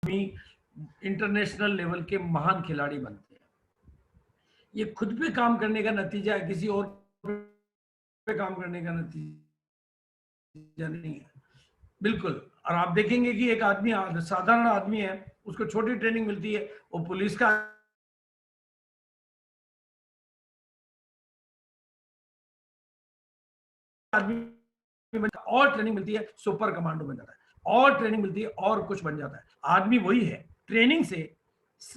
आदमी international level के महान खिलाड़ी बनते हैं। ये खुद पे काम करने का नतीजा है, किसी और पे काम करने का नतीजा नहीं है। बिल्कुल। और आप देखेंगे कि एक आदमी साधारण आदमी है, उसको छोटी ट्रेनिंग मिलती है, वो पुलिस का आदमी और ट्रेनिंग मिलती है, सुपर कमांडो बन जाता है, और ट्रेनिंग मिलती है और कुछ बन जाता है। आदमी वही है, ट्रेनिंग से,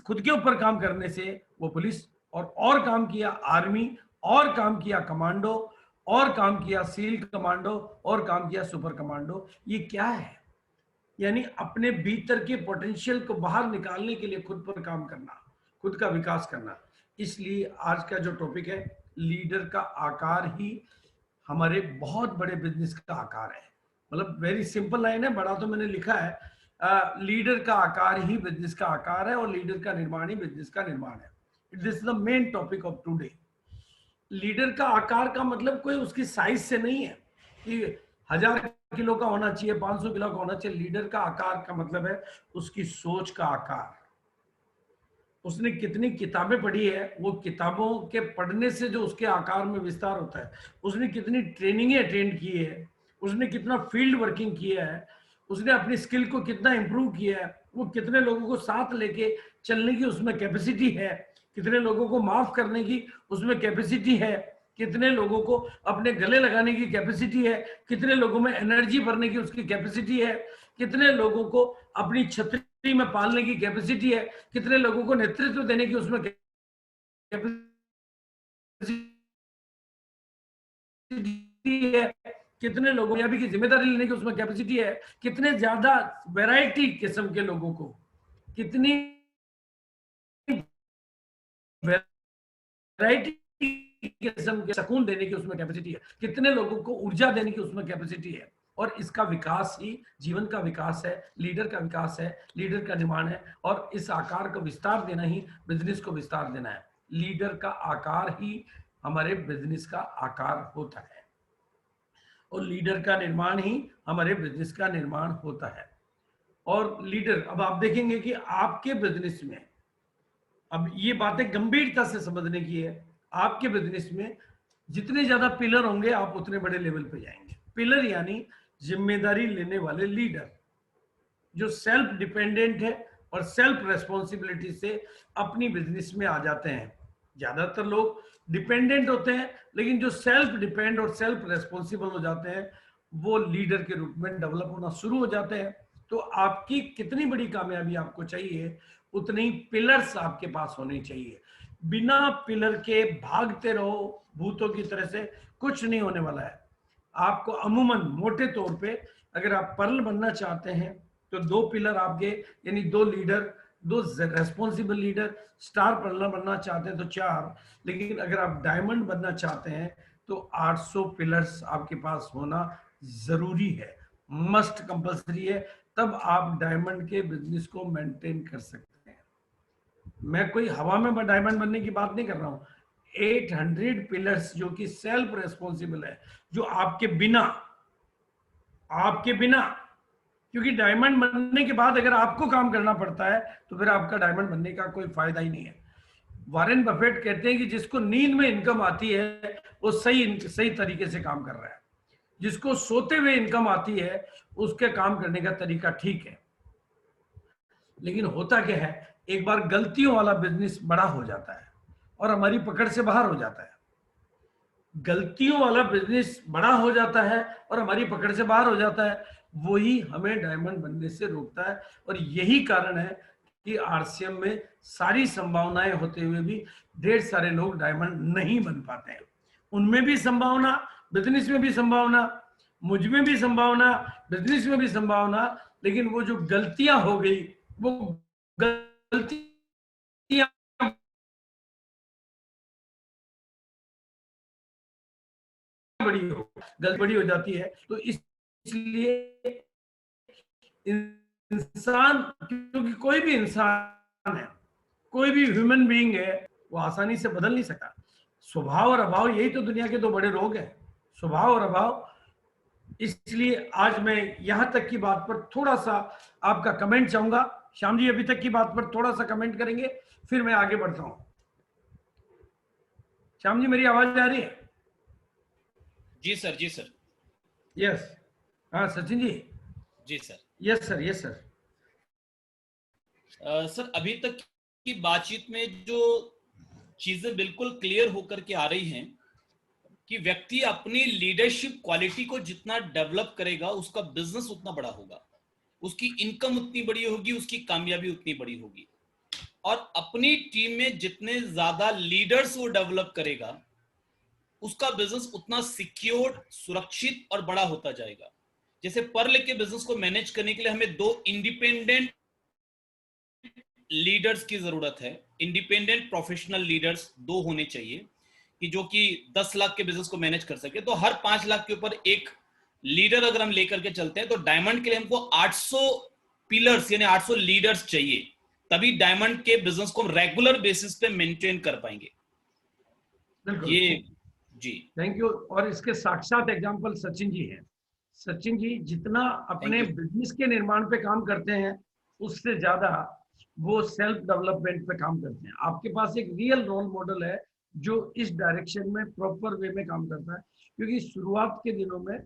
खुद के ऊपर काम करने से वो पुलिस, और काम किया आर्मी, और काम किया कमांडो, और काम किया सील कमांडो, और काम किया सुपर कमांडो। ये क्या है? यानी अपने भीतर के पोटेंशियल को बाहर निकालने के लिए खुद पर काम करना, खुद का विकास करना। इसलिए आज का जो टॉपिक है, लीडर का आकार ही हमारे बहुत बड़े बिजनेस का आकार है। मतलब वेरी सिंपल लाइन है, बड़ा तो मैंने लिखा है, लीडर का आकार ही बिजनेस का आकार है, और लीडर का निर्माण ही बिजनेस का निर्माण है। This is the main topic of today. Leader का आकार का मतलब कोई उसकी साइज से नहीं है कि 1000 किलो का होना चाहिए, 500 किलो का होना चाहिए। लीडर का आकार का मतलब है उसकी सोच का आकार, उसने कितनी किताबें पढ़ी है, वो किताबों के पढ़ने से जो उसके आकार में विस्तार होता है, उसने कितनी ट्रेनिंगें अटेंड की है, उसने कितना फील्ड वर्किंग किया है, उसने अपनी स्किल को कितना इंप्रूव किया है, वो कितने लोगों को साथ लेके चलने की उसमें कैपेसिटी है, कितने लोगों को माफ करने की उसमें कैपेसिटी है, कितने लोगों को अपने गले लगाने की कैपेसिटी है, कितने लोगों में एनर्जी भरने की उसकी कैपेसिटी है, कितने लोगों को अपनी छतरी में पालने की कैपेसिटी है, कितने लोगों को नेतृत्व देने की उसमें कैपेसिटी है, कितने लोगों अभी की जिम्मेदारी लेने की उसमें कैपेसिटी है, कितने ज्यादा वैरायटी किस्म के लोगों को, कितनी वैरायटी किस्म के सुकून देने की उसमें कैपेसिटी है, कितने लोगों को ऊर्जा देने की उसमें कैपेसिटी है। और इसका विकास ही जीवन का विकास है, लीडर का विकास है, लीडर का निर्माण है, और इस आकार को विस्तार देना ही बिजनेस को विस्तार देना है। लीडर का आकार ही हमारे बिजनेस का आकार होता है, और लीडर का निर्माण ही हमारे बिजनेस का निर्माण होता है। और लीडर, अब आप देखेंगे कि आपके बिजनेस में, अब ये बातें गंभीरता से समझने की है, आपके बिजनेस में जितने ज्यादा पिलर होंगे आप उतने बड़े लेवल पे जाएंगे। पिलर यानी जिम्मेदारी लेने वाले लीडर, जो सेल्फ डिपेंडेंट है और सेल्फ रेस्पॉन्सिबिलिटी से अपनी बिजनेस में आ जाते हैं। ज्यादातर लोग डिपेंडेंट होते हैं, लेकिन जो सेल्फ डिपेंड और सेल्फ रेस्पॉन्सिबल हो जाते हैं, वो लीडर के रूप में डेवलप होना शुरू हो जाते हैं। तो आपकी कितनी बड़ी कामयाबी आपको चाहिए, उतनी पिलर्स आपके पास होने चाहिए। बिना पिलर के भागते रहो भूतों की तरह से, कुछ नहीं होने वाला है। आपको अमूमन मोटे तौर पे अगर आप पर्ल बनना चाहते हैं तो 2 पिलर आपके, यानी 2 leader, 2 responsible leader. Star pearl बनना चाहते हैं तो 4, लेकिन अगर आप डायमंड बनना चाहते हैं तो 800 पिलर्स आपके पास होना जरूरी है, मस्ट कंपल्सरी है। तब आप डायमंड के बिजनेस को मेंटेन कर सकते हैं। मैं कोई हवा में डायमंड बनने की बात नहीं कर रहा हूं। 800 पिलर्स जो कि सेल्फ रेस्पॉन्सिबल है, जो आपके बिना, क्योंकि डायमंड बनने के बाद अगर आपको काम करना पड़ता है तो फिर आपका डायमंड बनने का कोई फायदा ही नहीं है। वॉरेन बफेट कहते हैं कि जिसको नींद में इनकम आती है वो सही तरीके से काम कर रहा है, जिसको सोते हुए इनकम आती है उसके काम करने का तरीका ठीक है। लेकिन होता क्या है, एक बार गलतियों वाला बिजनेस बड़ा हो जाता है और हमारी पकड़ से बाहर हो जाता है। गलतियों वाला बिजनेस बड़ा हो जाता है और हमारी पकड़ से बाहर हो जाता है, वही हमें डायमंड बनने से रोकता है। और यही कारण है कि आरसीएम में सारी संभावनाएं होते हुए भी ढेर सारे लोग डायमंड नहीं बन पाते हैं। उनमें भी संभावना, बिजनेस में भी संभावना, मुझ में भी संभावना, बिजनेस में भी संभावना, लेकिन वो जो गलतियां हो गई, वो गलतियां गलती बड़ी हो जाती है। तो इसलिए इंसान, क्योंकि कोई भी इंसान है, कोई भी ह्यूमन बीइंग है, वो आसानी से बदल नहीं सकता। स्वभाव और अभाव, यही तो दुनिया के 2 बड़े रोग हैं, स्वभाव और अभाव। इसलिए आज मैं यहां तक की बात पर थोड़ा सा आपका कमेंट चाहूंगा श्याम जी अभी तक की बात पर थोड़ा सा कमेंट करेंगे, फिर मैं आगे बढ़ता हूं। श्याम जी मेरी आवाज आ रही है? जी सर, जी सर। यस। हाँ सचिन जी। जी sir. Yes sir, yes sir. Sir अभी तक की बातचीत में जो चीजें बिल्कुल क्लियर होकर के आ रही हैं कि व्यक्ति अपनी लीडरशिप क्वालिटी को जितना डेवलप करेगा उसका बिजनेस उतना बड़ा होगा, उसकी इनकम उतनी बड़ी होगी, उसकी कामयाबी उतनी बड़ी होगी। और अपनी टीम में जितने ज्यादा लीडर्स वो डेवलप करेगा उसका बिजनेस उतना सिक्योर्ड, सुरक्षित और बड़ा होता जाएगा। जैसे पर लेके बिजनेस को मैनेज करने के लिए हमें 2 इंडिपेंडेंट लीडर्स की जरूरत है। इंडिपेंडेंट प्रोफेशनल लीडर्स 2 होने चाहिए कि जो कि 10 लाख के बिजनेस को मैनेज कर सके। तो हर 5 लाख के ऊपर एक लीडर अगर हम लेकर के चलते हैं तो डायमंड के लिए हमको 800 पिलर्स यानी 800 लीडर्स चाहिए, तभी डायमंड के बिजनेस को हम रेगुलर बेसिस पे मेंटेन कर पाएंगे। बिल्कुल। ये जी थैंक यू। और इसके साक्षात एग्जांपल सचिन जी हैं। सचिन जी जितना थैंक अपने यू। बिजनेस के निर्माण पे काम करते हैं, उससे ज्यादा वो सेल्फ डेवलपमेंट पे काम करते हैं। आपके पास एक रियल रोल मॉडल है जो इस डायरेक्शन में प्रॉपर वे में काम करता है। क्योंकि शुरुआत के दिनों में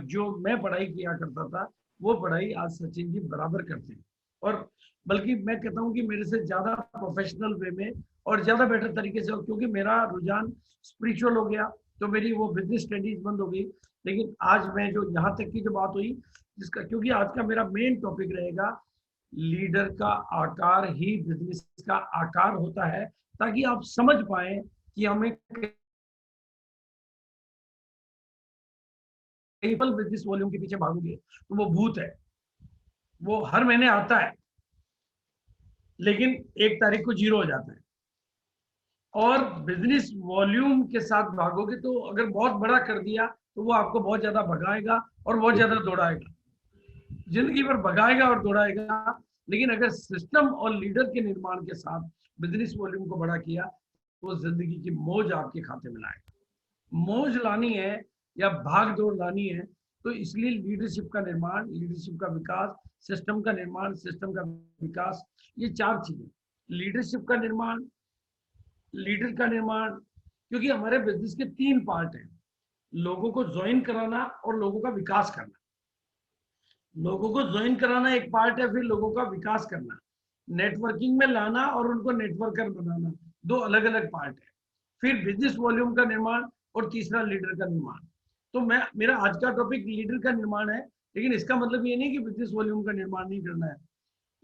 जो मैं पढ़ाई किया करता था, वो पढ़ाई आज सचिन जी बराबर करते हैं। और बल्कि मैं कहता हूँ कि मेरे से ज्यादा प्रोफेशनल वे में और ज्यादा बेटर तरीके से, क्योंकि मेरा रुझान स्पिरिचुअल हो गया, तो मेरी वो बिजनेस स्टडीज बंद हो गई। लेकिन आज मैं जो यहाँ तक की जो बात हुई, जिसका क्योंकि आज का मेरा मेन टॉपिक रहेगा, लीडर का आकार ही बिजनेस का आकार होता है, ताकि आप समझ पाए कि हमें केवल बिजनेस वॉल्यूम के पीछे भागोगे तो वो भूत है, वो हर महीने आता है लेकिन 1 तारीख को जीरो हो जाता है। और बिजनेस वॉल्यूम के साथ भागोगे तो अगर बहुत बड़ा कर दिया तो वो आपको बहुत ज्यादा भगाएगा और बहुत ज्यादा दौड़ाएगा, जिंदगी भर भगाएगा और दौड़ाएगा। लेकिन अगर सिस्टम और लीडर के निर्माण के साथ बिजनेस वॉल्यूम को बड़ा किया तो जिंदगी की मौज आपके खाते में लाएगा। मौज लानी है या भाग दौड़ लानी है, तो इसलिए लीडरशिप का निर्माण, लीडरशिप का विकास, सिस्टम का निर्माण, सिस्टम का विकास, ये 4 चीजें। लीडरशिप का निर्माण, लीडर का निर्माण, क्योंकि हमारे बिजनेस के 3 पार्ट हैं। लोगों को ज्वाइन कराना और लोगों का विकास करना। लोगों को ज्वाइन कराना एक पार्ट है, फिर लोगों का विकास करना, नेटवर्किंग में लाना और उनको नेटवर्कर बनाना, 2 अलग अलग पार्ट है। फिर बिजनेस वॉल्यूम का निर्माण और तीसरा लीडर का निर्माण। तो मैं, मेरा आज का टॉपिक लीडर का निर्माण है, लेकिन इसका मतलब ये नहीं कि बिजनेस वॉल्यूम का निर्माण नहीं करना है।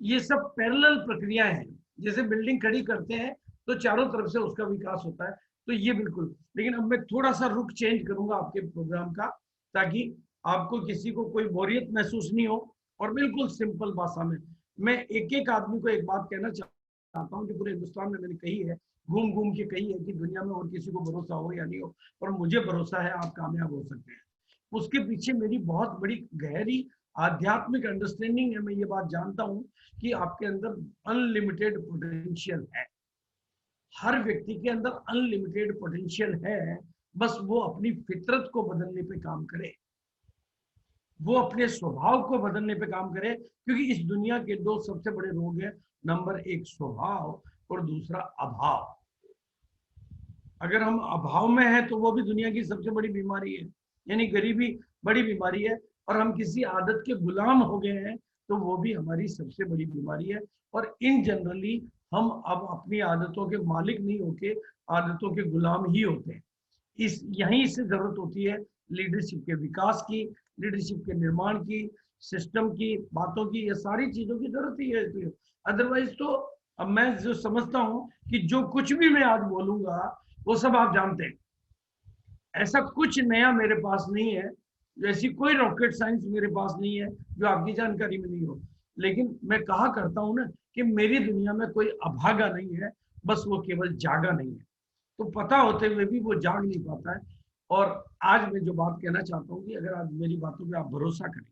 ये सब पैरेलल प्रक्रियाएं हैं। जैसे बिल्डिंग खड़ी करते हैं तो चारों तरफ से उसका विकास होता है, तो ये बिल्कुल। लेकिन अब मैं थोड़ा सा रुख चेंज करूंगा आपके प्रोग्राम का, ताकि आपको किसी को कोई बोरियत महसूस नहीं हो, और बिल्कुल सिंपल भाषा में मैं एक एक आदमी को एक बात कहना चाहता हूँ कि पूरे हिंदुस्तान में मैंने कही है, घूम घूम के कही है, कि दुनिया में और किसी को भरोसा हो या नहीं हो, और मुझे भरोसा है आप कामयाब हो सकते हैं। उसके पीछे मेरी बहुत बड़ी गहरी आध्यात्मिक अंडरस्टैंडिंग है। मैं ये बात जानता हूँ कि आपके अंदर अनलिमिटेड पोटेंशियल है। हर व्यक्ति के अंदर अनलिमिटेड पोटेंशियल है, बस वो अपनी फितरत को बदलने पे काम करे, वो अपने स्वभाव को बदलने पे काम करे। क्योंकि इस दुनिया के 2 सबसे बड़े रोग हैं, नंबर 1 स्वभाव और दूसरा अभाव। अगर हम अभाव में हैं तो वो भी दुनिया की सबसे बड़ी बीमारी है, यानी गरीबी बड़ी बीमारी है। और हम किसी आदत के गुलाम हो गए हैं तो वो भी हमारी सबसे बड़ी बीमारी है। और इन जनरली हम अब अपनी आदतों के मालिक नहीं होके आदतों के गुलाम ही होते हैं। इस यहीं से जरूरत होती है लीडरशिप के विकास की, लीडरशिप के निर्माण की, सिस्टम की बातों की, ये सारी चीजों की जरूरत ही है। अदरवाइज तो अब मैं जो समझता हूँ कि जो कुछ भी मैं आज बोलूंगा वो सब आप जानते हैं। ऐसा कुछ नया मेरे पास नहीं है, ऐसी कोई रॉकेट साइंस मेरे पास नहीं है जो आपकी जानकारी में नहीं हो। लेकिन मैं कहा करता हूं ना कि मेरी दुनिया में कोई अभागा नहीं है, बस वो केवल जागा नहीं है। तो पता होते हुए भी वो जाग नहीं पाता है। और आज मैं जो बात कहना चाहता हूँ कि अगर आज मेरी बातों पे आप भरोसा करेंगे,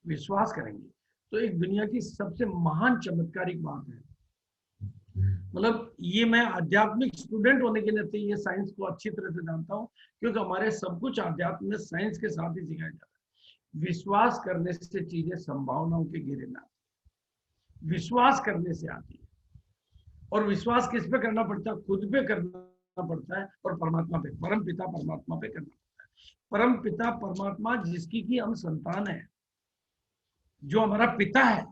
विश्वास करेंगे, तो एक दुनिया की सबसे महान चमत्कारिक बात है। मतलब ये मैं आध्यात्मिक स्टूडेंट होने के नाते ये साइंस को अच्छी तरह से जानता हूँ, क्योंकि हमारे सब कुछ आध्यात्म में साइंस के साथ ही सिखाया जाता है। विश्वास करने से चीजें संभावनाओं के घेरे में आती है। विश्वास करने से आती है। और विश्वास किस पे करना पड़ता है? खुद पे करना पड़ता है और परमात्मा पे, परम पिता परमात्मा पे करना पड़ता है। परम पिता परमात्मा जिसकी की हम संतान है, जो हमारा पिता है,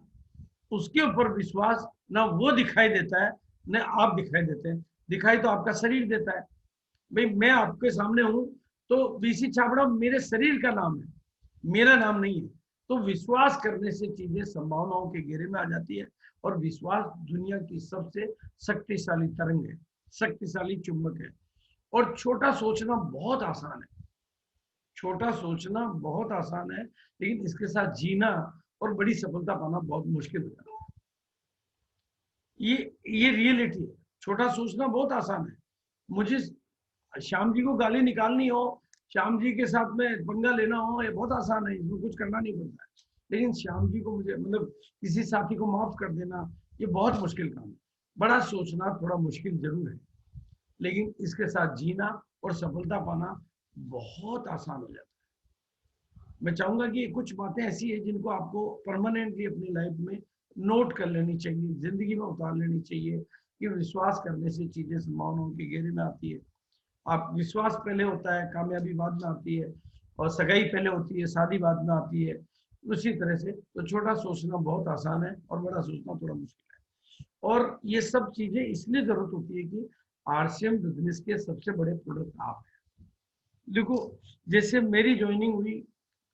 उसके ऊपर विश्वास ना वो दिखाई देता है न आप दिखाई देते हैं। दिखाई तो आपका शरीर देता है। भाई मैं आपके सामने हूं तो बीसी छाबड़ा मेरे शरीर का नाम है, मेरा नाम नहीं है। तो विश्वास करने से चीजें संभावनाओं के घेरे में आ जाती है। और विश्वास दुनिया की सबसे शक्तिशाली तरंग है, शक्तिशाली चुंबक है। और छोटा सोचना बहुत आसान है, छोटा सोचना बहुत आसान है, लेकिन इसके साथ जीना और बड़ी सफलता पाना बहुत मुश्किल हो जाता है। ये रियलिटी है। छोटा सोचना बहुत आसान है। मुझे श्याम जी को गाली निकालनी हो, श्याम जी के साथ में पंगा लेना हो, ये बहुत आसान है, इसमें कुछ करना नहीं पड़ता है। लेकिन श्याम जी को मुझे मतलब किसी साथी को माफ कर देना, ये बहुत मुश्किल काम है। बड़ा सोचना थोड़ा मुश्किल जरूर है, लेकिन इसके साथ जीना और सफलता पाना बहुत आसान हो जाता है। मैं चाहूंगा कि कुछ बातें ऐसी है जिनको आपको परमानेंटली अपनी लाइफ में नोट कर लेनी चाहिए, जिंदगी में उतार लेनी चाहिए कि विश्वास करने से चीजें संभावनाओं के घेरे में आती है। आप विश्वास पहले होता है, कामयाबी बाद में आती है, और सगाई पहले होती है, शादी बाद में आती है। उसी तरह से तो छोटा सोचना बहुत आसान है और बड़ा सोचना थोड़ा मुश्किल है। और ये सब चीजें इसलिए जरूरत होती है कि आरसीएम बिजनेस के सबसे बड़े प्रोडक्ट आप हैं। देखो, जैसे मेरी ज्वाइनिंग हुई,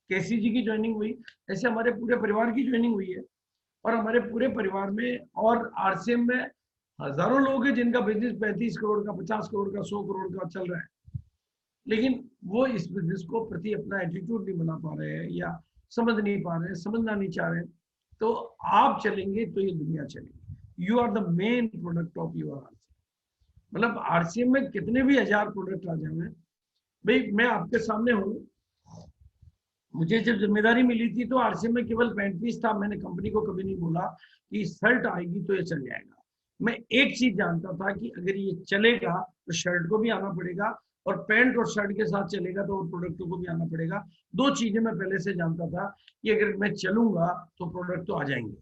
केसी जी की ज्वाइनिंग हुई, ऐसे हमारे पूरे परिवार की ज्वाइनिंग हुई है। और हमारे पूरे परिवार में और आरसीएम में हजारों लोग हैं जिनका बिजनेस 35 करोड़ का, 50 करोड़ का, 100 करोड़ का चल रहा है। लेकिन वो इस बिजनेस को प्रति अपना एटीट्यूड नहीं बना पा रहे हैं, या समझ नहीं पा रहे हैं, समझना नहीं चाह रहे। तो आप चलेंगे तो ये दुनिया चलेगी। You are the main product of your RCM. मतलब आरसीएम में कितने भी 1000 प्रोडक्ट आ जाए, भाई मैं आपके सामने हूँ, मुझे जब जिम्मेदारी मिली थी तो आरसीएम में केवल पैंट पीस था। मैंने कंपनी को कभी नहीं बोला कि शर्ट आएगी तो ये चल जाएगा। मैं एक चीज जानता था कि अगर ये चलेगा तो शर्ट को भी आना पड़ेगा, और पैंट और शर्ट के साथ चलेगा तो प्रोडक्टों को भी आना पड़ेगा। दो चीजें मैं पहले से जानता था कि अगर मैं चलूंगा तो प्रोडक्ट तो आ जाएंगे,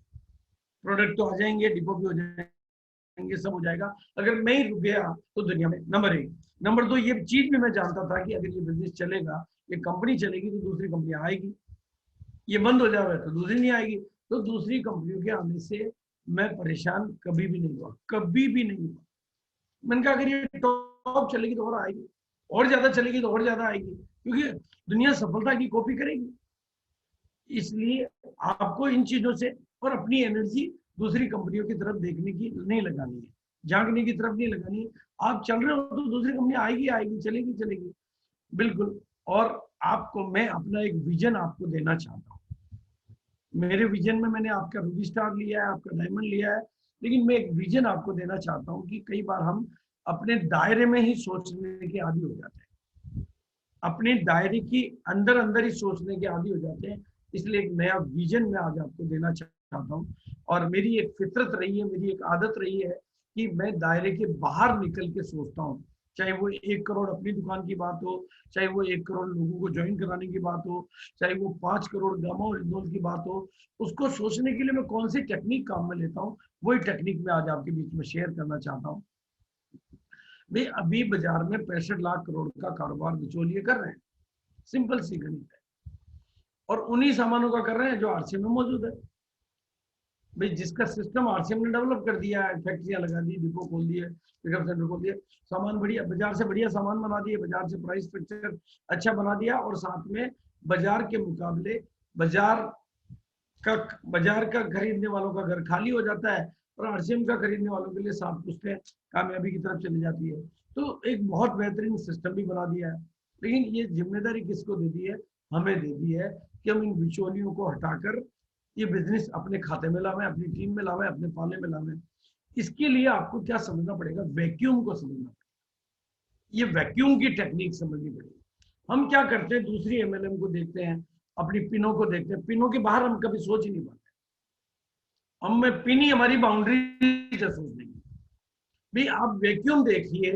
प्रोडक्ट तो आ जाएंगे, डिपो भी हो जाएंगे, सब हो जाएगा। अगर मैं ही रुक गया तो दुनिया में नंबर 1। नंबर 2, ये चीज भी मैं जानता था कि अगर ये बिजनेस चलेगा, ये कंपनी चलेगी तो दूसरी कंपनी आएगी, ये बंद हो जाए तो दूसरी नहीं आएगी। तो दूसरी कंपनियों के आने से मैं परेशान कभी भी नहीं हुआ, कभी भी नहीं हुआ। मैंने कहा अगर ये टॉप चलेगी तो और आएगी, और ज्यादा चलेगी तो और ज्यादा आएगी, क्योंकि दुनिया सफलता की कॉपी करेगी। इसलिए आपको इन चीजों से और अपनी एनर्जी दूसरी कंपनियों की तरफ देखने की नहीं लगानी है, झांकने की तरफ नहीं लगानी है। आप चल रहे हो तो दूसरी कंपनी आएगी आएगी, चलेगी चलेगी, बिल्कुल। और आपको मैं अपना एक विजन आपको देना चाहता हूँ। मेरे विजन में मैंने आपका रूबी स्टार लिया है, आपका डायमंड लिया है, लेकिन मैं एक विजन आपको देना चाहता हूँ कि कई बार हम अपने दायरे में ही सोचने के आदी हो जाते हैं, अपने दायरे की अंदर अंदर ही सोचने के आदी हो जाते हैं। इसलिए एक नया विजन मैं आज आपको देना चाहता हूँ। और मेरी एक फितरत रही है, मेरी एक आदत रही है कि मैं दायरे के बाहर निकल के सोचता हूँ। चाहे वो 1 करोड़ अपनी दुकान की बात हो, चाहे वो 1 करोड़ लोगों को ज्वाइन कराने की बात हो, चाहे वो 5 करोड़ गामा की बात हो, उसको सोचने के लिए मैं कौन सी टेक्निक काम में लेता हूँ, वही टेक्निक मैं आज आपके बीच में शेयर करना चाहता हूँ। भाई अभी बाजार में 65 लाख करोड़ का कारोबार बिचौलिए कर रहे हैं, सिंपल सी गणित है। और उन्हीं सामानों का कर रहे हैं जो आरसीएम में मौजूद है। भाई जिसका सिस्टम आरसीएम ने डेवलप कर दिया है, फैक्ट्रियां लगा दी, डिपो खोल दिए, पिकअप सेंटर खोल दिए, सामान बढ़िया, बाजार से बढ़िया सामान बना दिए, बाजार से प्राइस स्ट्रक्चर अच्छा बना दिया, और साथ में बाजार के मुकाबले बाजार का खरीदने वालों का घर खाली हो जाता है, और आरसीएम का खरीदने वालों के लिए 7 पुश्तें कामयाबी की तरफ चली जाती है। तो एक बहुत बेहतरीन सिस्टम भी बना दिया है। लेकिन ये जिम्मेदारी किसको दे दी है? हमें दे दी है कि हम इन बिचौलियों को हटाकर ये बिजनेस अपने खाते में लावे, अपनी टीम में लावे, अपने पाले में लावे। इसके लिए आपको क्या समझना पड़ेगा? वैक्यूम को समझना पड़ेगा। ये वैक्यूम की टेक्निक समझनी पड़ेगी। हम क्या करते हैं, दूसरी एमएलएम को देखते हैं, अपनी पिनों को देखते हैं, पिनों के बाहर हम कभी सोच ही नहीं पाते। हम में पिन ही हमारी बाउंड्री से सोच देंगे। भाई आप वैक्यूम देखिए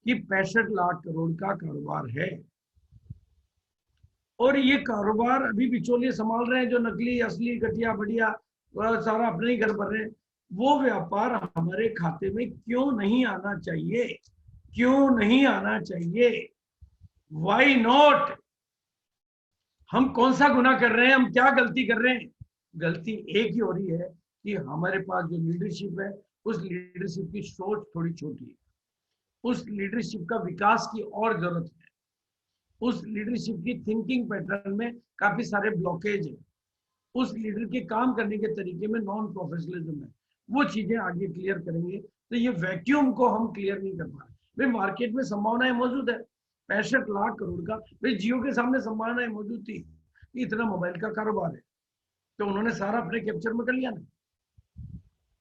कि 65 लाख करोड़ का कारोबार है, और ये कारोबार अभी बिचौलिए संभाल रहे हैं, जो नकली असली घटिया बढ़िया सारा अपने ही घर भर रहे हैं। वो व्यापार हमारे खाते में क्यों नहीं आना चाहिए, क्यों नहीं आना चाहिए, वाई नॉट। हम कौन सा गुनाह कर रहे हैं, हम क्या गलती कर रहे हैं? गलती एक ही हो रही है कि हमारे पास जो लीडरशिप है, उस लीडरशिप की सोच थोड़ी छोटी है, उस लीडरशिप का विकास की और जरूरत है, उस लीडरशिप की थिंकिंग पैटर्न में काफी सारे ब्लॉकेज है, उस लीडर के काम करने के तरीके में नॉन प्रोफेशनलिज्म है। वो चीजें आगे क्लियर करेंगे तो ये वैक्यूम को हम क्लियर नहीं कर पा रहे। भाई मार्केट में संभावनाएं मौजूद है, 65 लाख करोड़ का, भाई जियो के सामने संभावनाएं मौजूद थी, इतना मोबाइल का कारोबार है, तो उन्होंने सारा अपने कैप्चर में कर लिया ना।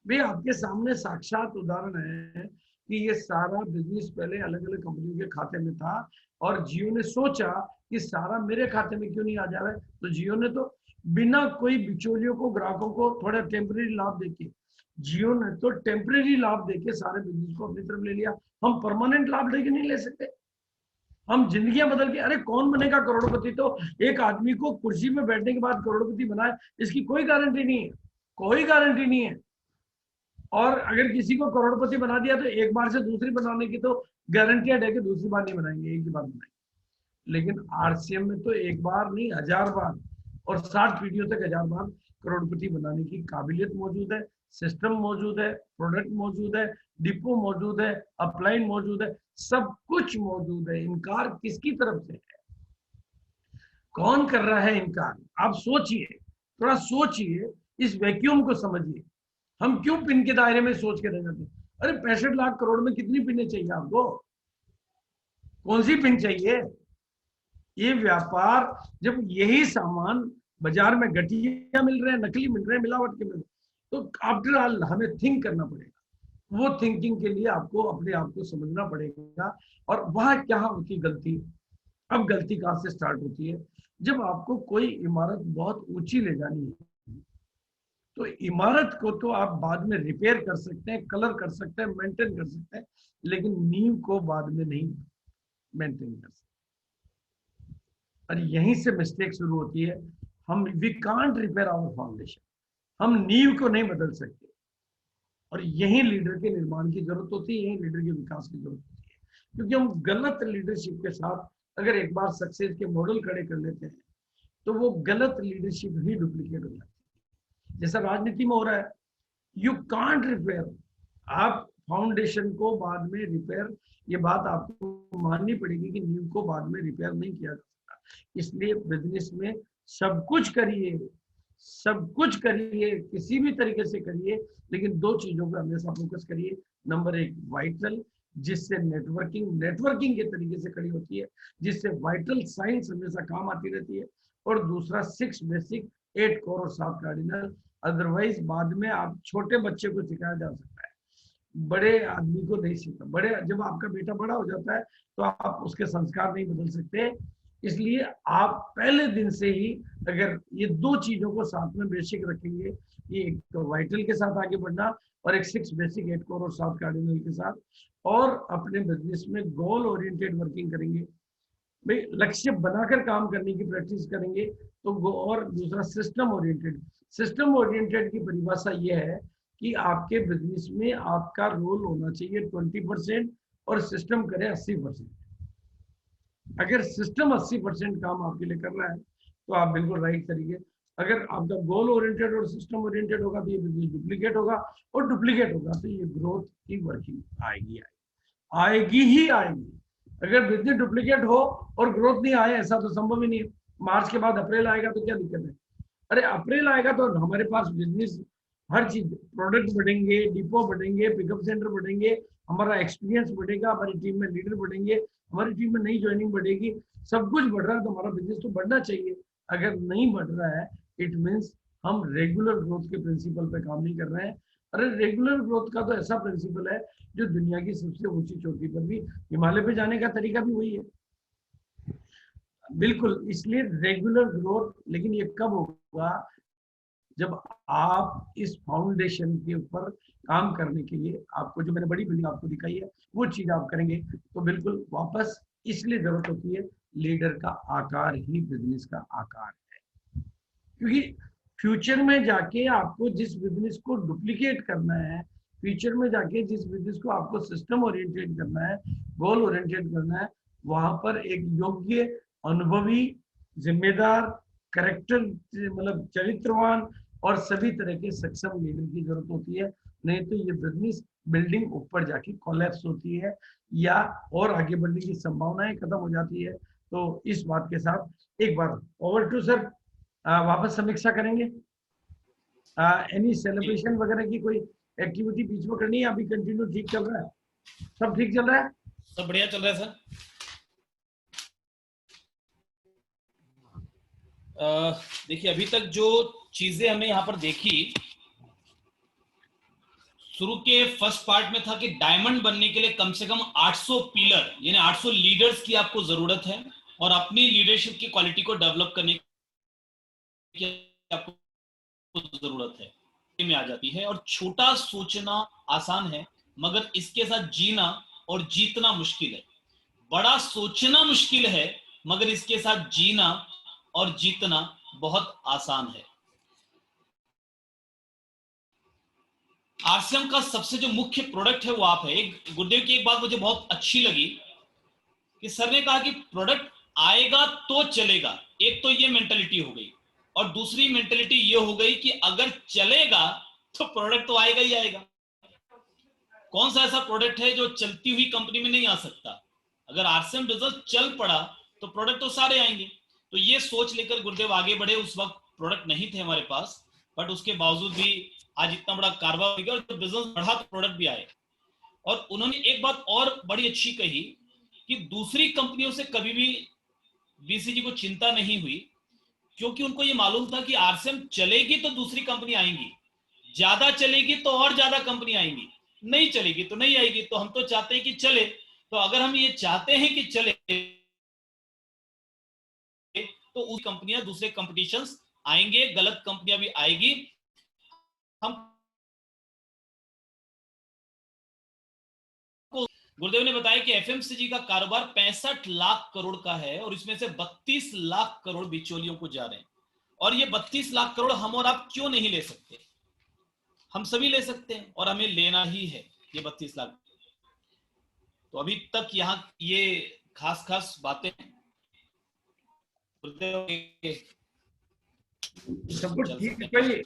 भाई आपके सामने साक्षात उदाहरण है कि ये सारा बिजनेस पहले अलग अलग कंपनियों के खाते में था और जियो ने सोचा कि सारा मेरे खाते में क्यों नहीं आ जाए, तो जियो ने तो बिना कोई बिचौलियों को, ग्राहकों को थोड़ा टेम्परेरी लाभ देके, जियो ने तो टेम्परेरी लाभ देके सारे बिजनेस को अपनी तरफ ले लिया। हम परमानेंट लाभ लेके नहीं ले सकते, हम जिंदगियां बदल के, अरे कौन बनेगा करोड़पति, तो एक आदमी को कुर्सी में बैठने के बाद करोड़पति बनाए, इसकी कोई गारंटी नहीं है, कोई गारंटी नहीं है। और अगर किसी को करोड़पति बना दिया तो एक बार से दूसरी बनाने की तो गारंटियां है कि दूसरी बार नहीं बनाएंगे, एक ही बार बनाएंगे। लेकिन आरसीएम में तो एक बार नहीं, 1000 बार और 60 पीढ़ियों तक 1000 बार करोड़पति बनाने की काबिलियत मौजूद है, सिस्टम मौजूद है, प्रोडक्ट मौजूद है, डिपो मौजूद है, अपलाइन मौजूद है, सब कुछ मौजूद है। इनकार किसकी तरफ से है, कौन कर रहा है इनकार? आप सोचिए, थोड़ा सोचिए, इस वैक्यूम को समझिए। हम क्यों पिन के दायरे में सोच के रह जाते हैं? अरे 65 लाख करोड़ में कितनी पिने चाहिए आपको, कौन सी पिन चाहिए? ये व्यापार, जब यही सामान बाजार में घटिया मिल रहे हैं, नकली मिल रहे हैं, मिलावट के मिल रहे हैं, तो आफ्टर ऑल हमें थिंक करना पड़ेगा। वो थिंकिंग के लिए आपको अपने आप को समझना पड़ेगा। और वहां क्या होती गलती, अब गलती कहां से स्टार्ट होती है? जब आपको कोई इमारत बहुत ऊंची ले जानी है, तो इमारत को तो आप बाद में रिपेयर कर सकते हैं, कलर कर सकते हैं, मेंटेन कर सकते हैं, लेकिन नींव को बाद में नहीं मेंटेन कर सकते। और यहीं से मिस्टेक शुरू होती है। हम we can't repair our foundation, हम नींव को नहीं बदल सकते। और यही लीडर के निर्माण की जरूरत होती है, यही लीडर के विकास की जरूरत होती है। क्योंकि हम गलत लीडरशिप के साथ अगर एक बार सक्सेस के मॉडल खड़े कर लेते हैं, तो वो गलत लीडरशिप ही डुप्लीकेट हो जाती है, जैसा राजनीति में हो रहा है। यू कांट रिपेयर, आप फाउंडेशन को बाद में रिपेयर, ये बात आपको माननी पड़ेगी कि नींव को बाद में रिपेयर नहीं किया जा सकता। इसलिए बिजनेस में सब कुछ करिए, सब कुछ करिए, किसी भी तरीके से करिए, लेकिन दो चीजों पर हमेशा फोकस करिए। नंबर एक वाइटल, जिससे नेटवर्किंग नेटवर्किंग के तरीके से खड़ी होती है, जिससे वाइटल साइंस हमेशा काम आती रहती है। और दूसरा 6 बेसिक, 8 कोर और 7 कार्डिनल। अदरवाइज बाद में आप छोटे बच्चे को सिखाया जा सकता है, बड़े आदमी को नहीं सीखा। बड़े, जब आपका बेटा बड़ा हो जाता है तो आप उसके संस्कार नहीं बदल सकते। इसलिए आप पहले दिन से ही अगर ये दो चीजों को साथ में बेसिक रखेंगे, ये एक तो वाइटल के साथ आगे बढ़ना और एक 6 बेसिक, 8 कोर और 7 कार्डिनल के साथ, और अपने बिजनेस में गोल ओरिएंटेड वर्किंग करेंगे, भाई लक्ष्य बनाकर काम करने की प्रैक्टिस करेंगे, तो और दूसरा सिस्टम ओरिएंटेड। सिस्टम ओरिएंटेड की परिभाषा यह है कि आपके बिजनेस में आपका रोल होना चाहिए 20% और सिस्टम करे 80%। अगर सिस्टम 80% काम आपके लिए कर रहा है तो आप बिल्कुल राइट तरीके। अगर आपका गोल ओरिएंटेड और सिस्टम ओरिएंटेड होगा तो ये बिजनेस डुप्लीकेट होगा, और डुप्लीकेट होगा तो ये ग्रोथ की वर्किंग आएगी ही आएगी। अगर बिजनेस डुप्लीकेट हो और ग्रोथ नहीं आए, ऐसा तो संभव ही नहीं है। मार्च के बाद अप्रैल आएगा तो क्या दिक्कत है? अरे अप्रैल आएगा तो हमारे पास बिजनेस, हर चीज, प्रोडक्ट बढ़ेंगे, डिपो बढ़ेंगे, पिकअप सेंटर बढ़ेंगे, हमारा एक्सपीरियंस बढ़ेगा, हमारी टीम में लीडर बढ़ेंगे, हमारी टीम में नई ज्वाइनिंग बढ़ेगी, सब कुछ बढ़ रहा है, तो हमारा बिजनेस तो बढ़ना चाहिए। अगर नहीं बढ़ रहा है, इट मीन्स हम रेगुलर ग्रोथ के प्रिंसिपल पे काम नहीं कर रहे हैं। अरे रेगुलर ग्रोथ का तो ऐसा प्रिंसिपल है जो दुनिया की सबसे ऊंची चोटी पर भी, हिमालय पे जाने का तरीका भी वही है। बिल्कुल, इसलिए रेगुलर ग्रोथ, लेकिन ये कब होगा? जब आप इस फाउंडेशन के ऊपर काम करने के लिए, आपको जो मैंने बड़ी बिल्डिंग आपको दिखाई है वो चीज आप करेंगे, तो बिल्कुल वापस इसलिए जरूरत होती है, लीडर का आकार ही बिजनेस का आकार है। क्योंकि फ्यूचर में जाके आपको जिस बिजनेस को डुप्लीकेट करना है, फ्यूचर में जाके जिस बिजनेस को आपको सिस्टम ओरिएंटेड करना है, गोल ओरिएंटेड करना है, वहां पर एक योग्य, अनुभवी, जिम्मेदार, करेक्टर मतलब चरित्रवान और सभी तरह के सक्षम लीडर की जरूरत होती है। नहीं तो ये बिजनेस बिल्डिंग ऊपर जाके कोलैप्स होती है या और आगे बढ़ने की संभावनाएं खत्म हो जाती है। तो इस बात के साथ एक बार ओवर टू सर, वापस समीक्षा करेंगे। एनी सेलिब्रेशन वगैरह की कोई एक्टिविटी बीच में करनी है? अभी कंटिन्यू ठीक चल रहा है? सब ठीक चल रहा है? सब बढ़िया चल रहा है सर। देखिए अभी तक जो चीजें हमने यहाँ पर देखी, शुरू के फर्स्ट पार्ट में था कि डायमंड बनने के लिए कम से कम 800 पिलर यानी 800 लीडर्स की आपको जरूरत है और अपनी लीडरशिप की क्वालिटी को डेवलप करने की आपको जरूरत है में आ जाती है। और छोटा सोचना आसान है मगर इसके साथ जीना और जीतना मुश्किल है। बड़ा सोचना मुश्किल है मगर इसके साथ जीना और जीतना बहुत आसान है। आरसीएम का सबसे जो मुख्य प्रोडक्ट है वो आप है। गुरुदेव की एक बात मुझे बहुत अच्छी लगी कि सर ने कहा कि प्रोडक्ट आएगा तो चलेगा। एक तो ये मेंटालिटी हो गई और दूसरी मेंटालिटी ये हो गई कि अगर चलेगा तो प्रोडक्ट तो आएगा ही आएगा। कौन सा ऐसा प्रोडक्ट है जो चलती हुई कंपनी में नहीं आ सकता? अगर आरसीएम बिजनेस चल पड़ा तो प्रोडक्ट तो सारे आएंगे। तो ये सोच लेकर गुरुदेव आगे बढ़े। उस वक्त प्रोडक्ट नहीं थे हमारे पास, बट उसके बावजूद भी आज इतना बड़ा कारोबार हो गया और बिजनेस बढ़ा तो प्रोडक्ट भी आए। और उन्होंने एक बात और बड़ी अच्छी कही कि दूसरी कंपनियों से कभी भी बीसीजी को चिंता नहीं हुई, क्योंकि उनको ये मालूम था कि आरसीएम चलेगी तो दूसरी कंपनी आएंगी, ज्यादा चलेगी तो और ज्यादा कंपनी आएंगी, नहीं चलेगी तो नहीं आएगी। तो हम तो चाहते हैं कि चले। तो अगर हम ये चाहते हैं कि चले तो उस कंपनियां, दूसरे कंपटीशंस आएंगे, गलत कंपनियां भी आएगी। हम गुरुदेव ने बताया कि एफएमसीजी का कारोबार 65 लाख करोड़ का है और इसमें से 32 लाख करोड़ बिचौलियों को जा रहे हैं। और ये 32 लाख करोड़ हम और आप क्यों नहीं ले सकते? हम सभी ले सकते हैं और हमें लेना ही है ये 32 लाख। तो अभी तक यहाँ ये खास खास बातें सब कुछ ठीक है? कोई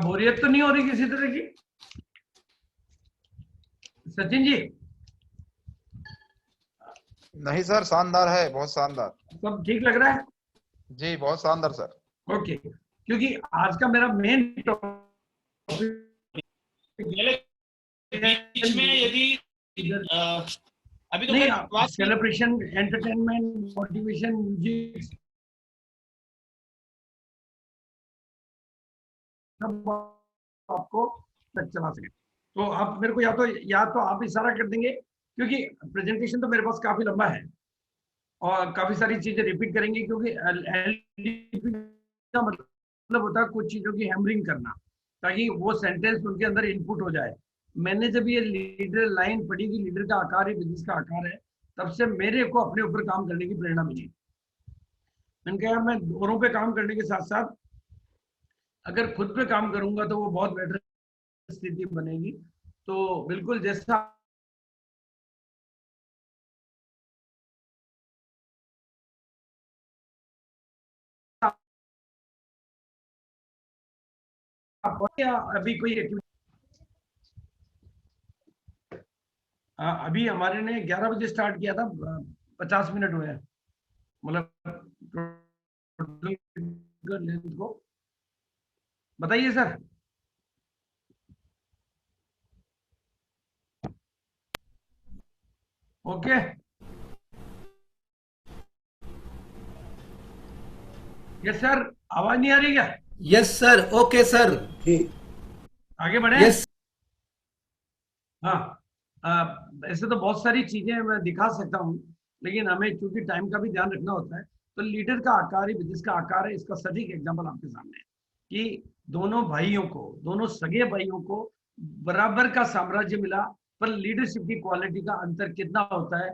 बोरियत तो नहीं हो रही किसी तरह की? सचिन जी नहीं सर, शानदार है, बहुत शानदार। सब ठीक लग रहा है? जी बहुत शानदार सर। ओके, क्योंकि आज का मेरा मेन टॉपिक बीच में यदि अभी तो नहीं, सेलिब्रेशन, एंटरटेनमेंट, मोटिवेशन, म्यूजिक आपको तक चला सके। तो आप मेरे को या तो आप इशारा कर देंगे, क्योंकि प्रेजेंटेशन तो मेरे पास काफी लंबा है और काफी सारी चीजें रिपीट करेंगे, क्योंकि एलडीपी का मतलब होता है कुछ चीजों की हैमरिंग करना ताकि वो सेंटेंस उनके अंदर इनपुट हो जाए। मैंने जब ये लीडर लाइन पढ़ी कि लीडर का आकार ही बिजनेस का आकार है, तब से मेरे को अपने ऊपर काम करने की प्रेरणा मिली। मैंने कहा मैं औरों पे काम करने के साथ साथ अगर खुद पे काम करूंगा तो वो बहुत बेटर स्थिति बनेगी। तो बिल्कुल जैसा अभी कोई एक्टिविटी अभी हमारे ने 11 बजे स्टार्ट किया था, 50 मिनट हुए हैं, मतलब लेंथ को बताइए सर। ओके यस सर, आवाज नहीं आ रही क्या? Yes sir, okay sir. आगे बढ़े? यस हाँ, ऐसे तो बहुत सारी चीजें मैं दिखा सकता हूँ, लेकिन हमें चूंकि टाइम का भी ध्यान रखना होता है। तो लीडर का आकार ही बिजनेस का आकार है, इसका सटीक एग्जांपल आपके सामने है कि दोनों भाइयों को, दोनों सगे भाइयों को बराबर का साम्राज्य मिला, पर लीडरशिप की क्वालिटी का अंतर कितना होता है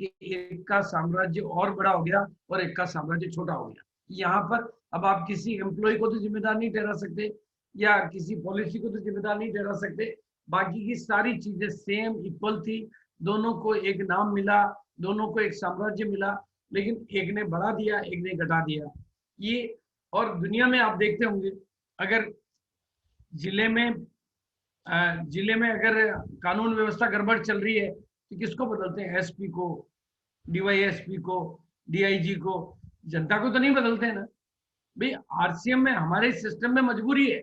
कि एक का साम्राज्य और बड़ा हो गया और एक का साम्राज्य छोटा हो गया। यहाँ पर अब आप किसी एम्प्लॉय को तो जिम्मेदार नहीं ठहरा सकते या किसी पॉलिसी को तो जिम्मेदार नहीं ठहरा सकते। बाकी की सारी चीजें सेम इक्वल थी, दोनों को एक नाम मिला, दोनों को एक साम्राज्य मिला, लेकिन एक ने बढ़ा दिया, एक ने घटा दिया। ये और दुनिया में आप देखते होंगे, अगर जिले में अगर कानून व्यवस्था गड़बड़ चल रही है तो किसको बदलते हैं? एसपी को, डीवाईएसपी को, डीआईजी को, जनता को तो नहीं बदलते हैं ना भाई। आरसीएम में, हमारे सिस्टम में मजबूरी है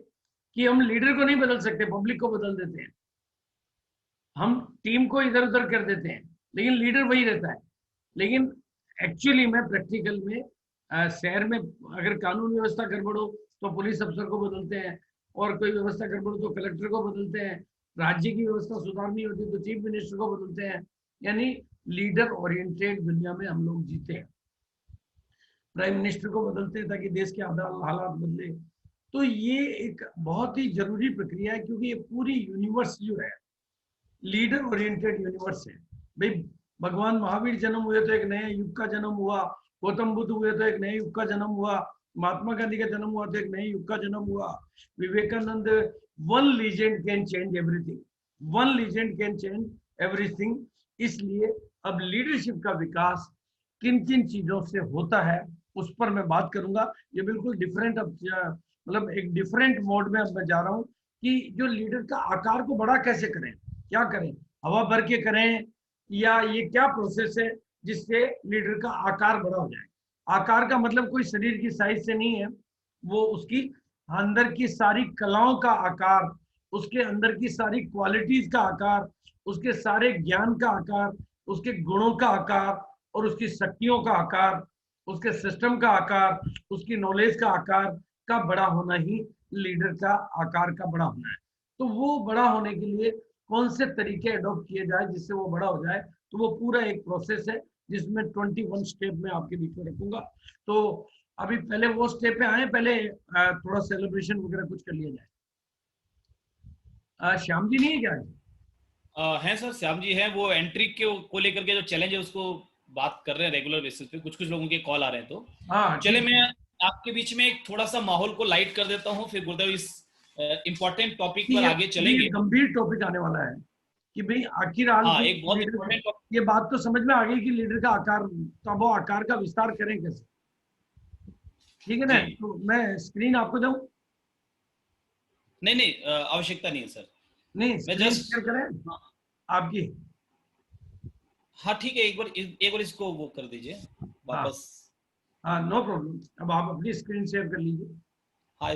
कि हम लीडर को नहीं बदल सकते, पब्लिक को बदल देते हैं, हम टीम को इधर उधर कर देते हैं, लेकिन लीडर वही रहता है। लेकिन एक्चुअली में प्रैक्टिकल में शहर में अगर कानून व्यवस्था गड़बड़ हो तो पुलिस अफसर को बदलते हैं, और कोई व्यवस्था गड़बड़ हो तो कलेक्टर को बदलते हैं, राज्य की व्यवस्था सुधारनी होती तो चीफ मिनिस्टर को बदलते हैं। यानी लीडर ओरिएंटेड दुनिया में हम लोग जीते हैं। प्राइम मिनिस्टर को बदलते हैं ताकि देश के हालात बदले। तो ये एक बहुत ही जरूरी प्रक्रिया है, क्योंकि ये पूरी यूनिवर्स जो है लीडर ओरिएंटेड यूनिवर्स है भाई। भगवान महावीर जन्म हुए तो एक नए युग का जन्म हुआ, गौतम बुद्ध हुए तो एक नए युग का जन्म हुआ, महात्मा गांधी का जन्म हुआ तो एक नए युग का जन्म हुआ, Vivekananda, one legend can change everything, one legend can change everything. इसलिए अब लीडरशिप का विकास किन किन चीजों से होता है उस पर मैं बात करूंगा। ये बिल्कुल डिफरेंट, अब मतलब एक डिफरेंट मोड में अब मैं जा रहा हूँ कि जो लीडर का आकार को बड़ा कैसे करें, क्या करें, हवा भर के करें, या ये क्या प्रोसेस है जिससे लीडर का आकार बड़ा हो जाए। आकार का मतलब कोई शरीर की साइज से नहीं है, वो उसकी अंदर की सारी कलाओं का आकार, उसके अंदर की सारी क्वालिटीज का आकार, उसके सारे ज्ञान का आकार, उसके गुणों का आकार, और उसकी शक्तियों का आकार, उसके सिस्टम का आकार, उसकी नॉलेज का आकार का बड़ा होना ही लीडर का आकार का बड़ा होना है। तो वो बड़ा होने के लिए कौन से तरीके अडॉप्ट किए जाए जिससे वो बड़ा हो जाए, तो वो पूरा एक प्रोसेस है जिसमें 21 स्टेप में आपके बीच में रखूंगा। तो अभी पहले वो स्टेप पे आए, पहले थोड़ा सेलिब्रेशन वगैरह कुछ कर लिया जाए। श्याम जी नहीं है क्या? हैं सर, श्याम जी हैं, वो एंट्री को लेकर के जो चैलेंज है उसको बात कर रहे हैं रेगुलर बेसिस पे। कुछ लोगों के कॉल आ रहे हैं, तो हाँ चले मैं आपके बीच में एक थोड़ा सा माहौल को लाइट कर देता हूं, फिर गुरुदेव इस इंपॉर्टेंट टॉपिक पर आगे चलेंगे। गंभीर टॉपिक आने वाला है कि भाई आखिर एक बहुत इंपॉर्टेंट टॉपिक। ये बात तो समझ में आ गई कि लीडर का आकार, तो वो आकार का विस्तार करें कैसे, ठीक है ना? तो मैं स्क्रीन आपको दूं? नहीं, आवश्यकता नहीं है सर। नहीं, मैं जस्ट शेयर करें आपकी। हाँ ठीक है, एक बार इसको वो कर दीजिए वापस। हाँ नो प्रॉब्लम, अब आप अपनी स्क्रीन शेयर कर लीजिए। हाँ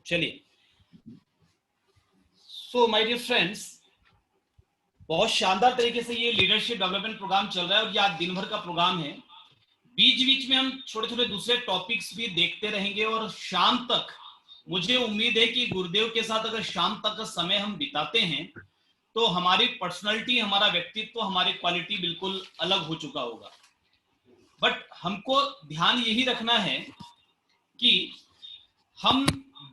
चलिए। सो माय डियर फ्रेंड्स, बहुत शानदार तरीके से ये लीडरशिप डेवलपमेंट प्रोग्राम चल रहा है, और ये आज दिन भर का प्रोग्राम है। बीच बीच में हम छोटे छोटे दूसरे टॉपिक्स भी देखते रहेंगे, और शाम तक मुझे उम्मीद है कि गुरुदेव के साथ अगर शाम तक का समय हम बिताते हैं तो हमारी पर्सनालिटी, हमारा व्यक्तित्व, हमारी क्वालिटी बिल्कुल अलग हो चुका होगा। बट हमको ध्यान यही रखना है कि हम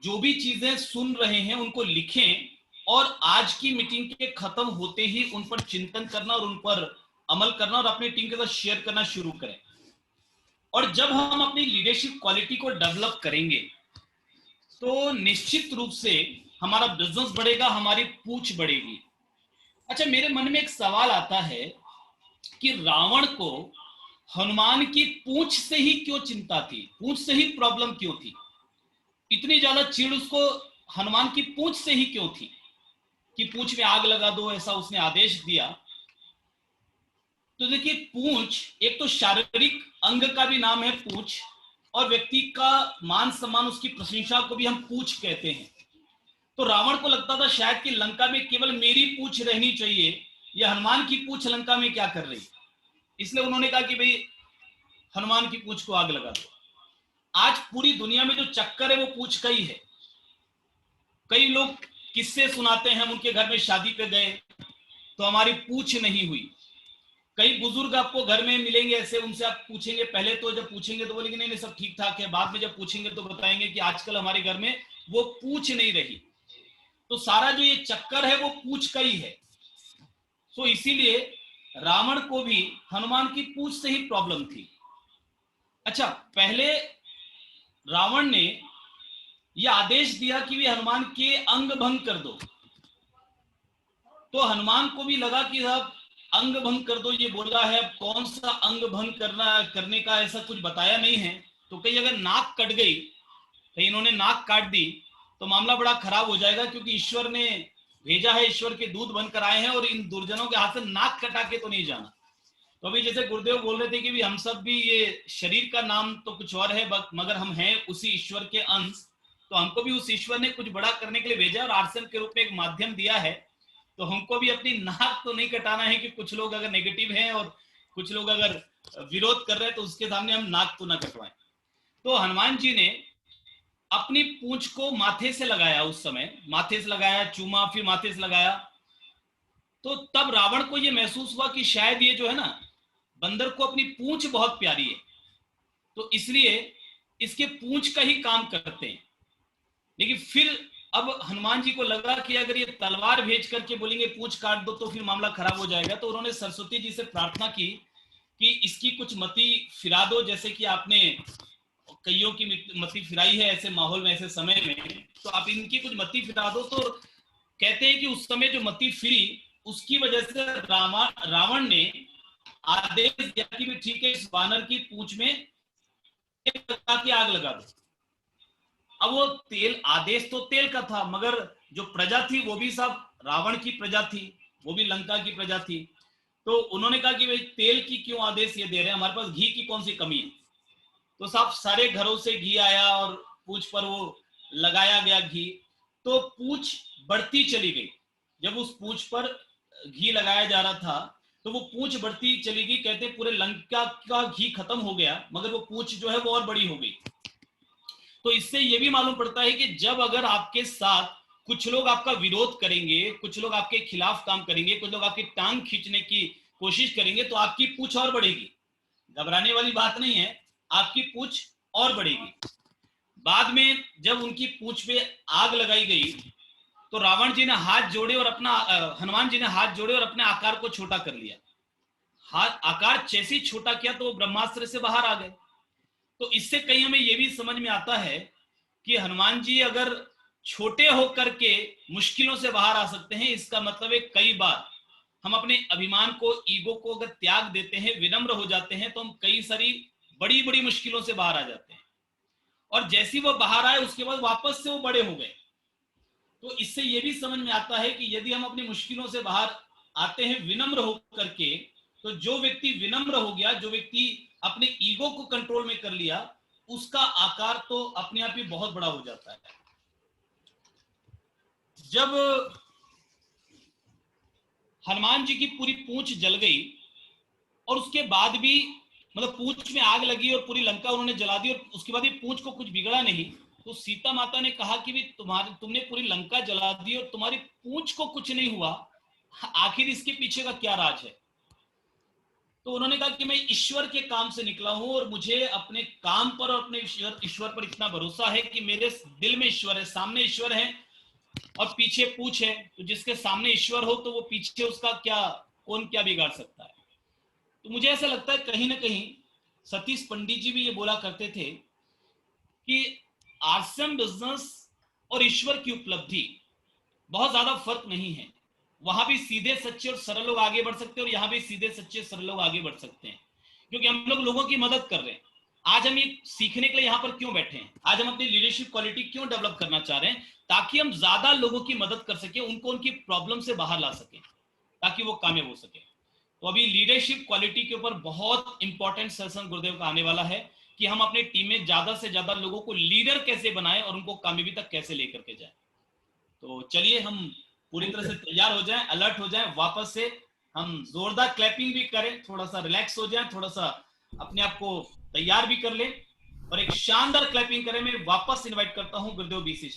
जो भी चीजें सुन रहे हैं उनको लिखें, और आज की मीटिंग के खत्म होते ही उन पर चिंतन करना और उन पर अमल करना और अपनी टीम के साथ शेयर करना शुरू करें। और जब हम अपनी लीडरशिप क्वालिटी को डेवलप करेंगे तो निश्चित रूप से हमारा बिजनेस बढ़ेगा, हमारी पूंछ बढ़ेगी। अच्छा, मेरे मन में एक सवाल आता है कि रावण को हनुमान की पूंछ से ही क्यों चिंता थी, पूंछ से ही प्रॉब्लम क्यों थी, इतनी ज्यादा चिढ़ उसको हनुमान की पूंछ से ही क्यों थी कि पूंछ में आग लगा दो, ऐसा उसने आदेश दिया। तो देखिए, पूंछ एक तो शारीरिक अंग का भी नाम है पूंछ, और व्यक्ति का मान सम्मान, उसकी प्रशंसा को भी हम पूंछ कहते हैं। तो रावण को लगता था शायद कि लंका में केवल मेरी पूंछ रहनी चाहिए, यह हनुमान की पूंछ लंका में क्या कर रही, इसलिए उन्होंने कहा कि भाई हनुमान की पूंछ को आग लगा दो। आज पूरी दुनिया में जो चक्कर है वो पूंछ का ही है। कई लोग किस्से सुनाते हैं, हम उनके घर में शादी पे गए तो हमारी पूंछ नहीं हुई। कई बुजुर्ग आपको घर में मिलेंगे ऐसे, उनसे आप पूछेंगे, पहले तो जब पूछेंगे तो बोलेंगे नहीं सब ठीक ठाक है, बाद में जब पूछेंगे तो बताएंगे कि आजकल हमारे घर में वो पूंछ नहीं रही। तो सारा जो ये चक्कर है वो पूंछ का ही है। सो इसीलिए रावण को भी हनुमान की पूंछ से ही प्रॉब्लम थी। अच्छा, पहले रावण ने यह आदेश दिया कि वे हनुमान के अंग भंग कर दो, तो हनुमान को भी लगा कि साहब अंग भंग कर दो, ये बोला है, अब कौन सा अंग भंग करने का ऐसा कुछ बताया नहीं है, तो कहीं अगर नाक कट गई, कहीं इन्होंने नाक काट दी तो मामला बड़ा खराब हो जाएगा, क्योंकि ईश्वर ने भेजा है, ईश्वर के दूत बनकर आए हैं और इन दुर्जनों के हाथ से नाक कटा के तो नहीं जाना। तो अभी जैसे गुरुदेव बोल रहे थे कि भी हम सब भी, ये शरीर का नाम तो कुछ और है मगर हम हैं उसी ईश्वर के अंश, तो हमको भी उस ईश्वर ने कुछ बड़ा करने के लिए भेजा और आरसीएम के रूप में एक माध्यम दिया है, तो हमको भी अपनी नाक तो नहीं कटाना है कि कुछ लोग अगर नेगेटिव हैं और कुछ लोग अगर विरोध कर रहे हैं तो उसके सामने हम नाक तो ना कटवाएं। तो हनुमान जी ने अपनी पूंछ को माथे से लगाया, उस समय माथे से लगाया, चूमा, फिर माथे से लगाया, तो तब रावण को यह महसूस हुआ कि शायद ये जो है ना, बंदर को अपनी पूंछ बहुत प्यारी है, तो इसलिए इसके पूंछ का ही काम करते हैं। लेकिन फिर अब हनुमान जी को लगा कि अगर ये तलवार भेज करके बोलेंगे पूंछ काट दो तो फिर मामला खराब हो जाएगा, तो उन्होंने सरस्वती जी से प्रार्थना की कि इसकी कुछ मति फिरा दो, जैसे कि आपने कईयों की मति फिराई है ऐसे माहौल में, ऐसे समय में, तो आप इनकी कुछ मति फिरा दो। तो कहते हैं कि उस समय जो मति फिरी उसकी वजह से रावण ने आदेश दिया कि भी ठीक है, इस वानर की पूंछ में एक प्रकार की आग लगा दो। अब वो तेल, आदेश तो तेल का था, मगर जो प्रजा थी वो भी सब रावण की प्रजा थी, वो भी लंका की प्रजा थी, तो उन्होंने कहा कि भाई तेल की क्यों आदेश ये दे रहे हैं, हमारे पास घी की कौन सी कमी है। तो साहब सारे घरों से घी आया और पूंछ पर वो लगाया गया घी, तो पूंछ बढ़ती चली गई। जब उस पूंछ पर घी लगाया जा रहा था तो वो पूंछ बढ़ती चली गई, कहते पूरे लंका का घी खत्म हो गया, मगर वो पूंछ जो है वो और बड़ी हो गई। तो इससे ये भी मालूम पड़ता है कि जब अगर आपके साथ कुछ लोग आपका विरोध करेंगे, कुछ लोग आपके खिलाफ काम करेंगे, कुछ लोग आपकी टांग खींचने की कोशिश करेंगे, तो आपकी पूंछ और बढ़ेगी। घबराने वाली बात नहीं है, आपकी पूंछ और बढ़ेगी। बाद में जब उनकी पूंछ पे आग लगाई गई तो रावण जी ने हाथ जोड़े और अपना हनुमान जी ने हाथ जोड़े और अपने आकार को छोटा कर लिया। हाथ आकार जैसे ही छोटा किया तो वो ब्रह्मास्त्र से बाहर आ गए। तो इससे कहीं हमें यह भी समझ में आता है कि हनुमान जी अगर छोटे होकर के मुश्किलों से बाहर आ सकते हैं, इसका मतलब है कई बार हम अपने अभिमान को, ईगो को अगर त्याग देते हैं, विनम्र हो जाते हैं, तो हम कई सारी बड़ी बड़ी मुश्किलों से बाहर आ जाते हैं। और जैसी वो बाहर आए उसके बाद वापस से वो बड़े हो गए। तो इससे यह भी समझ में आता है कि यदि हम अपनी मुश्किलों से बाहर आते हैं विनम्र होकर के, तो जो व्यक्ति विनम्र हो गया, जो व्यक्ति अपने ईगो को कंट्रोल में कर लिया, उसका आकार तो अपने आप ही बहुत बड़ा हो जाता है। जब हनुमान जी की पूरी पूंछ जल गई और उसके बाद भी मतलब पूंछ में आग लगी और पूरी लंका उन्होंने जला दी और उसके बाद भी पूंछ को कुछ बिगड़ा नहीं, तो सीता माता ने कहा कि भी तुमने पूरी लंका जला दी और तुम्हारी पूंछ को कुछ नहीं हुआ, आखिर इसके पीछे का क्या राज है। तो उन्होंने कहा कि मैं ईश्वर के काम से निकला हूं और मुझे अपने काम पर और अपने ईश्वर पर इतना भरोसा है कि मेरे दिल में ईश्वर है, सामने ईश्वर है और पीछे पूंछ है। तो जिसके सामने ईश्वर हो तो वो पीछे उसका कौन क्या बिगाड़ सकता है। तो मुझे ऐसा लगता है कहीं ना कहीं सतीश पंडित जी भी ये बोला करते थे कि आरसीएम बिजनेस और ईश्वर की उपलब्धि बहुत ज्यादा फर्क नहीं है। वहां भी सीधे सच्चे और सरल लोग आगे बढ़ सकते हैं और यहाँ भी सीधे सच्चे सरल लोग आगे बढ़ सकते हैं, क्योंकि हम लोग लोगों की मदद कर रहे हैं। आज हम ये सीखने के लिए यहाँ पर क्यों बैठे हैं, आज हम अपनी लीडरशिप क्वालिटी क्यों डेवलप करना चाह रहे हैं, ताकि हम ज्यादा लोगों की मदद कर सके, उनको उनकी प्रॉब्लम से बाहर ला सके, ताकि वो कामयाब हो सके। तो अभी लीडरशिप क्वालिटी के ऊपर बहुत इंपॉर्टेंट सेशन गुरुदेव का आने वाला है कि हम अपनी टीम में ज्यादा से ज्यादा लोगों को लीडर कैसे बनाएं और उनको कामयाबी तक कैसे लेकर के जाए। तो चलिए हम पूरी तरह से तैयार हो जाएं, अलर्ट हो जाएं, वापस से हम जोरदार क्लैपिंग भी करें, थोड़ा सा रिलैक्स हो जाएं, थोड़ा सा अपने आप को तैयार भी कर लें और एक शानदार क्लैपिंग करें। मैं वापस इनवाइट करता हूं गुरुदेव बीसी।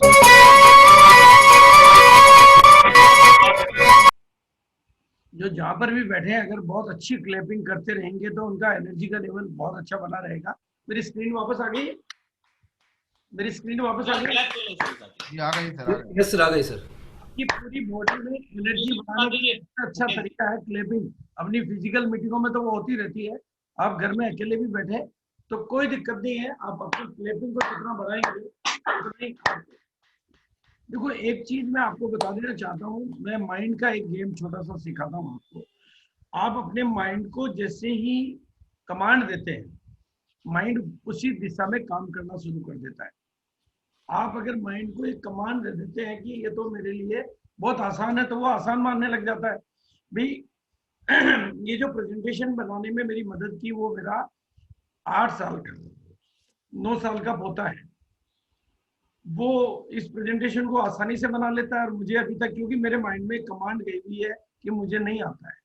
जो जहां पर भी बैठे हैं अगर बहुत अच्छी क्लैपिंग करते रहेंगे तो उनका एनर्जी का लेवल बहुत अच्छा बना रहेगा। मेरी स्क्रीन वापस आ गई, मेरी स्क्रीन वापस आ गई, आ गई सर, यस सर, आ गई सर। कि पूरी बॉडी में एनर्जी बढ़ाने का अच्छा तरीका है क्लैपिंग। अपनी फिजिकल मीटिंगों में तो वो होती रहती है, आप घर में अकेले भी बैठे तो कोई दिक्कत नहीं है, आप अपनी क्लैपिंग को जितना बढ़ाएंगे उतना ही देखो एक चीज मैं आपको बता देना चाहता हूँ, मैं माइंड का एक गेम छोटा सा सिखाता हूँ आपको। आप अपने माइंड को जैसे ही कमांड देते हैं, माइंड उसी दिशा में काम करना शुरू कर देता है। आप अगर माइंड को एक कमांड दे देते हैं कि ये तो मेरे लिए बहुत आसान है, तो वो आसान मानने लग जाता है। भाई ये जो प्रेजेंटेशन बनाने में मेरी मदद की, वो मेरा 8 साल का 9 साल का पोता है, वो इस प्रेजेंटेशन को आसानी से बना लेता है। और मुझे अभी तक, क्योंकि मेरे माइंड में कमांड गई हुई है कि मुझे नहीं आता है,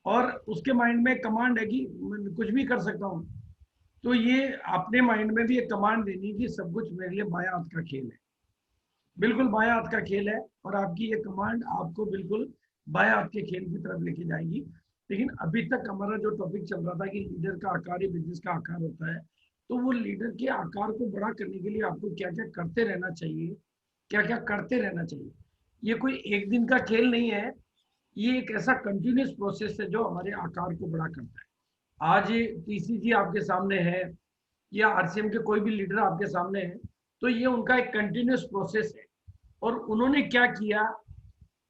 और उसके माइंड में कमांड है कि मैं कुछ भी कर सकता हूँ। तो ये अपने माइंड में भी एक कमांड देनी कि सब कुछ मेरे लिए बायां हाथ का खेल है, बिल्कुल बायां हाथ का खेल है। और आपकी ये कमांड आपको बिल्कुल बायां हाथ के खेल की तरफ लेके जाएगी। लेकिन अभी तक हमारा जो टॉपिक चल रहा था कि लीडर का आकार ही बिजनेस का आकार होता है, तो वो लीडर के आकार को बड़ा करने के लिए आपको क्या क्या करते रहना चाहिए, क्या क्या करते रहना चाहिए। ये कोई एक दिन का खेल नहीं है, ये एक ऐसा कंटिन्यूस प्रोसेस है जो हमारे आकार को बड़ा करता है। आज टीसी जी आपके सामने है या आरसीएम के कोई भी लीडर आपके सामने है, तो ये उनका एक कंटिन्यूस प्रोसेस है। और उन्होंने क्या किया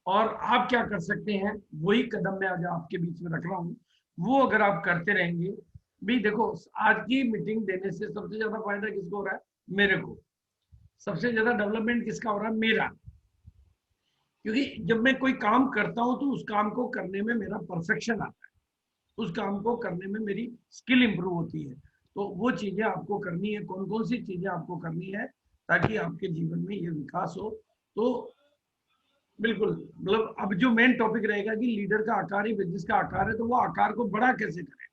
और आप क्या कर सकते हैं, वही कदम मैं आज आपके बीच में रख रहा हूँ। वो अगर आप करते रहेंगे, भी देखो आज की मीटिंग देने से सबसे ज्यादा फायदा किसको हो रहा है, मेरे को। सबसे ज्यादा डेवलपमेंट किसका हो रहा है, मेरा। क्योंकि जब मैं कोई काम करता हूं तो उस काम को करने में मेरा परफेक्शन आता है, उस काम को करने में मेरी स्किल इंप्रूव होती है। तो वो चीजें आपको करनी है। कौन कौन सी चीजें आपको करनी है ताकि आपके जीवन में ये विकास हो। तो बिल्कुल, मतलब अब जो मेन टॉपिक रहेगा कि लीडर का आकार ही बिजनेस का आकार है, तो वो आकार को बड़ा कैसे करें,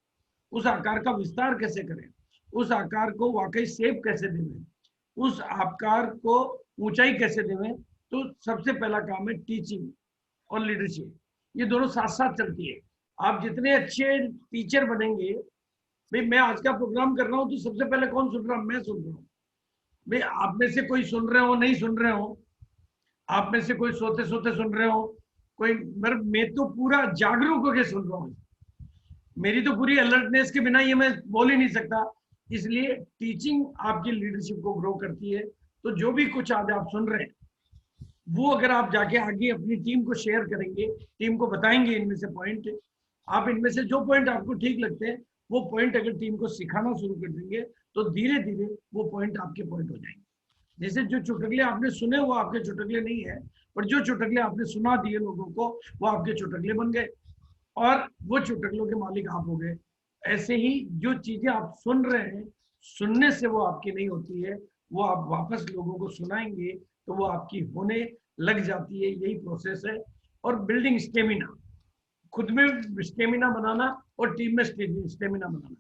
उस आकार का विस्तार कैसे करें, उस आकार को वाकई शेप कैसे देवें, उस आकार को ऊंचाई कैसे देवें। तो सबसे पहला काम है टीचिंग और लीडरशिप, ये दोनों साथ साथ चलती है। आप जितने अच्छे टीचर बनेंगे, भाई मैं आज का प्रोग्राम कर रहा हूँ तो सबसे पहले कौन सुन रहा है, मैं सुन रहा हूँ। भाई आप में से कोई सुन रहे हो, नहीं सुन रहे हो, आप में से कोई सोते सोते सुन रहे हो, कोई, मैं तो पूरा जागरूक होकर सुन रहा हूँ। मेरी तो पूरी अलर्टनेस के बिना ये मैं बोल ही नहीं सकता। इसलिए टीचिंग आपकी लीडरशिप को ग्रो करती है। तो जो भी कुछ आज आप सुन रहे हैं, वो अगर आप जाके आगे अपनी टीम को शेयर करेंगे, टीम को बताएंगे इनमें से पॉइंट, आप इनमें से जो पॉइंट आपको ठीक लगते हैं वो पॉइंट अगर टीम को सिखाना शुरू कर देंगे, तो धीरे धीरे वो पॉइंट आपके पॉइंट हो जाएंगे। जैसे जो चुटकुले आपने सुने वो आपके चुटकुले नहीं है, पर जो चुटकुले आपने सुना दिए लोगों को वो आपके चुटकुले बन गए, और वो चुटकुलों के मालिक आप हो गए। ऐसे ही जो चीजें आप सुन रहे हैं, सुनने से वो आपकी नहीं होती है, वो आप वापस लोगों को सुनाएंगे तो वो आपकी होने लग जाती है। यही प्रोसेस है। और बिल्डिंग स्टेमिना, खुद में स्टेमिना बनाना और टीम में स्टेमिना बनाना,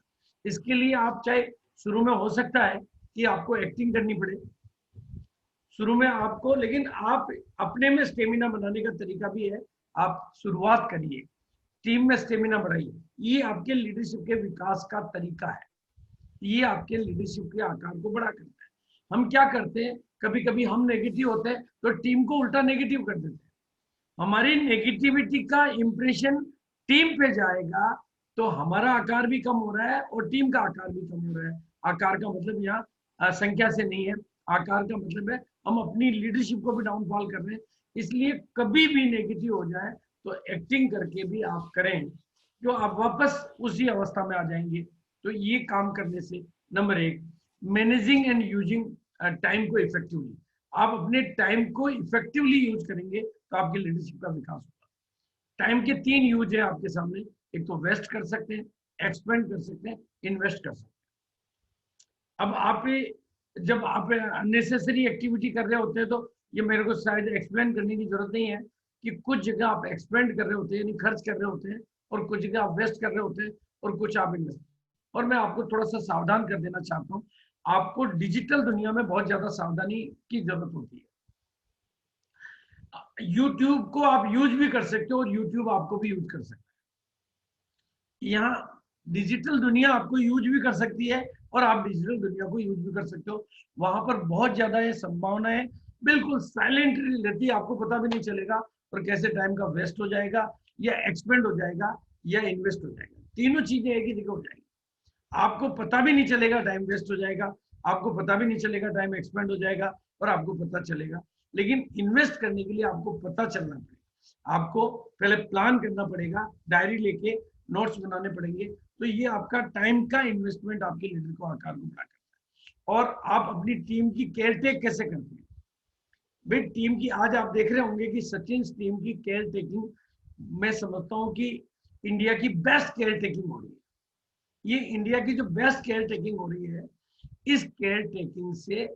इसके लिए आप चाहे शुरू में हो सकता है कि आपको एक्टिंग करनी पड़े शुरू में आपको, लेकिन आप अपने में स्टेमिना बनाने का तरीका भी है। आप शुरुआत करिए, टीम में स्टेमिना बढ़ाइए। ये आपके लीडरशिप के विकास का तरीका है, ये आपके लीडरशिप के आकार को बड़ा करता है। हम क्या करते हैं, कभी कभी हम नेगेटिव होते हैं तो टीम को उल्टा नेगेटिव कर देते हैं। हमारी नेगेटिविटी का इंप्रेशन टीम पे जाएगा तो हमारा आकार भी कम हो रहा है और टीम का आकार भी कम हो रहा है। आकार का मतलब यहाँ संख्या से नहीं है, आकार का मतलब है हम अपनी लीडरशिप को भी डाउनफॉल कर रहे हैं। इसलिए कभी भी नेगेटिव हो जाए तो एक्टिंग करके भी आप करें, जो आप वापस उसी अवस्था में आ जाएंगे। तो ये काम करने से number 1, managing and using time को इफेक्टिवली, आप अपने टाइम को इफेक्टिवली यूज करेंगे तो आपकी लीडरशिप का विकास होगा। टाइम के 3 यूज है आपके सामने, एक तो वेस्ट कर सकते हैं, एक्सपेंड कर सकते हैं, इन्वेस्ट कर सकते हैं। अब आप जब आप अननेसेसरी एक्टिविटी कर रहे होते हैं तो ये मेरे को शायद एक्सप्लेन करने की जरूरत नहीं है कि कुछ जगह आप एक्सपेंड कर रहे होते हैं, यानी खर्च कर रहे होते हैं, और कुछ जगह आप वेस्ट कर रहे होते हैं, और कुछ आप इन्वेस्ट। और मैं आपको थोड़ा सा सावधान कर देना चाहता हूँ, आपको डिजिटल दुनिया में बहुत ज्यादा सावधानी की जरूरत होती है। यूट्यूब को आप यूज भी कर सकते हो और यूट्यूब आपको भी यूज कर सकता है। यहाँ डिजिटल दुनिया आपको यूज भी कर सकती है और आप डिजिटल दुनिया को यूज भी कर सकते हो। वहां पर बहुत ज्यादा ये संभावना है, बिल्कुल साइलेंटली रहती है, आपको पता भी नहीं चलेगा और कैसे टाइम का वेस्ट हो जाएगा, या एक्सपेंड हो जाएगा, या इन्वेस्ट हो जाएगा। तीनों चीजें एक ही जगह हो जाएगी। आपको पता भी नहीं चलेगा, टाइम वेस्ट हो जाएगा, आपको पता भी नहीं चलेगा, टाइम एक्सपेंड हो जाएगा और आपको पता चलेगा। लेकिन इन्वेस्ट करने के लिए आपको पता चलना पड़ेगा, आपको पहले प्लान करना पड़ेगा, डायरी लेके नोट्स बनाने पड़ेंगे। तो ये आपका टाइम का इन्वेस्टमेंट आपके लीडर को आकार को बड़ा करता है। और आप अपनी टीम की केयर टेक कैसे करते हैं भाई? टीम की आज आप देख रहे होंगे कि सचिन टीम की केयर टेकिंग, मैं समझता हूँ कि इंडिया की बेस्ट केयर टेकिंग हो रही है। ये इंडिया की जो बेस्ट केयर टेकिंग हो रही है, इस केयर टेकिंग से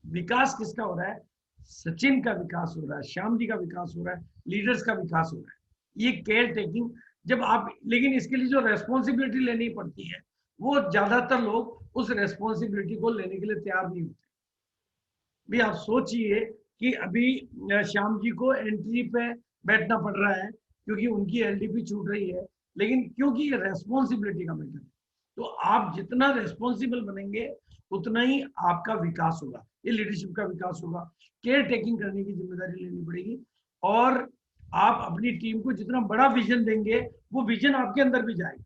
विकास किसका हो रहा है? सचिन का विकास हो रहा है, श्याम जी का विकास हो रहा है, लीडर्स का विकास हो रहा है। ये केयर टेकिंग जब आप, लेकिन इसके लिए जो रेस्पॉन्सिबिलिटी लेनी पड़ती है, वो ज्यादातर लोग उस रेस्पॉन्सिबिलिटी को लेने के लिए तैयार नहीं होते। भी आप सोचिए कि अभी श्याम जी को एंट्री पे बैठना पड़ रहा है क्योंकि उनकी एलडीपी छूट रही है, लेकिन क्योंकि ये रेस्पॉन्सिबिलिटी का मैटर है। तो आप जितना रेस्पॉन्सिबल बनेंगे उतना ही आपका विकास होगा, ये लीडरशिप का विकास होगा। केयर टेकिंग करने की जिम्मेदारी लेनी पड़ेगी और आप अपनी टीम को जितना बड़ा विजन देंगे, वो विजन आपके अंदर भी जाएगा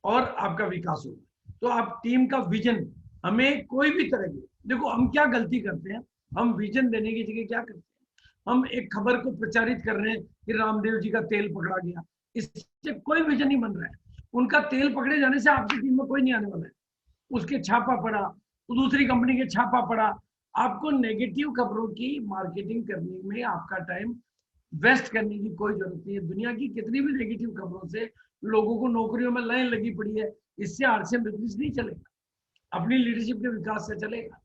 और आपका विकास होगा। तो आप टीम का विजन, हमें कोई भी तरह की, देखो हम क्या गलती करते हैं, हम विजन देने की जगह क्या करते हैं, हम एक खबर को प्रचारित कर रहे हैं कि रामदेव जी का तेल पकड़ा गया, इससे कोई विजन नहीं बन रहा है। उनका तेल पकड़े जाने से आपकी टीम में कोई नहीं आने वाला है। उसके छापा पड़ा, तो दूसरी कंपनी के छापा पड़ा। आपको नेगेटिव खबरों की मार्केटिंग करने में आपका टाइम वेस्ट करने की कोई जरूरत नहीं है। दुनिया की कितनी भी नेगेटिव खबरों से लोगों को नौकरियों में लाइन लगी पड़ी है, इससे आरसीएम बिजनेस नहीं चलेगा, अपनी लीडरशिप के विकास से चलेगा।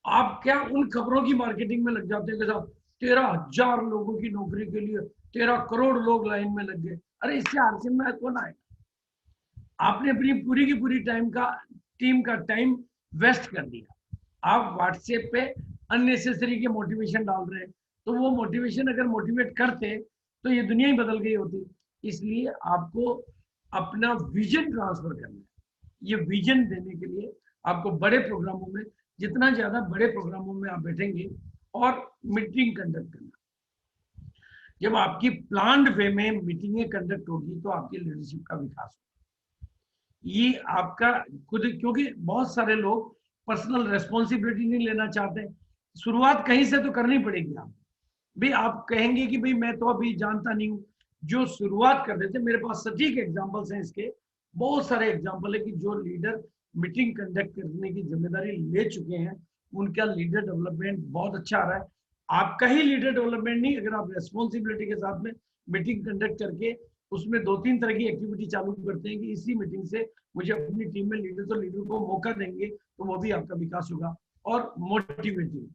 आप क्या उन खबरों की मार्केटिंग में लग जाते हैं कि साहब 13,000 लोगों की नौकरी के लिए 13 करोड़ लोग लाइन में लग गए, अरे इससे आरसीएम में कौन आएगा? आपने अपनी पूरी की पूरी टीम का टाइम वेस्ट कर दिया। आप व्हाट्सएप पे अननेसेसरी के मोटिवेशन डाल रहे हैं, तो वो मोटिवेशन अगर मोटिवेट करते तो ये दुनिया ही बदल गई होती। इसलिए आपको अपना विजन ट्रांसफर करना है। ये विजन देने के लिए आपको बड़े प्रोग्रामों में, जितना ज्यादा बड़े प्रोग्रामों में आप बैठेंगे और मीटिंग कंडक्ट करना, जब आपकी प्लान्ड वे में मीटिंगें कंडक्ट होगी तो आपकी लीडरशिप का विकास होगा। ये आपका खुद, क्योंकि बहुत सारे लोग पर्सनल रेस्पॉन्सिबिलिटी नहीं लेना चाहते। शुरुआत कहीं से तो करनी पड़ेगी। आप भाई आप कहेंगे कि भाई मैं तो अभी जानता नहीं हूँ, जो शुरुआत कर देते, मेरे पास सटीक एग्जांपल्स हैं इसके, बहुत सारे एग्जांपल है कि जो लीडर मीटिंग कंडक्ट करने की जिम्मेदारी ले चुके हैं, उनका लीडर डेवलपमेंट बहुत अच्छा आ रहा है। आपका ही लीडर डेवलपमेंट नहीं, अगर आप रेस्पॉन्सिबिलिटी के साथ में मीटिंग कंडक्ट करके उसमें 2-3 तरह की एक्टिविटी चालू करते हैं कि इसी मीटिंग से मुझे अपनी टीम में लीडर को मौका देंगे, तो वो भी आपका विकास होगा। और मोटिवेटिंग,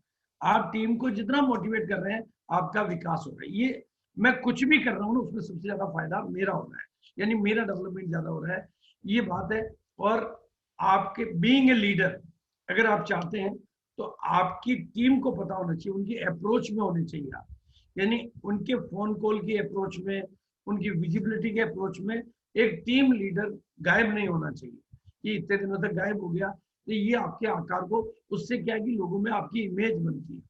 आप टीम को जितना मोटिवेट कर रहे हैं आपका विकास होगा। ये मैं कुछ भी कर रहा हूँ ना, उसमें सबसे ज्यादा फायदा मेरा हो रहा है, यानी मेरा डेवलपमेंट ज्यादा हो रहा है, ये बात है। और आपके बीइंग ए लीडर, अगर आप चाहते हैं तो आपकी टीम को पता होना चाहिए, उनकी अप्रोच में होने चाहिए आप, यानी उनके फोन कॉल की अप्रोच में, उनकी विजिबिलिटी के अप्रोच में एक टीम लीडर गायब नहीं होना चाहिए कि इतने दिनों तक गायब हो गया। तो ये आपके आकार को, उससे क्या है कि लोगों में आपकी इमेज बनती है,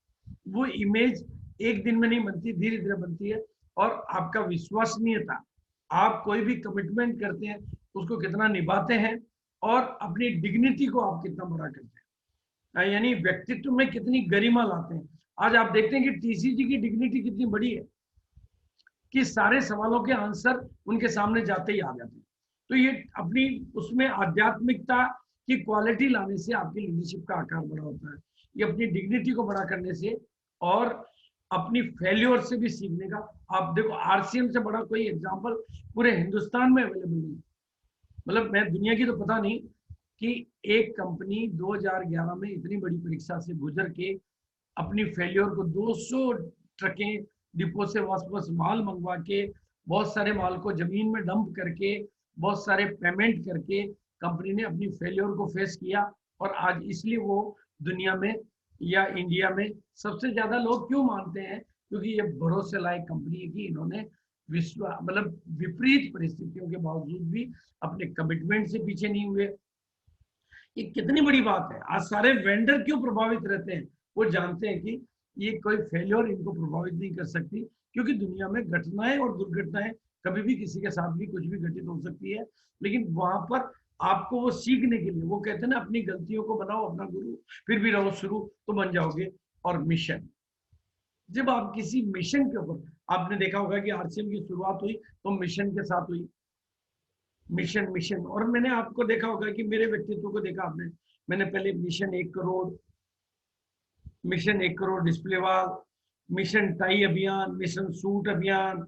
वो इमेज एक दिन में नहीं बनती, धीरे धीरे बनती है। और आपका विश्वसनीयता, आप कोई भी कमिटमेंट करते हैं उसको कितना निभाते हैं और अपनी डिग्निटी को आप कितना बड़ा करते हैं, यानी व्यक्तित्व में कितनी गरिमा लाते हैं। आज आप देखते हैं कि टीसीजी की डिग्निटी कितनी बड़ी है कि सारे सवालों के आंसर उनके सामने जाते ही आ जाते हैं। तो ये अपनी उसमें आध्यात्मिकता की क्वालिटी लाने से आपकी लीडरशिप का आकार बड़ा होता है। ये अपनी डिग्निटी को बड़ा करने से और अपनी फेल्योर से भी सीखने का। आप देखो आरसीएम से बड़ा कोई एग्जांपल पूरे हिंदुस्तान में अवेलेबल नहीं, मतलब मैं दुनिया की तो पता नहीं कि एक कंपनी 2011 में इतनी बड़ी परीक्षा से गुजर के अपनी फेल्योर को 200 ट्रकें डिपो से वापस माल मंगवा के, बहुत सारे माल को जमीन में डंप करके, बहुत सारे पेमेंट करके कंपनी ने अपनी फेल्योर को फेस किया। और आज इसलिए वो दुनिया में या इंडिया में सबसे ज्यादा लोग क्यों मानते हैं, क्योंकि ये भरोसे लायक कंपनी है कि इन्होंने मतलब विपरीत परिस्थितियों के बावजूद भी अपने कमिटमेंट से पीछे नहीं हुए। ये कितनी बड़ी बात है। आज सारे वेंडर क्यों प्रभावित रहते हैं, वो जानते हैं कि ये कोई फेल्योर इनको प्रभावित नहीं कर सकती, क्योंकि दुनिया में घटनाएं और दुर्घटनाएं कभी भी किसी के साथ भी कुछ भी घटित हो सकती है, लेकिन वहां पर आपको वो सीखने के लिए, वो कहते हैं ना अपनी गलतियों को बनाओ अपना गुरु, फिर भी रहो शुरू तो बन जाओगे। और मिशन, जब आप किसी मिशन के ऊपर, आपने देखा होगा कि आरसीएम की शुरुआत हुई तो मिशन के साथ हुई, मिशन मिशन। और मैंने आपको देखा होगा कि मेरे व्यक्तित्व को देखा आपने, मैंने पहले mission 1 crore, mission 1 crore display wall, mission tie अभियान, मिशन सूट अभियान,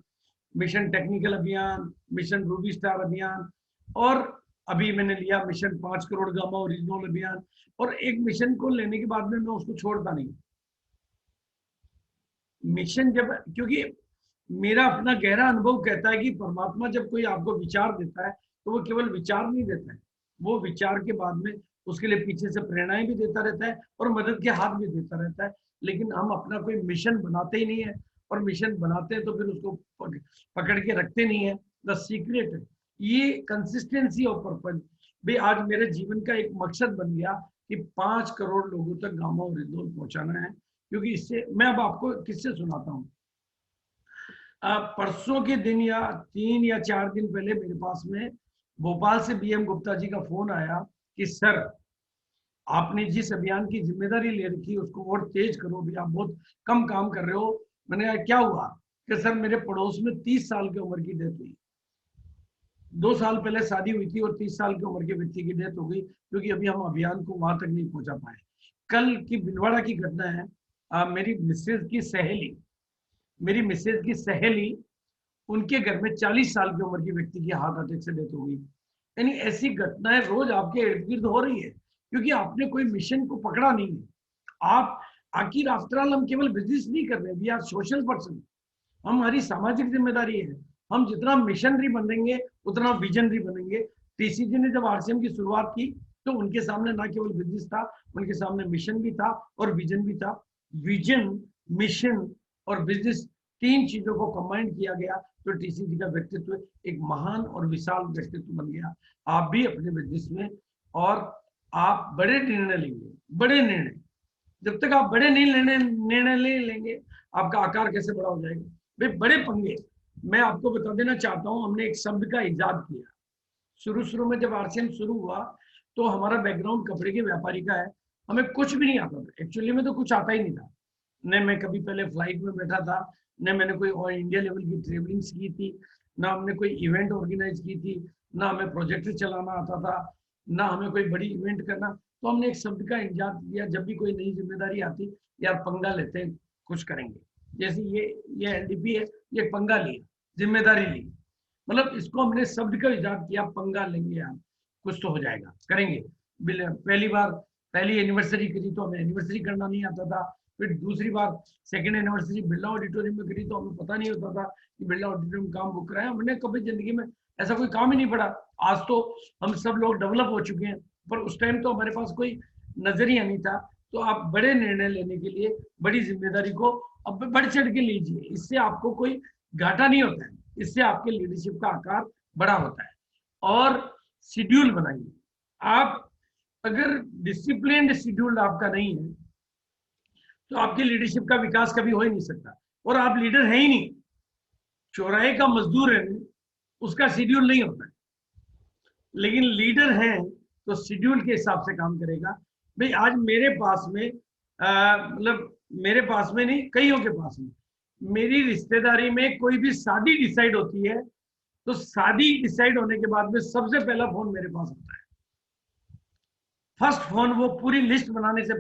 मिशन टेक्निकल अभियान, मिशन रूबी स्टार अभियान, और अभी मैंने लिया मिशन 5 करोड़ गामा ओरिजिनल अभियान। और एक मिशन को लेने के बाद में मैं उसको छोड़ता नहीं। मिशन जब, क्योंकि मेरा अपना गहरा अनुभव कहता है कि परमात्मा जब कोई आपको विचार देता है तो वो केवल विचार नहीं देता है, वो विचार के बाद में उसके लिए पीछे से प्रेरणाएं भी देता रहता है और मदद के हाथ भी देता रहता है। लेकिन हम अपना कोई मिशन बनाते ही नहीं है, और मिशन बनाते हैं तो फिर उसको पकड़ के रखते नहीं है। द सीक्रेट है ये कंसिस्टेंसी ऑफ पर्पज। भाई आज मेरे जीवन का एक मकसद बन गया कि 5 करोड़ लोगों तक गामा ओरिजिनल पहुंचाना है। क्योंकि इससे मैं अब आपको किससे सुनाता हूँ। परसों के दिन या 3 या 4 दिन पहले मेरे पास में भोपाल से बीएम गुप्ता जी का फोन आया कि सर आपने जिस अभियान की जिम्मेदारी ले रखी है उसको और तेज करो, भी आप बहुत कम काम कर रहे हो। मैंने कहा क्या हुआ? कि सर मेरे पड़ोस में 30 साल की उम्र की डेथ हुई, 2 साल पहले शादी हुई थी और 30 साल की उम्र के व्यक्ति की डेथ हो गई, क्योंकि अभी हम अभियान को वहां तक नहीं पहुंचा पाए। कल की भिलवाड़ा की घटना है, मेरी मिसेज की सहेली, उनके घर में 40 साल की उम्र की व्यक्ति की हार्ट अटैक से डेथ हो गई। यानी ऐसी घटनाएं रोज आपके इर्द गिर्द हो रही है, क्योंकि आपने कोई मिशन को पकड़ा नहीं है। आप आखिर आफ्टर ऑल हम केवल बिजनेस नहीं कर रहे, वी आर सोशल पर्सन, हमारी सामाजिक जिम्मेदारी है। हम जितना मिशनरी बनेंगे उतना विजनरी बनेंगे। टीसीजी ने जब आरसीएम की शुरुआत की तो उनके सामने ना केवल बिजनेस था, उनके सामने मिशन भी था और विजन भी था। विजन, मिशन और बिजनेस, 3 चीजों को कंबाइन किया गया तो टीसीजी का व्यक्तित्व एक महान और विशाल व्यक्तित्व बन गया। आप भी अपने बिजनेस में, और आप बड़े निर्णय लेंगे, बड़े निर्णय, जब तक आप बड़े निर्णय नहीं लेंगे आपका आकार कैसे बड़ा हो जाएगा। भाई बड़े पंगे, मैं आपको बता देना चाहता हूं, हमने एक शब्द का इजाद किया। शुरू में जब आरसीएम शुरू हुआ तो हमारा बैकग्राउंड कपड़े के व्यापारी का है, हमें कुछ भी नहीं आता था, एक्चुअली में तो कुछ आता ही नहीं था। न मैं कभी पहले फ्लाइट में बैठा था, न मैंने कोई ऑल इंडिया लेवल की ट्रेवलिंग्स की थी, ना हमने कोई इवेंट ऑर्गेनाइज की थी, ना हमें प्रोजेक्ट चलाना आता था, ना हमें कोई बड़ी इवेंट करना। तो हमने एक शब्द का इजाद किया, जब भी कोई नई जिम्मेदारी आती, यार पंगा लेते हैं, कुछ करेंगे। जैसे ये एलडीपी है, ये पंगा लिया, जिम्मेदारी ली, मतलब इसको हमने शब्द का इजाद किया, पंगा लेंगे यार, कुछ तो हो जाएगा, करेंगे। पहली एनिवर्सरी करी तो हमें एनिवर्सरी करना नहीं आता था। फिर दूसरी बार सेकंड एनिवर्सरी बिरला ऑडिटोरियम में करी तो हमें पता नहीं होता था कि बिरला ऑडिटोरियम काम बुक कराए, हमने कभी जिंदगी में ऐसा कोई काम ही नहीं पड़ा। आज तो हम सब लोग डेवलप हो चुके हैं, पर उस टाइम तो हमारे पास कोई नजरिया नहीं था। तो आप बड़े निर्णय लेने के लिए बड़ी जिम्मेदारी को अब बढ़ चढ़ के लीजिए, इससे आपको कोई घाटा नहीं होता है, इससे आपके लीडरशिप का आकार बड़ा होता है। और शेड्यूल बनाइए। आप अगर डिसिप्लिन्ड शेड्यूल आपका नहीं है तो आपकी लीडरशिप का विकास कभी हो ही नहीं सकता, और आप लीडर है ही नहीं। चौराहे का मजदूर है, उसका शेड्यूल नहीं होता है, लेकिन लीडर है तो शेड्यूल के हिसाब से काम करेगा। भाई आज मेरे पास में मतलब मेरे पास में नहीं, कईयों के पास में, मेरी रिश्तेदारी में कोई भी शादी डिसाइड होती है तो शादी डिसाइड होने के बाद में सबसे पहला फोन मेरे पास होता है। फर्स्ट फोन वो पूरी लिस्ट बनाने से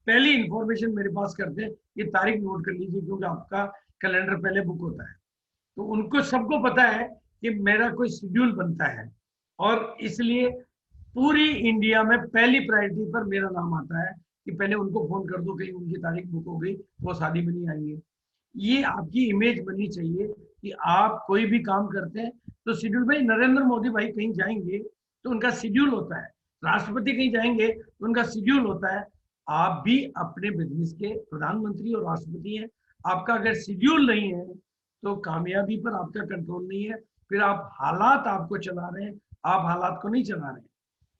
पहली इंफॉर्मेशन मेरे पास करते हैं, ये तारीख नोट कर लीजिए, क्योंकि आपका कैलेंडर पहले बुक होता है। तो उनको सबको पता है कि मेरा कोई शेड्यूल बनता है, और इसलिए पूरी इंडिया में पहली प्रायोरिटी पर मेरा नाम आता है कि पहले उनको फोन कर दो, कहीं उनकी तारीख बुक हो गई, वो शादी में नहीं आएंगे। ये आपकी इमेज बननी चाहिए कि आप कोई भी काम करते हैं तो शेड्यूल। भाई नरेंद्र मोदी भाई कहीं जाएंगे तो उनका शेड्यूल होता है, राष्ट्रपति कहीं जाएंगे तो उनका शेड्यूल होता है। आप भी अपने बिजनेस के प्रधानमंत्री और राष्ट्रपति हैं। आपका अगर शेड्यूल नहीं है तो कामयाबी पर आपका कंट्रोल नहीं है। फिर आप हालात आपको चला रहे हैं, आप हालात को नहीं चला रहे हैं,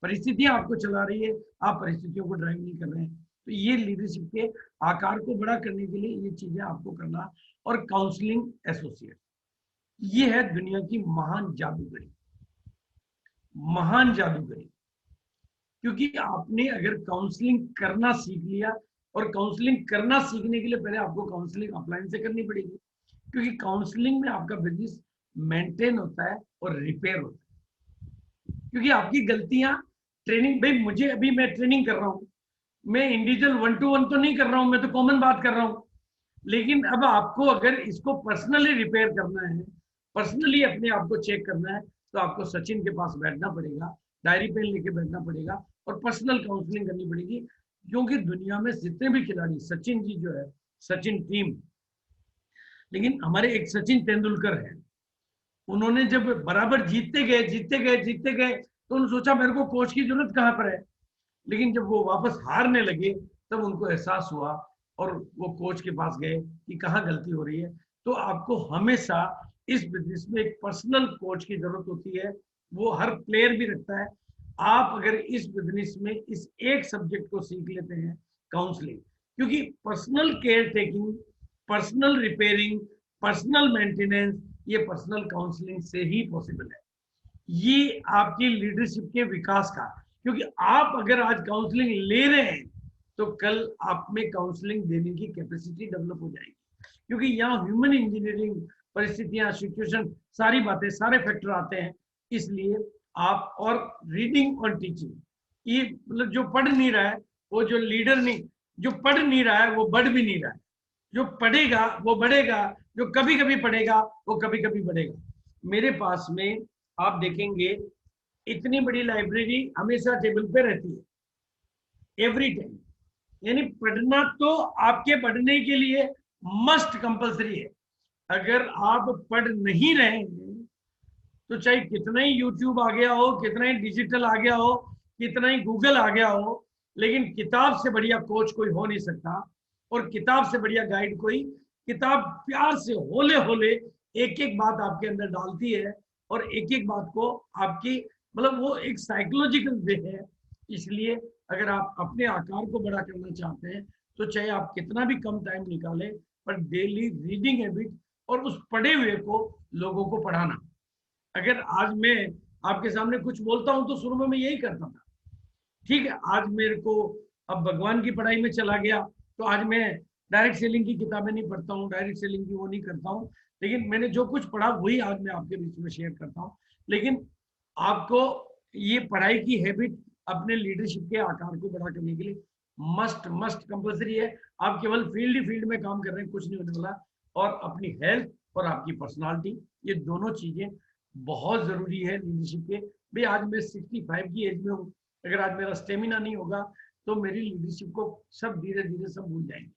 परिस्थितियां आपको चला रही है, आप परिस्थितियों को ड्राइव नहीं कर रहे हैं। तो ये लीडरशिप के आकार को बड़ा करने के लिए ये चीजें आपको करना। और काउंसलिंग एसोसिएट, ये है दुनिया की महान जादूगरी। महान जादूगरी, क्योंकि आपने अगर काउंसलिंग करना सीख लिया, और काउंसलिंग करना सीखने के लिए पहले आपको काउंसलिंग ऑफलाइन से करनी पड़ेगी, क्योंकि काउंसलिंग में आपका बिजनेस मेंटेन होता है और रिपेयर होता है। क्योंकि आपकी गलतियां ट्रेनिंग, भाई मुझे अभी मैं ट्रेनिंग कर रहा हूं, मैं इंडिविजुअल 1 to 1 तो नहीं कर रहा हूं, मैं तो कॉमन बात कर रहा हूं, लेकिन अब आपको अगर इसको पर्सनली रिपेयर करना है, पर्सनली अपने आप को चेक करना है, तो आपको सचिन के पास बैठना पड़ेगा, डायरी पेन लेके बैठना पड़ेगा और पर्सनल काउंसलिंग करनी पड़ेगी। क्योंकि दुनिया में जितने भी खिलाड़ी, सचिन जी जो है, सचिन टीम, लेकिन हमारे एक सचिन तेंदुलकर है, उन्होंने जब बराबर जीतते गए जीतते गए जीतते गए, तो उन्होंने सोचा मेरे को कोच की जरूरत कहां पर है, लेकिन जब वो वापस हारने लगे तब उनको एहसास हुआ और वो कोच के पास गए कि कहाँ गलती हो रही है। तो आपको हमेशा इस बिजनेस में एक पर्सनल कोच की जरूरत होती है, वो हर प्लेयर भी रखता है। आप अगर इस बिजनेस में इस एक सब्जेक्ट को सीख लेते हैं, काउंसलिंग, क्योंकि personal care taking, personal repairing, personal maintenance, ये पर्सनल काउंसलिंग से ही पॉसिबल है। ये आपकी लीडरशिप के विकास का, क्योंकि आप अगर आज काउंसलिंग ले रहे हैं तो कल आप में काउंसलिंग देने की कैपेसिटी डेवलप हो जाएगी, क्योंकि यहाँ ह्यूमन इंजीनियरिंग, परिस्थितियां, सिचुएशन, सारी बातें, सारे फैक्टर आते हैं। इसलिए आप, और रीडिंग और टीचिंग, ये मतलब जो पढ़ नहीं रहा है वो, जो लीडर नहीं, जो पढ़ नहीं रहा है वो बढ़ भी नहीं रहा है, जो पढ़ेगा वो बढ़ेगा, जो कभी कभी पढ़ेगा वो कभी कभी बढ़ेगा। मेरे पास में आप देखेंगे इतनी बड़ी लाइब्रेरी हमेशा टेबल पे रहती है, एवरी टाइम। यानी पढ़ना तो आपके बढ़ने के लिए मस्ट कंपलसरी है। अगर आप पढ़ नहीं रहे हैं तो चाहे कितना ही यूट्यूब आ गया हो, कितना ही डिजिटल आ गया हो, कितना ही गूगल आ गया हो, लेकिन किताब से बढ़िया कोच कोई हो नहीं सकता, और किताब से बढ़िया गाइड कोई। किताब प्यार से होले होले एक एक बात आपके अंदर डालती है, और एक एक बात को आपकी, मतलब वो एक साइकोलॉजिकल वे है। इसलिए अगर आप अपने आकार को बड़ा करना चाहते हैं तो चाहे आप कितना भी कम टाइम निकालें, पर डेली रीडिंग हैबिट और उस पढ़े हुए को लोगों को पढ़ाना। अगर आज मैं आपके सामने कुछ बोलता हूं तो शुरू में मैं यही करता था, ठीक है, आज मेरे को अब भगवान की पढ़ाई में चला गया तो आज मैं डायरेक्ट सेलिंग की किताबें नहीं पढ़ता हूँ, डायरेक्ट सेलिंग की वो नहीं करता हूँ, लेकिन मैंने जो कुछ पढ़ा वही आज मैं आपके बीच में शेयर करता हूँ। लेकिन आपको ये पढ़ाई की हैबिट अपने लीडरशिप के आकार को बड़ा करने के लिए मस्ट मस्ट कंपल्सरी है। आप केवल फील्ड ही फील्ड में काम कर रहे हैं, कुछ नहीं होने वाला। और अपनी हेल्थ और आपकी पर्सनालिटी, ये दोनों चीजें बहुत जरूरी है लीडरशिप के। भाई आज मैं 65 की एज में हूँ, अगर आज मेरा स्टेमिना नहीं होगा तो मेरी लीडरशिप को सब धीरे धीरे सब भूल जाएंगे,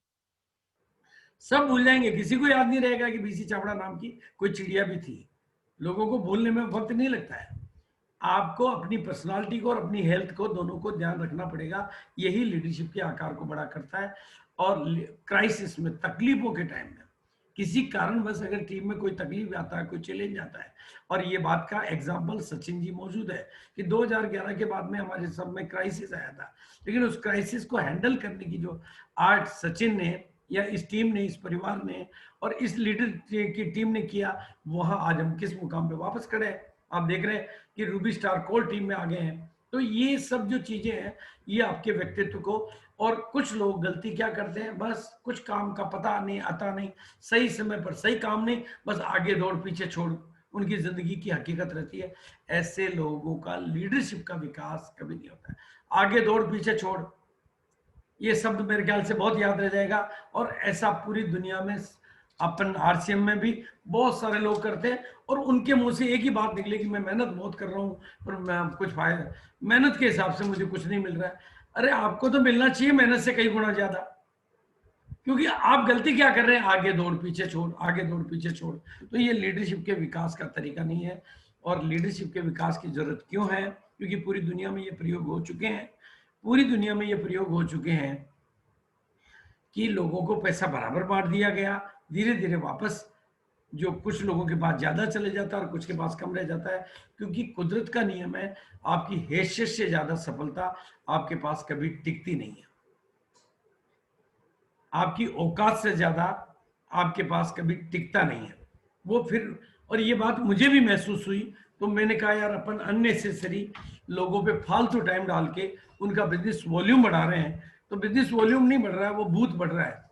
सब भूल जाएंगे। किसी को याद नहीं रहेगा कि बीसी चावड़ा नाम की कोई चिड़िया भी थी। लोगों को भूलने में वक्त नहीं लगता है। आपको अपनी पर्सनालिटी को और अपनी हेल्थ को, दोनों को ध्यान रखना पड़ेगा। यही लीडरशिप के आकार को बड़ा करता है। और क्राइसिस में, तकलीफों के टाइम में, किसी कारणवश अगर टीम में कोई तकलीफ आता है, कोई चैलेंज आता है, और ये बात का एग्जाम्पल सचिन जी मौजूद है कि 2011 के बाद में हमारे सब में क्राइसिस आया था, लेकिन उस क्राइसिस को हैंडल करने की जो आर्ट सचिन ने, या इस टीम ने, इस परिवार ने और इस लीडर की टीम ने किया, वहां आज हम किस मुकाम पे वापस खड़े हैं। आप देख रहे हैं कि रूबी स्टार कोल टीम में आ गए हैं। तो ये सब जो चीजें हैं, ये आपके व्यक्तित्व को, और कुछ लोग गलती क्या करते हैं, बस कुछ काम का पता नहीं, आता नहीं, सही समय पर सही काम नहीं, बस आगे दौड़ पीछे छोड़, उनकी जिंदगी की हकीकत रहती है। ऐसे लोगों का लीडरशिप का विकास कभी नहीं होता है। आगे दौड़ पीछे छोड़, ये शब्द मेरे ख्याल से बहुत याद रह जाएगा। और ऐसा पूरी दुनिया में, अपन आरसीएम में भी बहुत सारे लोग करते हैं, और उनके मुंह से एक ही बात निकले कि मैं मेहनत बहुत कर रहा हूँ पर मैं कुछ फायदा, मेहनत के हिसाब से मुझे कुछ नहीं मिल रहा है। अरे आपको तो मिलना चाहिए मेहनत से कई गुना ज्यादा, क्योंकि आप गलती क्या कर रहे हैं, आगे दौड़ पीछे छोड़, आगे दौड़ पीछे छोड़। तो ये लीडरशिप के विकास का तरीका नहीं है। और लीडरशिप के विकास की जरूरत क्यों है, क्योंकि पूरी दुनिया में ये प्रयोग हो चुके हैं, पूरी दुनिया में ये प्रयोग हो चुके हैं कि लोगों को पैसा बराबर बांट दिया गया, धीरे धीरे वापस जो कुछ लोगों के पास ज्यादा चले जाता है और कुछ के पास कम रह जाता है। क्योंकि कुदरत का नियम है, आपकी हैसियत से ज्यादा सफलता आपके पास कभी टिकती नहीं है, आपकी औकात से ज्यादा आपके पास कभी टिकता नहीं है वो फिर। और ये बात मुझे भी महसूस हुई, तो मैंने कहा यार अपन अननेसेसरी लोगों पे फालतू टाइम डाल के उनका बिजनेस वॉल्यूम बढ़ा रहे हैं, तो बिजनेस वॉल्यूम नहीं बढ़ रहा है, वो भूत बढ़ रहा है,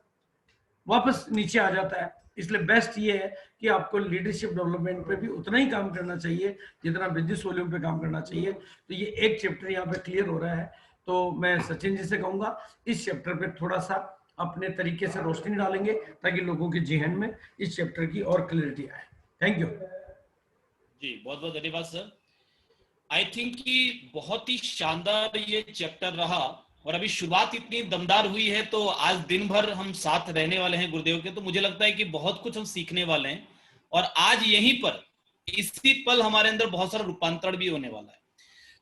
वापस नीचे आ जाता है। इसलिए बेस्ट ये है कि आपको लीडरशिप डेवलपमेंट पे भी उतना ही काम करना चाहिए जितना बिजनेस वॉल्यूम पे काम करना चाहिए। तो ये एक चैप्टर यहाँ पे क्लियर हो रहा है। तो मैं सचिन जी से कहूंगा इस चैप्टर पे थोड़ा सा अपने तरीके से रोशनी डालेंगे ताकि लोगों के जहन में इस चैप्टर की और क्लैरिटी आए। थैंक यू जी, बहुत बहुत धन्यवाद सर। आई थिंक कि बहुत ही शानदार ये चैप्टर रहा, और अभी शुरुआत इतनी दमदार हुई है, तो आज दिन भर हम साथ रहने वाले हैं गुरुदेव के, तो मुझे लगता है कि बहुत कुछ हम सीखने वाले हैं, और आज यहीं पर इसी पल हमारे अंदर बहुत सारा रूपांतरण भी होने वाला है।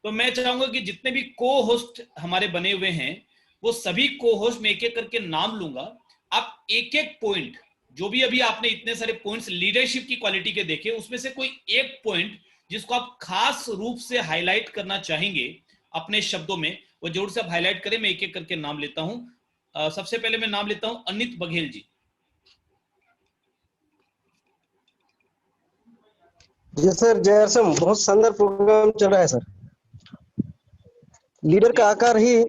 तो मैं चाहूंगा कि जितने भी को होस्ट हमारे बने हुए हैं, वो सभी को होस्ट में एक एक करके नाम लूंगा। आप एक एक पॉइंट, जो भी अभी आपने इतने सारे पॉइंट्स लीडरशिप की क्वालिटी के देखे, उसमें से कोई एक पॉइंट जिसको आप खास रूप से हाईलाइट करना चाहेंगे अपने शब्दों में, वो जरूर से आप हाईलाइट करें। मैं एक एक करके नाम लेता हूं। सबसे पहले मैं नाम लेता हूं अनित बघेल जी। जी सर, जय सर, बहुत शानदार प्रोग्राम चल रहा है सर। लीडर का आकार ही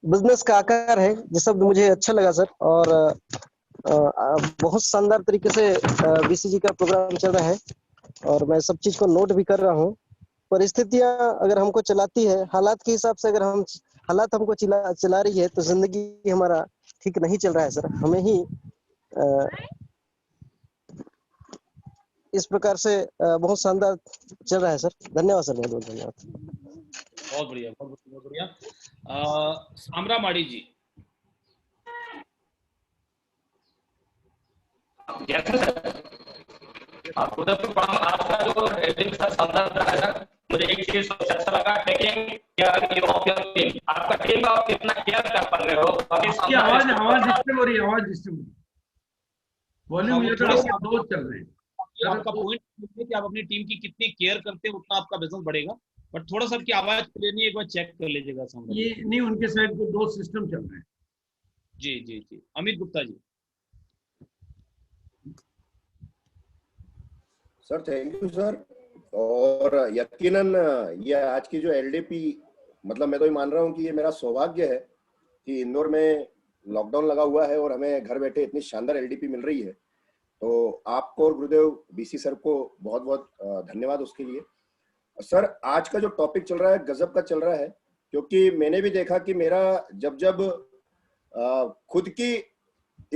बिजनेस का आकार है, ये शब्द मुझे अच्छा लगा सर। और बहुत शानदार तरीके से बीसीजी का प्रोग्राम चल रहा है, और मैं सब चीज को नोट भी कर रहा हूँ। परिस्थितियां अगर हमको चलाती है, हालात के हिसाब से अगर हम हालात हमको चला रही है, तो जिंदगी हमारा ठीक नहीं चल रहा है सर। हमें ही इस प्रकार से बहुत शानदार चल रहा है सर। धन्यवाद सर, बहुत बहुत धन्यवाद। बहुत बढ़िया, बहुत बढ़िया। सामरा माड़ी जी। आपको तो आपका जो हेडिंग था शानदार रहा है। मुझे एक चीज सबसे अच्छा लगा, taking care of your team. आपका टीम का आप कितना केयर कर पा रहे हो, आपकी आवाज आवाज डिस्टर्ब हो रही है, आवाज डिस्टर्ब हो रही है, वॉल्यूम वो ये थोड़े से आपके दो चल रहे हैं। आपका पॉइंट कि आप अपनी टीम की कितनी केयर करते हैं, उतना आपका बिजनेस बढ़ेगा। बट थोड़ा सा आपकी आवाज क्लियर नहीं है, एक बार चेक कर लीजिएगा सामने। ये नहीं, उनके साइड पे दो सिस्टम चल रहे हैं। जी जी जी, Amit Gupta ji. Sir thank you sir. और यकीनन ये आज की जो एलडीपी, मतलब मैं तो ये मान रहा हूँ कि ये मेरा सौभाग्य है कि इंदौर में लॉकडाउन लगा हुआ है और हमें घर बैठे इतनी शानदार एलडीपी मिल रही है। तो आपको और गुरुदेव बीसी सर को बहुत बहुत धन्यवाद उसके लिए। सर आज का जो टॉपिक चल रहा है गजब का चल रहा है, क्योंकि मैंने भी देखा कि मेरा जब जब खुद की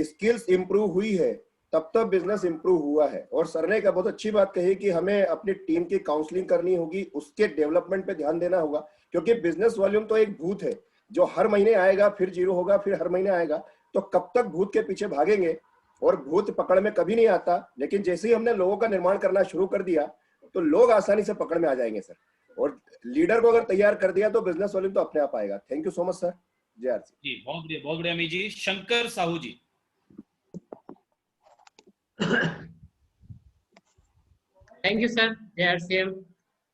स्किल्स इंप्रूव हुई है तब तब बिजनेस इंप्रूव हुआ है। और सर ने एक बहुत अच्छी बात कही कि हमें अपनी टीम की काउंसलिंग करनी होगी, उसके डेवलपमेंट पे ध्यान देना होगा, क्योंकि बिजनेस वॉल्यूम तो एक भूत है जो हर महीने आएगा, फिर जीरो होगा, फिर हर महीने आएगा। तो कब तक भूत के पीछे भागेंगे, और भूत पकड़ में कभी नहीं आता। लेकिन जैसे ही हमने लोगों का निर्माण करना शुरू कर दिया तो लोग आसानी से पकड़ में आ जाएंगे सर। और लीडर को अगर तैयार कर दिया तो बिजनेस वॉल्यूम तो अपने आप आएगा। Thank you so much sir. जय आर सी। जी बहुत बढ़िया अमित जी। शंकर साहू जी। थैंक यू सर, जय।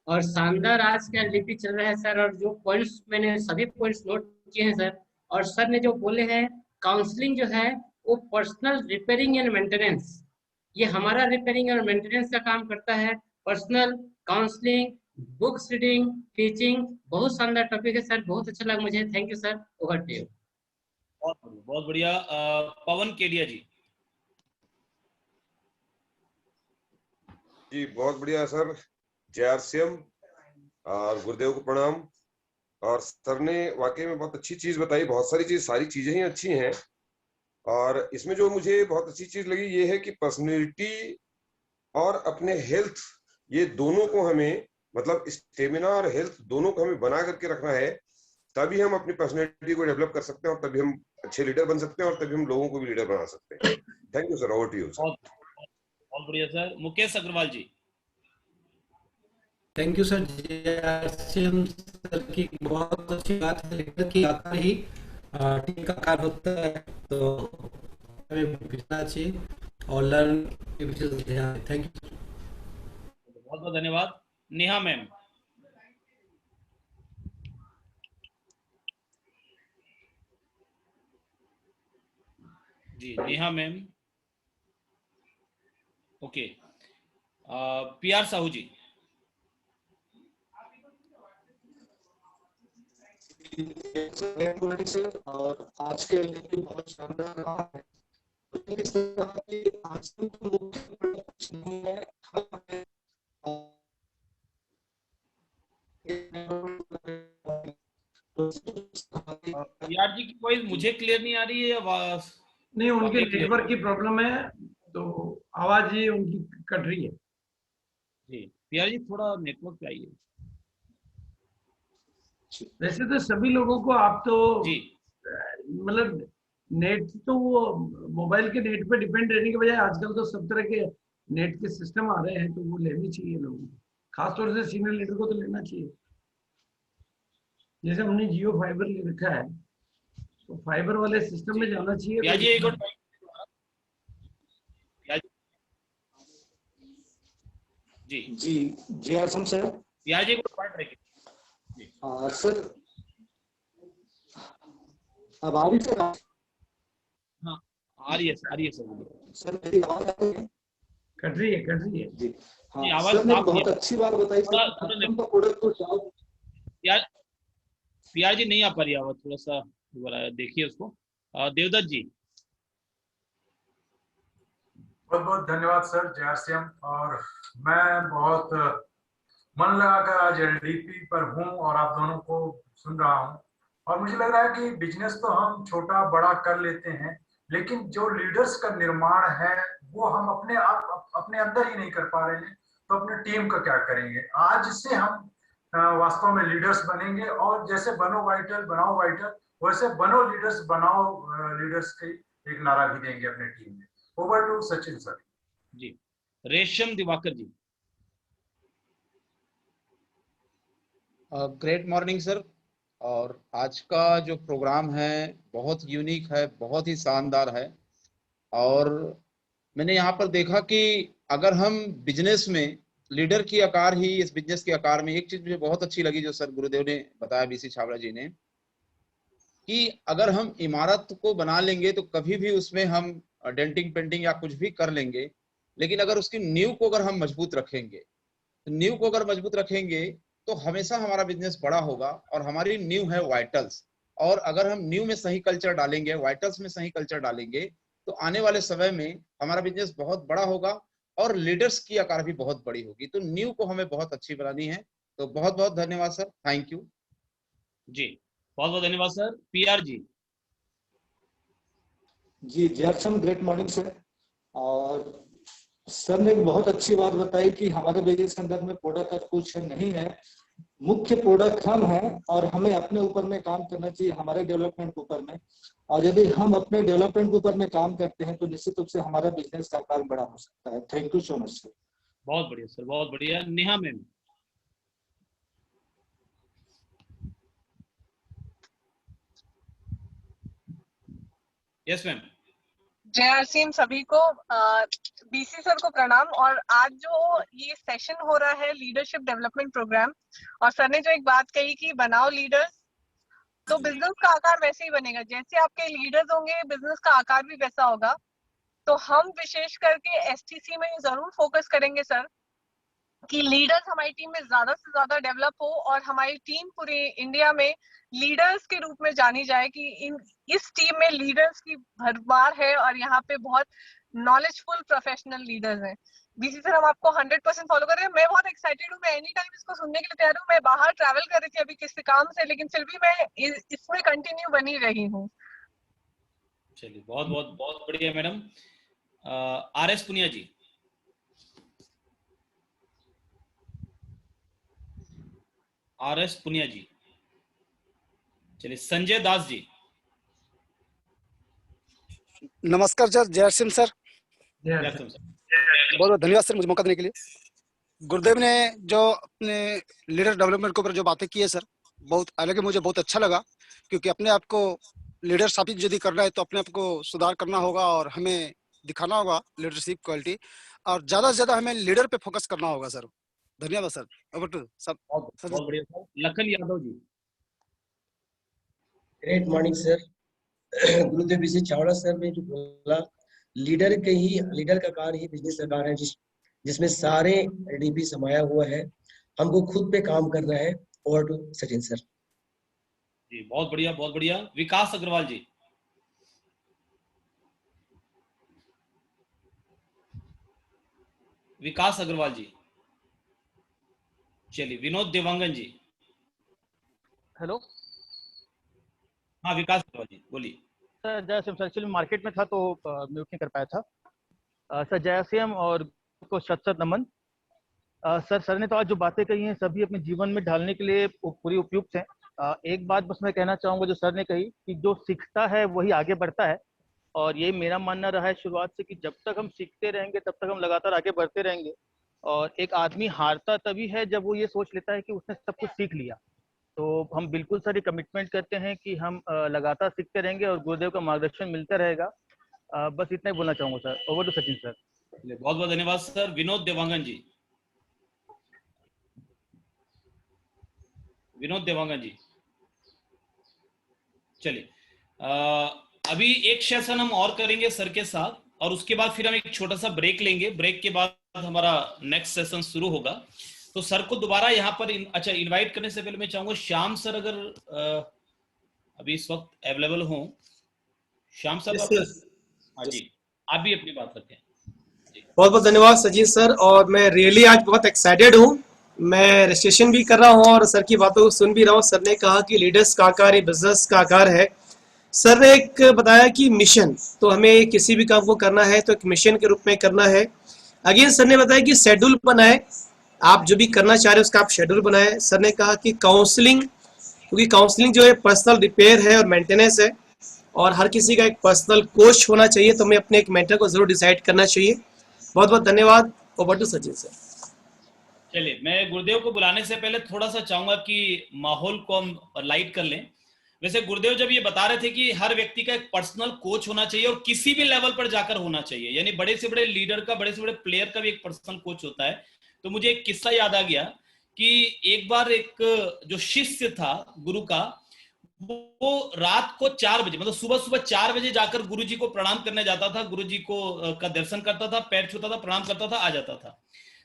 और शानदार आज का लिपि चल रहा है सर, और जो पॉइंट्स मैंने सभी पॉइंट्स नोट किए हैं सर। और सर ने जो बोले हैं काउंसलिंग जो है वो पर्सनल रिपेयरिंग एंड मेंटेनेंस, ये हमारा रिपेयरिंग और मेंटेनेंस का काम करता है। Personal counselling, books reading, teaching, बहुत शानदार टॉपिक है सर, बहुत अच्छा लगा मुझे। Thank you sir, over to you. बहुत बढ़िया। पवन केडिया जी। जी बहुत बढ़िया सर। जय आरसीएम और गुरुदेव को प्रणाम। और सर ने वाकई में बहुत अच्छी चीज बताई, बहुत सारी चीजें ही अच्छी हैं। और इसमें जो मुझे बहुत अच्छी चीज लगी ये है कि पर्सनैलिटी और अपने हेल्थ, ये दोनों को हमें, मतलब स्टेमिना और हेल्थ दोनों को हमें बना करके रखना है, तभी हम अपनी पर्सनैलिटी को डेवलप कर सकते हैं, और तभी हम अच्छे लीडर बन सकते हैं, और तभी हम लोगों को भी लीडर बना सकते हैं। Thank you sir, over to you sir. बहुत बढ़िया sir. Mukesh Agarwal ji. Thank you sir. Jai sir की बहुत अच्छी बात है, लीडर की आकार ही टीम का आकार होता है, तो हमें सीखना चाहिए और लर्न के पीछे ध्यान। Thank you. बहुत बहुत धन्यवाद। नेहा मैम। जी Neha ma'am. Okay. PR Sahu ji. और आज के लिए बहुत शानदार रहा है। PR जी की वॉइस मुझे क्लियर नहीं आ रही है, आवाज नहीं, उनके वाकई clear नेटवर्क की प्रॉब्लम है, तो आवाज ये उनकी कट रही है। जी। PR जी थोड़ा नेटवर्क पे आइए। वैसे तो सभी लोगों को आप तो जी मतलब नेट तो वो मोबाइल के नेट पे डिपेंड रहने के बजाय आजकल तो सब तरह के नेट के सिस्टम आ रहे हैं, तो वो लेनी चाहिए लोगों को, खासतौर से सीनियर लीडर को तो लेना चाहिए। जैसे हमने जियो फाइबर ले रखा है, तो फाइबर वाले सिस्टम में जाना चाहिए। PR जी एक और जी जी जी आसम सर। PR जी को पार्ट रखिए। सर अब आ रही सर? हाँ आ रही है सर। सर मेरी आवाज आ रही है? कट रही है जी। हाँ ये आवाज सर ने साफ बहुत है। अच्छी बात बताई सर। प्रोडक्ट को PR जी नहीं आ पा रही आवाज, थोड़ा सा दोबारा देखिए उसको। देवदत्त जी। बहुत बहुत धन्यवाद सर JRCM। और मैं बहुत मन लगाकर आज LDP पर हूं और आप दोनों को सुन रहा हूं, और मुझे लग रहा है कि बिजनेस तो हम छोटा बड़ा कर लेते हैं, लेकिन जो लीडर्स का निर्माण है वो हम अपने अंदर ही नहीं कर पा रहे हैं, तो अपने टीम का क्या करेंगे। आज से हम वास्तव में लीडर्स बनेंगे, और जैसे बनो वाइटल बनाओ वाइटल, वैसे बनो लीडर्स बनाओ लीडर्स के एक नारा भी देंगे अपने टीम में। Over to Sachin sir. जी Resham Diwakar ji. Great morning sir. और आज का जो प्रोग्राम है बहुत यूनिक है, बहुत ही शानदार है। और मैंने यहाँ पर देखा कि अगर हम बिजनेस में लीडर की आकार ही इस बिजनेस के आकार में, एक चीज मुझे बहुत अच्छी लगी जो सर गुरुदेव ने बताया, BC छाबड़ा जी ने, कि अगर हम इमारत को बना लेंगे तो कभी भी उसमें हम डेंटिंग पेंटिंग या कुछ भी कर लेंगे, लेकिन अगर उसकी नींव को अगर हम मजबूत रखेंगे, तो नींव को अगर मजबूत रखेंगे तो हमेशा हमारा बिजनेस बड़ा होगा। और हमारी नींव है वाइटल्स, और अगर हम नींव में सही कल्चर डालेंगे, वाइटल्स में सही कल्चर डालेंगे, तो आने वाले समय में हमारा बिजनेस बहुत बड़ा होगा और लीडर्स की आकार भी बहुत बड़ी होगी। तो नींव को हमें बहुत अच्छी बनानी है। तो बहुत बहुत धन्यवाद सर, थैंक यू। जी बहुत बहुत धन्यवाद सर। PR जी। जी JRCM ग्रेट मॉर्निंग सर। और सर ने बहुत अच्छी बात बताई कि हमारे बिजनेस के अंदर में प्रोडक्ट का कुछ नहीं है, मुख्य प्रोडक्ट हम हैं, और हमें अपने ऊपर में काम करना चाहिए, हमारे डेवलपमेंट के ऊपर में। और यदि हम अपने डेवलपमेंट के ऊपर में काम करते हैं तो निश्चित रूप से हमारा बिजनेस का आकार बड़ा हो सकता है। Thank you so much sir. बहुत बढ़िया सर, बहुत बढ़िया। Neha ma'am. Yes ma'am. JRCM सभी को, BC सर को प्रणाम। और आज जो ये सेशन हो रहा है लीडरशिप डेवलपमेंट प्रोग्राम, और सर ने जो एक बात कही कि बनाओ लीडर्स, तो बिजनेस का आकार वैसे ही बनेगा, जैसे आपके लीडर्स होंगे बिजनेस का आकार भी वैसा होगा। तो हम विशेष करके STC में जरूर फोकस करेंगे सर कि लीडर्स हमारी टीम में ज्यादा से ज्यादा डेवलप हो, और हमारी टीम पूरे इंडिया में लीडर्स के रूप में जानी जाए कि इस टीम में लीडर्स की भरमार है, और यहाँ पे बहुत नॉलेजफुल प्रोफेशनल लीडर्स हैं। BC सर हम आपको 100% फॉलो कर रहे हैं। मैं बहुत एक्साइटेड हूँ, मैं एनी टाइम इसको सुनने के लिए तैयार हूँ। मैं बाहर ट्रैवल कर रही थी अभी किसी काम से, लेकिन फिर भी मैं इसमें कंटिन्यू बनी रही हूँ। चलिए बहुत बहुत बहुत बढ़िया मैडम। RS पुनिया जी। RS पुनिया जी। चलिए संजय दास जी। नमस्कार सर, JRCM सर। बहुत बहुत धन्यवाद सर मुझे मौका देने के लिए। गुरुदेव ने जो अपने लीडर डेवलपमेंट के ऊपर जो बातें की है सर, बहुत अलग है, मुझे बहुत अच्छा लगा, क्योंकि अपने आप को लीडर स्थापित यदि करना है तो अपने आप को सुधार करना होगा, और हमें दिखाना होगा लीडरशिप क्वालिटी, और ज्यादा से ज्यादा हमें लीडर पे फोकस करना होगा सर। धन्यवाद सर। ओवर टू सब। बहुत बढ़िया sir. Lakhan Yadav ji. Great morning sir. Gurudev BC Chhabra sir ने जो बोला, लीडर का कार्य ही बिजनेस का कार्य है। जिसमें सारे एलडीपी समाया हुआ है। हमको खुद पे काम करना है। Over to Sachin sir. जी बहुत बढ़िया, बहुत बढ़िया। विकास अग्रवाल जी। विकास अग्रवाल जी। चलिए विनोद देवांगन जी। हेलो हाँ विकास अग्रवाल जी बोलिए। सर, जय सिंह। एक्चुअली मार्केट में था तो म्यूट नहीं कर पाया था। सर जय सिंह और को शत शत नमन। सर ने तो आज जो बातें कही हैं सभी अपने जीवन में ढालने के लिए पूरी उपयुक्त हैं। एक बात बस मैं कहना चाहूँगा जो सर ने कही कि जो सीखता है वही आगे बढ़ता है, और यही मेरा मानना रहा है शुरुआत से कि जब तक हम सीखते रहेंगे तब तक हम लगातार आगे बढ़ते रहेंगे। और एक आदमी हारता तभी है जब वो ये सोच लेता है कि उसने सब कुछ सीख लिया। तो हम बिल्कुल सर ये कमिटमेंट करते हैं कि हम लगातार सीखते रहेंगे और गुरुदेव का मार्गदर्शन मिलता रहेगा। बस इतना ही बोलना चाहूँगा sir. Over to Sachin sir. बहुत बहुत धन्यवाद सर। विनोद देवांगन जी। विनोद देवांगन जी चलिए, अभी एक सेशन हम और करेंगे सर के साथ और उसके बाद फिर हम एक छोटा सा ब्रेक लेंगे। ब्रेक के बाद हमारा नेक्स्ट सेशन शुरू होगा। तो सर को दोबारा यहाँ पर अच्छा इनवाइट करने से पहले मैं चाहूंगा श्याम सर अगर अभी इस वक्त अवेलेबल हो। श्याम सर हाँ जी, आप भी अपनी बात रखें। बहुत बहुत धन्यवाद सचिन सर। और मैं रियली आज बहुत एक्साइटेड हूँ। मैं रजिस्ट्रेशन भी कर रहा हूँ और सर की बातों को सुन भी रहा हूँ। सर ने कहा कि लीडर्स का आकार ही बिजनेस का आकार है। सर ने एक बताया कि मिशन, तो हमें किसी भी काम को करना है तो एक मिशन के रूप में करना है। अगेन सर ने बताया कि शेड्यूल बनाए, आप जो भी करना चाह रहे हैं उसका आप शेड्यूल बनाए। सर ने कहा कि काउंसलिंग, क्योंकि काउंसलिंग जो है पर्सनल रिपेयर है और मेंटेनेंस है, और हर किसी का एक पर्सनल कोच होना चाहिए, तो हमें अपने एक मेंटर को जरूर डिसाइड करना चाहिए। बहुत बहुत धन्यवाद। Over to Sachin sir. चलिए, मैं गुरुदेव को बुलाने से पहले थोड़ा सा चाहूंगा कि माहौल को हम लाइट कर लें। वैसे गुरुदेव जब ये बता रहे थे कि हर व्यक्ति का एक पर्सनल कोच होना चाहिए और किसी भी लेवल पर जाकर होना चाहिए, यानी बड़े से बड़े लीडर का, बड़े से बड़े प्लेयर का भी एक पर्सनल कोच होता है। तो मुझे एक किस्सा याद आ गया कि एक बार एक जो शिष्य था गुरु का, वो रात को 4 बजे, मतलब सुबह सुबह 4 बजे जाकर गुरु जी को प्रणाम करने जाता था, गुरु जी को का दर्शन करता था, पैर छूता था, प्रणाम करता था, आ जाता था।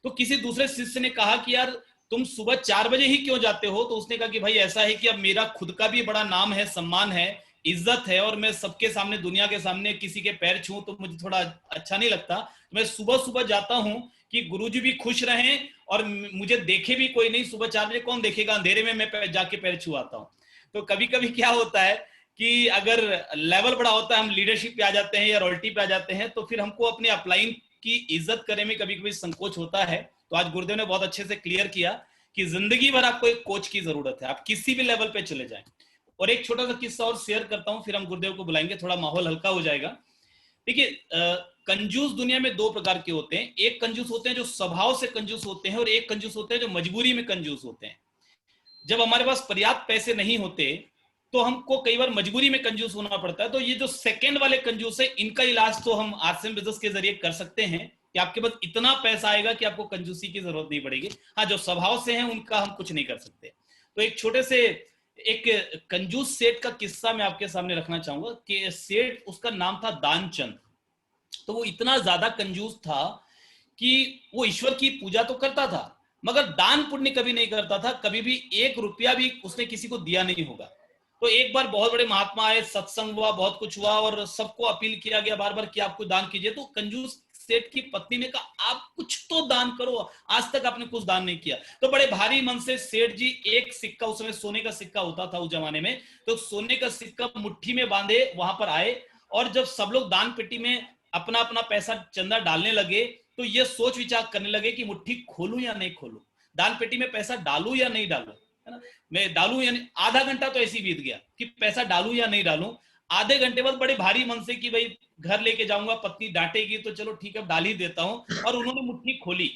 तो किसी दूसरे शिष्य ने कहा कि यार तुम सुबह 4 बजे ही क्यों जाते हो? तो उसने कहा कि भाई ऐसा है कि अब मेरा खुद का भी बड़ा नाम है, सम्मान है, इज्जत है, और मैं सबके सामने, दुनिया के सामने किसी के पैर छूं तो मुझे थोड़ा अच्छा नहीं लगता। तो मैं सुबह सुबह जाता हूं कि गुरुजी भी खुश रहें और मुझे देखे भी कोई नहीं। सुबह 4 बजे कौन देखेगा, अंधेरे में मैं जाके पैर छू आता हूं। तो कभी कभी क्या होता है कि अगर लेवल बड़ा होता है, हम लीडरशिप पे आ जाते हैं या रॉयल्टी पे आ जाते हैं, तो फिर हमको अपने अपलाइन की इज्जत करने में कभी कभी संकोच होता है। तो आज गुरुदेव ने बहुत अच्छे से क्लियर किया कि जिंदगी भर आपको एक कोच की जरूरत है, आप किसी भी लेवल पे चले जाएं। और एक छोटा सा किस्सा और शेयर करता हूं, फिर हम गुरुदेव को बुलाएंगे, थोड़ा माहौल हल्का हो जाएगा। देखिए, कंजूस दुनिया में 2 प्रकार के होते हैं। एक कंजूस होते हैं जो स्वभाव से कंजूस होते हैं, और एक कंजूस होते हैं जो मजबूरी में कंजूस होते हैं। जब हमारे पास पर्याप्त पैसे नहीं होते तो हमको कई बार मजबूरी में कंजूस होना पड़ता है। तो ये जो सेकंड वाले कंजूस है, इनका इलाज तो हम आरसीएम बिजनेस के जरिए कर सकते हैं कि आपके पास इतना पैसा आएगा कि आपको कंजूसी की जरूरत नहीं पड़ेगी। हाँ, जो स्वभाव से हैं उनका हम कुछ नहीं कर सकते। तो एक छोटे से एक कंजूस सेठ का किस्सा मैं आपके सामने रखना चाहूंगा कि सेठ, उसका नाम था दानचंद। तो वो इतना ज्यादा कंजूस था कि वो ईश्वर की पूजा तो करता था मगर दान पुण्य कभी नहीं करता था। कभी भी 1 रुपया भी उसने किसी को दिया नहीं होगा। तो एक बार बहुत बड़े महात्मा आए, सत्संग हुआ, बहुत कुछ हुआ और सबको अपील किया गया बार बार कि आप कुछ दान कीजिए। तो कंजूस सेठ की पत्नी ने कहा आप कुछ तो दान करो, आज तक आपने कुछ दान नहीं किया। तो बड़े भारी मन से सेठ जी एक सिक्का, उस समय सोने का सिक्का होता था उस जमाने में, तो सोने का सिक्का मुट्ठी में बांधे वहां पर आए। और जब सब लोग दान पेटी में अपना अपना पैसा चंदा डालने लगे तो ये सोच विचार करने लगे कि मुट्ठी खोलूं या नहीं खोलूं, दान पेटी में पैसा डालूं या नहीं डालूं, है ना, मैं डालूं या नहीं। आधा घंटा तो ऐसे ही बीत गया कि पैसा डालूं या नहीं डालूं। आधे घंटे बाद बड़े भारी मन से कि भाई घर लेके जाऊंगा, पत्नी डांटेगी, तो चलो ठीक है डाल ही देता हूं। और उन्होंने मुट्ठी खोली।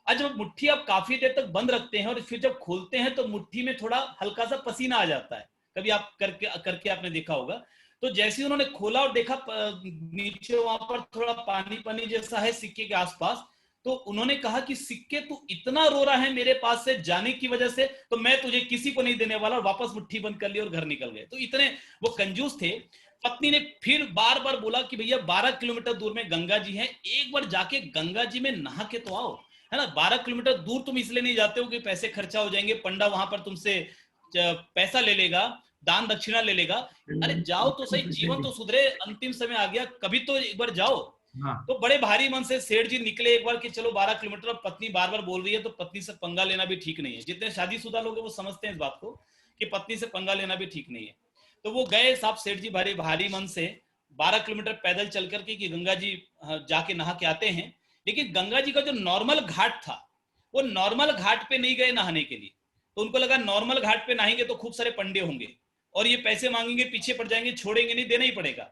आज जब मुट्ठी आप काफी देर तक बंद रखते हैं और फिर जब खोलते हैं तो मुट्ठी में थोड़ा हल्का सा पसीना आ जाता है, कभी आप करके आपने देखा होगा। तो जैसे ही उन्होंने खोला और देखा नीचे वहां पर थोड़ा पानी पानी जैसा है सिक्के के आसपास, तो उन्होंने कहा कि सिक्के तू इतना रो रहा है मेरे पास से जाने की वजह से, तो मैं तुझे किसी को नहीं देने वाला, और वापस मुट्ठी बंद कर ली और घर निकल गए। तो इतने वो कंजूस थे। पत्नी ने फिर बार बार बोला कि भैया 12 किलोमीटर दूर में गंगा जी है, एक बार जाके गंगा जी में नहा के तो आओ, है ना। 12 किलोमीटर दूर तुम इसलिए नहीं जाते हो कि पैसे खर्चा हो जाएंगे, पंडा वहां पर तुमसे पैसा ले लेगा, दान दक्षिणा ले लेगा। अरे जाओ तो सही, जीवन तो सुधरे, अंतिम समय आ गया, कभी तो एक बार जाओ। तो बड़े भारी मन से सेठ जी निकले एक बार कि चलो 12 किलोमीटर। अब पत्नी बार बार बोल रही है तो पत्नी से पंगा लेना भी ठीक नहीं है। जितने शादीशुदा लोग हैं वो समझते हैं इस बात को कि पत्नी से पंगा लेना भी ठीक नहीं है। तो वो गए साहब, सेठ जी भारी मन से 12 किलोमीटर पैदल चल करके कि गंगा जी जाके नहा के आते हैं। लेकिन गंगा जी का जो नॉर्मल घाट था, वो नॉर्मल घाट पे नहीं गए नहाने के लिए। तो उनको लगा नॉर्मल घाट पे नहाएंगे तो खूब सारे पंडे होंगे और ये पैसे मांगेंगे, पीछे पड़ जाएंगे, छोड़ेंगे नहीं, देना ही पड़ेगा।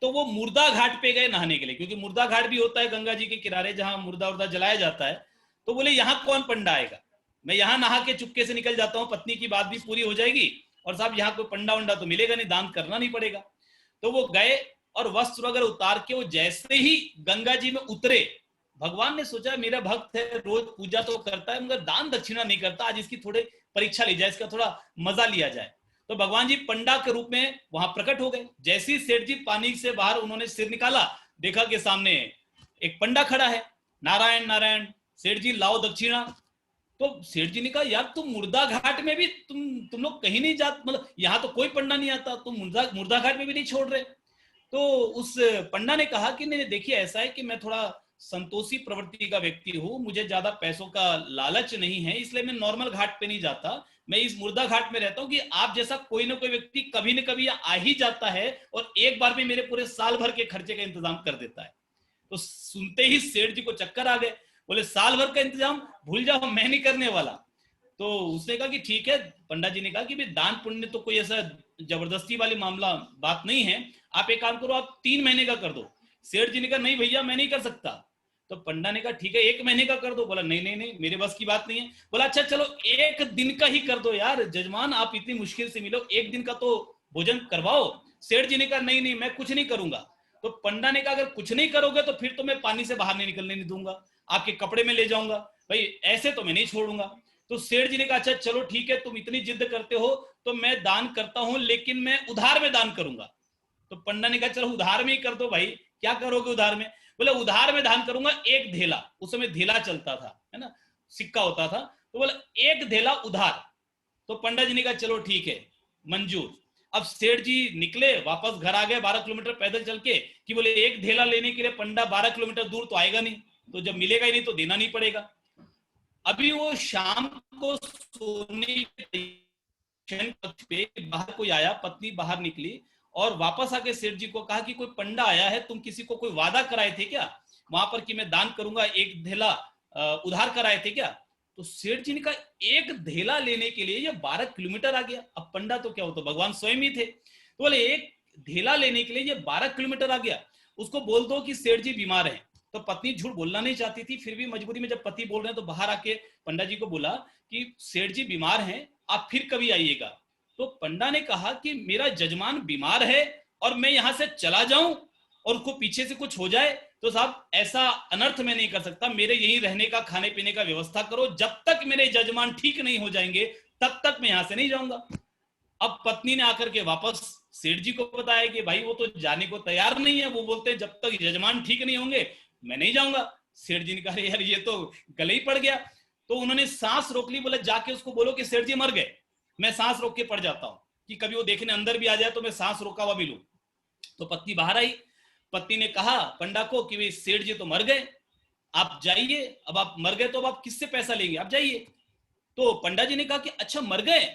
तो वो मुर्दा घाट पे गए नहाने के लिए, क्योंकि मुर्दा घाट भी होता है गंगा जी के किनारे जहां मुर्दा उर्दा जलाया जाता है। तो बोले यहाँ कौन पंडा आएगा, मैं यहाँ नहा के चुपके से निकल जाता हूँ, पत्नी की बात भी पूरी हो जाएगी और साहब यहाँ कोई पंडा वंडा तो मिलेगा नहीं, दान करना नहीं पड़ेगा। तो वो गए और वस्त्र वगैरह उतार के वो जैसे ही गंगा जी में उतरे, भगवान ने सोचा मेरा भक्त है, रोज पूजा तो करता है मगर दान दक्षिणा नहीं करता, आज इसकी थोड़ी परीक्षा ली जाए, इसका थोड़ा मजा लिया जाए। तो भगवान जी पंडा के रूप में वहां प्रकट हो गए। जैसे ही सेठ जी पानी से बाहर उन्होंने सिर निकाला, देखा कि सामने एक पंडा खड़ा है। नारायण नारायण, सेठ जी लाओ दक्षिणा। तो सेठ जी ने कहा यार तुम मुर्दा घाट में भी तुम लोग कहीं नहीं जाते, मतलब यहाँ तो कोई पंडा नहीं आता, तुम मुर्दा घाट में भी नहीं छोड़ रहे। तो उस पंडा ने कहा कि नहीं देखिए ऐसा है कि मैं थोड़ा संतोषी प्रवृत्ति का व्यक्ति हूँ, मुझे ज्यादा पैसों का लालच नहीं है, इसलिए मैं नॉर्मल घाट पे नहीं जाता, मैं इस मुर्दा घाट में रहता हूँ कि आप जैसा कोई ना कोई व्यक्ति कभी न कभी आ ही जाता है और एक बार में मेरे पूरे साल भर के खर्चे का इंतजाम कर देता है। तो सुनते ही सेठ जी को चक्कर आ गए, बोले साल भर का इंतजाम भूल जाओ, मैं नहीं करने वाला। तो उसने कहा कि ठीक है। पंडा जी ने कहा कि भाई दान पुण्य तो कोई ऐसा जबरदस्ती वाली मामला बात नहीं है, आप एक काम करो, आप 3 महीने का कर दो। सेठ जी ने कहा नहीं भैया मैं नहीं कर सकता। तो पंडा ने कहा ठीक है 1 महीने का कर दो। बोला नहीं नहीं नहीं मेरे बस की बात नहीं है। बोला अच्छा चलो 1 दिन का ही कर दो यार, जजमान आप इतनी मुश्किल से मिलो, 1 दिन का तो भोजन करवाओ। सेठ जी ने कहा नहीं नहीं मैं कुछ नहीं करूंगा। तो पंडा ने कहा अगर कुछ नहीं करोगे तो फिर तो मैं पानी से बाहर नहीं निकलने नहीं दूंगा, आपके कपड़े में ले जाऊंगा, भाई ऐसे तो मैं नहीं छोड़ूंगा। तो सेठ जी ने कहा अच्छा चलो ठीक है, तुम इतनी जिद करते हो तो मैं दान करता हूं, लेकिन मैं उधार में दान करूंगा। तो पंडा ने कहा चलो उधार में ही कर दो भाई, क्या करोगे उधार में? बोले उधार में दान करूंगा 1 धेला, उस समय धेला चलता था, है ना, सिक्का होता था। तो बोले 1 धेला उधार। तो पंडा जी ने कहा चलो ठीक है मंजूर। अब सेठ जी निकले, वापस घर आ गए 12 किलोमीटर पैदल चल के, कि बोले 1 धेला लेने के लिए पंडा 12 किलोमीटर दूर तो आएगा नहीं, तो जब मिलेगा ही नहीं तो देना नहीं पड़ेगा। अभी वो शाम को सोने पे बाहर कोई आया, पत्नी बाहर निकली और वापस आके सेठ जी को कहा कि कोई पंडा आया है, तुम किसी को कोई वादा कराए थे क्या वहां पर कि मैं दान करूंगा, 1 धेला उधार कराए थे क्या? तो सेठ जी ने कहा 1 धेला लेने के लिए ये 12 किलोमीटर आ गया। अब पंडा तो क्या होता, भगवान स्वयं ही थे। तो बोले 1 धेला लेने के लिए ये 12 किलोमीटर आ गया, उसको बोल दो कि सेठ जी बीमार है। तो पत्नी झूठ बोलना नहीं चाहती थी, फिर भी मजबूरी में जब पति बोल रहे हैं तो बाहर आके पंडा जी को बोला कि सेठ जी बीमार हैं, आप फिर कभी आइएगा। तो पंडा ने कहा कि मेरा जजमान बीमार है और मैं यहां से चला जाऊं और उसको पीछे से कुछ हो जाए तो साहब ऐसा अनर्थ मैं नहीं कर सकता, मेरे यहीं रहने का खाने पीने का व्यवस्था करो, जब तक मेरे जजमान ठीक नहीं हो जाएंगे तब तक मैं यहां से नहीं जाऊंगा। अब पत्नी ने आकर के वापस सेठ जी को बताया कि भाई वो तो जाने को तैयार नहीं है, वो बोलते हैं जब तक जजमान ठीक नहीं होंगे मैं नहीं जाऊंगा। सेठ जी ने कहा यार ये तो गले ही पड़ गया। तो उन्होंने सांस रोक ली, बोले जाके उसको बोलो कि सेठ जी मर गए, मैं सांस रोक के पड़ जाता हूं कि कभी वो देखने अंदर भी आ जाए तो मैं सांस रोका हुआ मिलूं। तो पत्नी बाहर आई, पत्नी ने कहा पंडा को कि भाई सेठ जी तो मर गए, आप जाइए, अब आप मर गए तो अब आप किससे पैसा लेंगे, आप जाइए। तो पंडा जी ने कहा कि अच्छा मर गए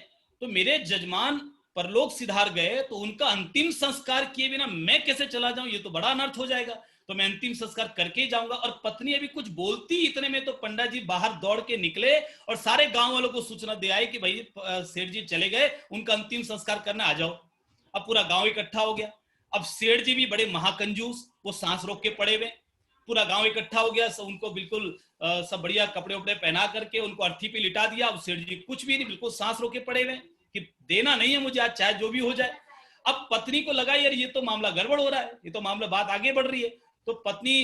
तो मेरे जजमान परलोक सिधार गए तो उनका अंतिम संस्कार किए बिना मैं कैसे चला जाऊं, ये तो बड़ा अनर्थ हो जाएगा, तो मैं अंतिम संस्कार करके ही जाऊंगा। और पत्नी अभी कुछ बोलती इतने में तो पंडा जी बाहर दौड़ के निकले और सारे गांव वालों को सूचना दे आई कि भाई सेठ जी चले गए, उनका अंतिम संस्कार करना आ जाओ। अब पूरा गांव इकट्ठा हो गया। अब सेठ जी भी बड़े महाकंजूस, वो सांस रोक के पड़े हुए, पूरा गांव इकट्ठा हो गया, सब उनको बिल्कुल सब बढ़िया कपड़े उपड़े पहना करके उनको अर्थी पे लिटा दिया। अब सेठ जी कुछ भी नहीं, बिल्कुल सांस रोके पड़े हुए कि देना नहीं है मुझे आज, चाहे जो भी हो जाए। अब पत्नी को लगा यार ये तो मामला गड़बड़ हो रहा है, ये तो मामला बात आगे बढ़ रही है। तो पत्नी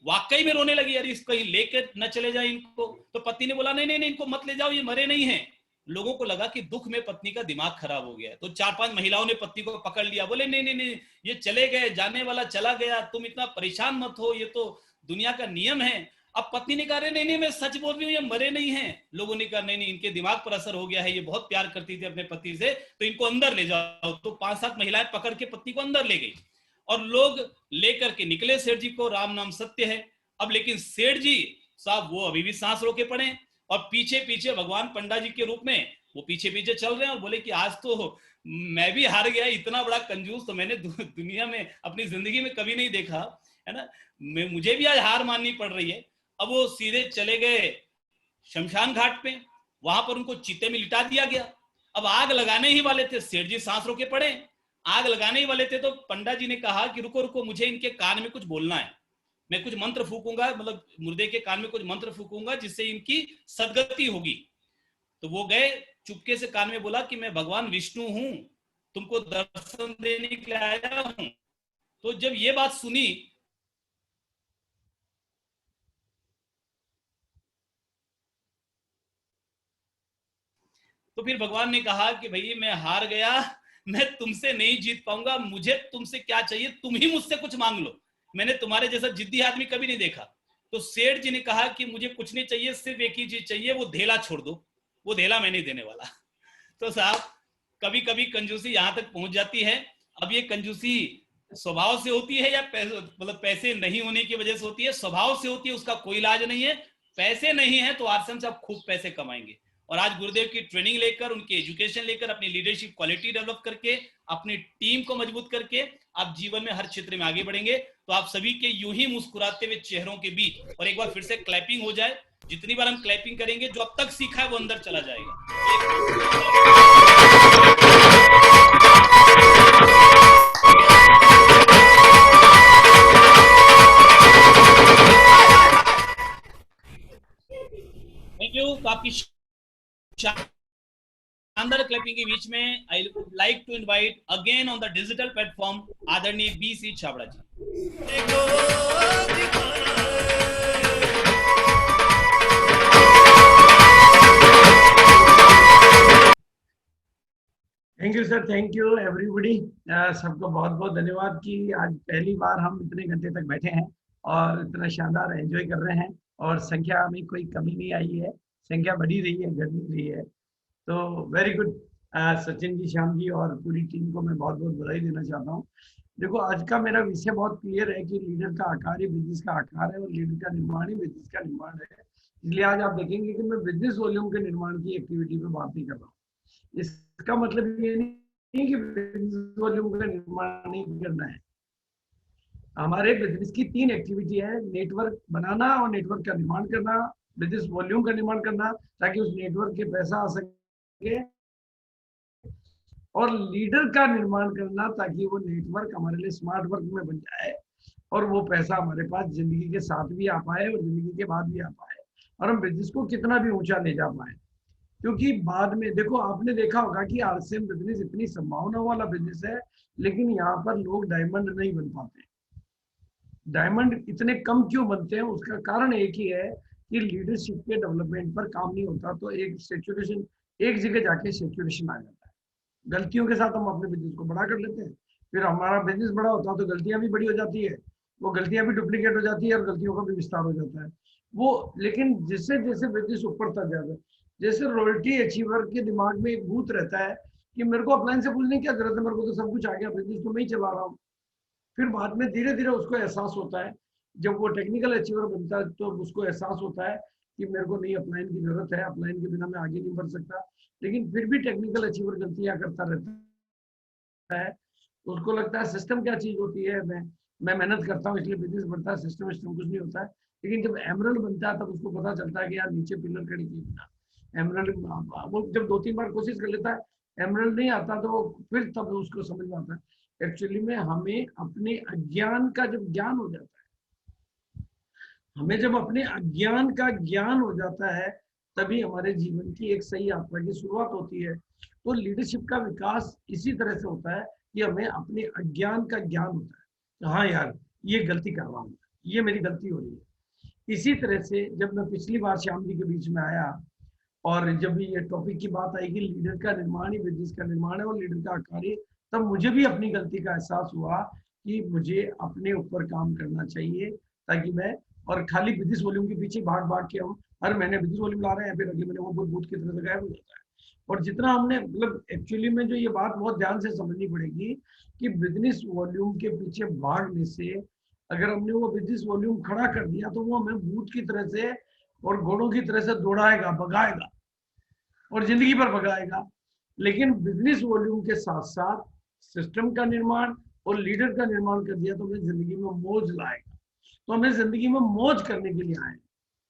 वाकई में रोने लगी, यार इसको कहीं लेकर न चले जाए इनको। तो पति ने बोला नहीं नहीं नहीं इनको मत ले जाओ, ये मरे नहीं है, लोगों को लगा कि दुख में पत्नी का दिमाग खराब हो गया है। तो 4-5 महिलाओं ने पत्नी को पकड़ लिया, बोले नहीं नहीं नहीं, ये चले गए, जाने वाला चला गया, तुम इतना परेशान मत हो, ये तो दुनिया का नियम है। अब पत्नी ने कहा नहीं नहीं मैं सच बोल रही हूँ, ये मरे नहीं हैं। लोगों ने कहा नहीं नहीं, इनके दिमाग पर असर हो गया है, ये बहुत प्यार करती थी अपने पति से, तो इनको अंदर ले जाओ। तो 5-7 महिलाएं पकड़ के पत्नी को अंदर ले गई और लोग लेकर के निकले सेठ जी को, राम नाम सत्य है। अब लेकिन सेठ जी साहब वो अभी भी सांस रोके पड़े और पीछे पीछे भगवान पंडा जी के रूप में वो पीछे पीछे चल रहे हैं और बोले कि आज तो मैं भी हार गया, इतना बड़ा कंजूस तो मैंने दुनिया में अपनी जिंदगी में कभी नहीं देखा है ना, मुझे भी आज हार माननी पड़ रही है। अब वो सीधे चले गए शमशान घाट पे, वहां पर उनको चिते में लिटा दिया गया। अब आग लगाने ही वाले थे, सेठ जी सांस रोके पड़े, आग लगाने ही वाले थे, तो पंडा जी ने कहा कि रुको रुको, मुझे इनके कान में कुछ बोलना है, मैं कुछ मंत्र फूकूंगा, मतलब मुर्दे के कान में कुछ मंत्र फूकूंगा जिससे इनकी सदगति होगी। तो वो गए, चुपके से कान में बोला कि मैं भगवान विष्णु हूं, तुमको दर्शन देने के लिए आया हूं। तो जब ये बात सुनी तो फिर भगवान ने कहा कि भई मैं हार गया, मैं तुमसे नहीं जीत पाऊंगा, मुझे तुमसे क्या चाहिए, तुम ही मुझसे कुछ मांग लो, मैंने तुम्हारे जैसा जिद्दी आदमी कभी नहीं देखा। तो सेठ जी ने कहा कि मुझे कुछ नहीं चाहिए, सिर्फ एक ही चीज चाहिए, वो धेला छोड़ दो, वो धेला मैं नहीं देने वाला। तो साहब कभी कभी कंजूसी यहां तक पहुंच जाती है। अब ये कंजूसी स्वभाव से होती है या मतलब पैसे नहीं होने की वजह से होती है? स्वभाव से होती है, उसका कोई इलाज नहीं है। पैसे नहीं है तो आरसीएम से आप खूब पैसे कमाएंगे। और आज गुरुदेव की ट्रेनिंग लेकर, उनकी एजुकेशन लेकर, अपनी लीडरशिप क्वालिटी डेवलप करके, अपनी टीम को मजबूत करके आप जीवन में हर क्षेत्र में आगे बढ़ेंगे। तो आप सभी के यूं ही मुस्कुराते हुए चेहरों के बीच और एक बार फिर से क्लैपिंग हो जाए। जितनी बार हम क्लैपिंग करेंगे, जो अब तक सीखा है वो अंदर चला जाएगा। Thank you. तो आपकी शानदार क्लैपिंग के बीच में I would like to invite again on the digital platform आदरणीय BC Chhabra ji. Thank you sir, thank you everybody. सबको बहुत बहुत धन्यवाद कि आज पहली बार हम इतने घंटे तक बैठे हैं और इतना शानदार एंजॉय कर रहे हैं और संख्या में कोई कमी नहीं आई है, संख्या बढ़ी रही है, घट नहीं रही है। तो वेरी गुड सचिन जी, श्याम जी और पूरी टीम को मैं बहुत बहुत बधाई देना चाहता हूँ। देखो आज का मेरा विषय बहुत क्लियर है कि लीडर का आकार ही बिजनेस का आकार है और लीडर का निर्माण ही बिजनेस का निर्माण है। इसलिए आज आप देखेंगे कि मैं बिजनेस वॉल्यूम के निर्माण की एक्टिविटी पे बात नहीं कर रहा हूँ। इसका मतलब ये नहीं कि बिजनेस वॉल्यूम का निर्माण नहीं करना है। हमारे बिजनेस की 3 एक्टिविटी है, नेटवर्क बनाना और नेटवर्क का निर्माण करना, बिजनेस वॉल्यूम का निर्माण करना ताकि उस नेटवर्क के पैसा आ सके, और लीडर का निर्माण करना ताकि वो नेटवर्क हमारे लिए स्मार्ट वर्क में बन जाए और वो पैसा हमारे पास जिंदगी के साथ भी आ पाए और जिंदगी के बाद भी आ पाए और हम बिजनेस को कितना भी ऊंचा ले जा पाए। क्योंकि बाद में देखो, आपने देखा होगा कि आरसीएम बिजनेस इतनी संभावनाओं वाला बिजनेस है, लेकिन यहाँ पर लोग डायमंड नहीं बन पाते। डायमंड इतने कम क्यों बनते हैं? उसका कारण एक ही है कि लीडरशिप के डेवलपमेंट पर काम नहीं होता। तो एक सैचुरेशन, एक जगह जाके सैचुरेशन आ जाता है। गलतियों के साथ हम अपने बिजनेस को बड़ा कर लेते हैं, फिर हमारा बिजनेस बड़ा होता है तो गलतियां भी बड़ी हो जाती है, वो गलतियां भी डुप्लीकेट हो जाती है और गलतियों का भी विस्तार हो जाता है वो। लेकिन जैसे जैसे बिजनेस ऊपर तक जाता है, जैसे रॉयल्टी अचीवर के दिमाग में एक भूत रहता है कि मेरे को अपलाइन से पूछने की क्या जरूरत है, मेरे को तो सब कुछ आ गया, बिजनेस तो मैं ही चला रहा हूँ। फिर बाद में धीरे धीरे उसको एहसास होता है, जब वो टेक्निकल अचीवर बनता है तो उसको एहसास होता है कि मेरे को नहीं अपलाइन की जरूरत है, अपलाइन के बिना मैं आगे नहीं बढ़ सकता। लेकिन फिर भी टेक्निकल अचीवर गलतियां करता रहता है। उसको लगता है सिस्टम क्या चीज होती है, मैं मेहनत करता हूँ इसलिए बिजनेस बढ़ता है, सिस्टम कुछ नहीं होता है। लेकिन जब एमरल्ड बनता है तब उसको पता चलता है कि यार नीचे पिलर खड़ी की बिना एमरल्ड, वो जब 2-3 बार कोशिश कर लेता है एमरल्ड नहीं आता तो वो फिर तब उसको समझ में आता है एक्चुअली में हमें अपने अज्ञान का जब ज्ञान हो जाता है, हमें जब अपने अज्ञान का ज्ञान हो जाता है तभी हमारे जीवन की एक सही यात्रा की शुरुआत होती है। तो लीडरशिप का विकास इसी तरह से होता है कि हमें अपने अज्ञान का ज्ञान होता है। हाँ यार, ये गलती कर रहा हूँ, ये मेरी गलती हो रही है। इसी तरह से जब मैं पिछली बार श्याम जी के बीच में आया और जब ये टॉपिक की बात आई कि लीडर का निर्माण ही बिजनेस का निर्माण है और लीडर का आकार ही, तब मुझे भी अपनी गलती का एहसास हुआ कि मुझे अपने ऊपर काम करना चाहिए, ताकि मैं, और खाली बिजनेस वॉल्यूम के पीछे भाग भाग के हम हर महीने बिजनेस वॉल्यूम ला रहे हैं, फिर अगले महीने वो बुद्ध की तरह से गायब हो जाता है। और जितना हमने मतलब एक्चुअली में जो ये बात बहुत ध्यान से समझनी पड़ेगी कि बिजनेस वॉल्यूम के पीछे भागने से अगर हमने वो बिजनेस वॉल्यूम खड़ा कर दिया तो वो हमें भूत की तरह से और घोड़ों की तरह से दौड़ाएगा, भगाएगा और जिंदगी भर भगाएगा। लेकिन बिजनेस वॉल्यूम के साथ साथ सिस्टम का निर्माण और लीडर का निर्माण कर दिया तो हमें जिंदगी में मौज लाएगा। तो हमें जिंदगी में मौज करने के लिए आए,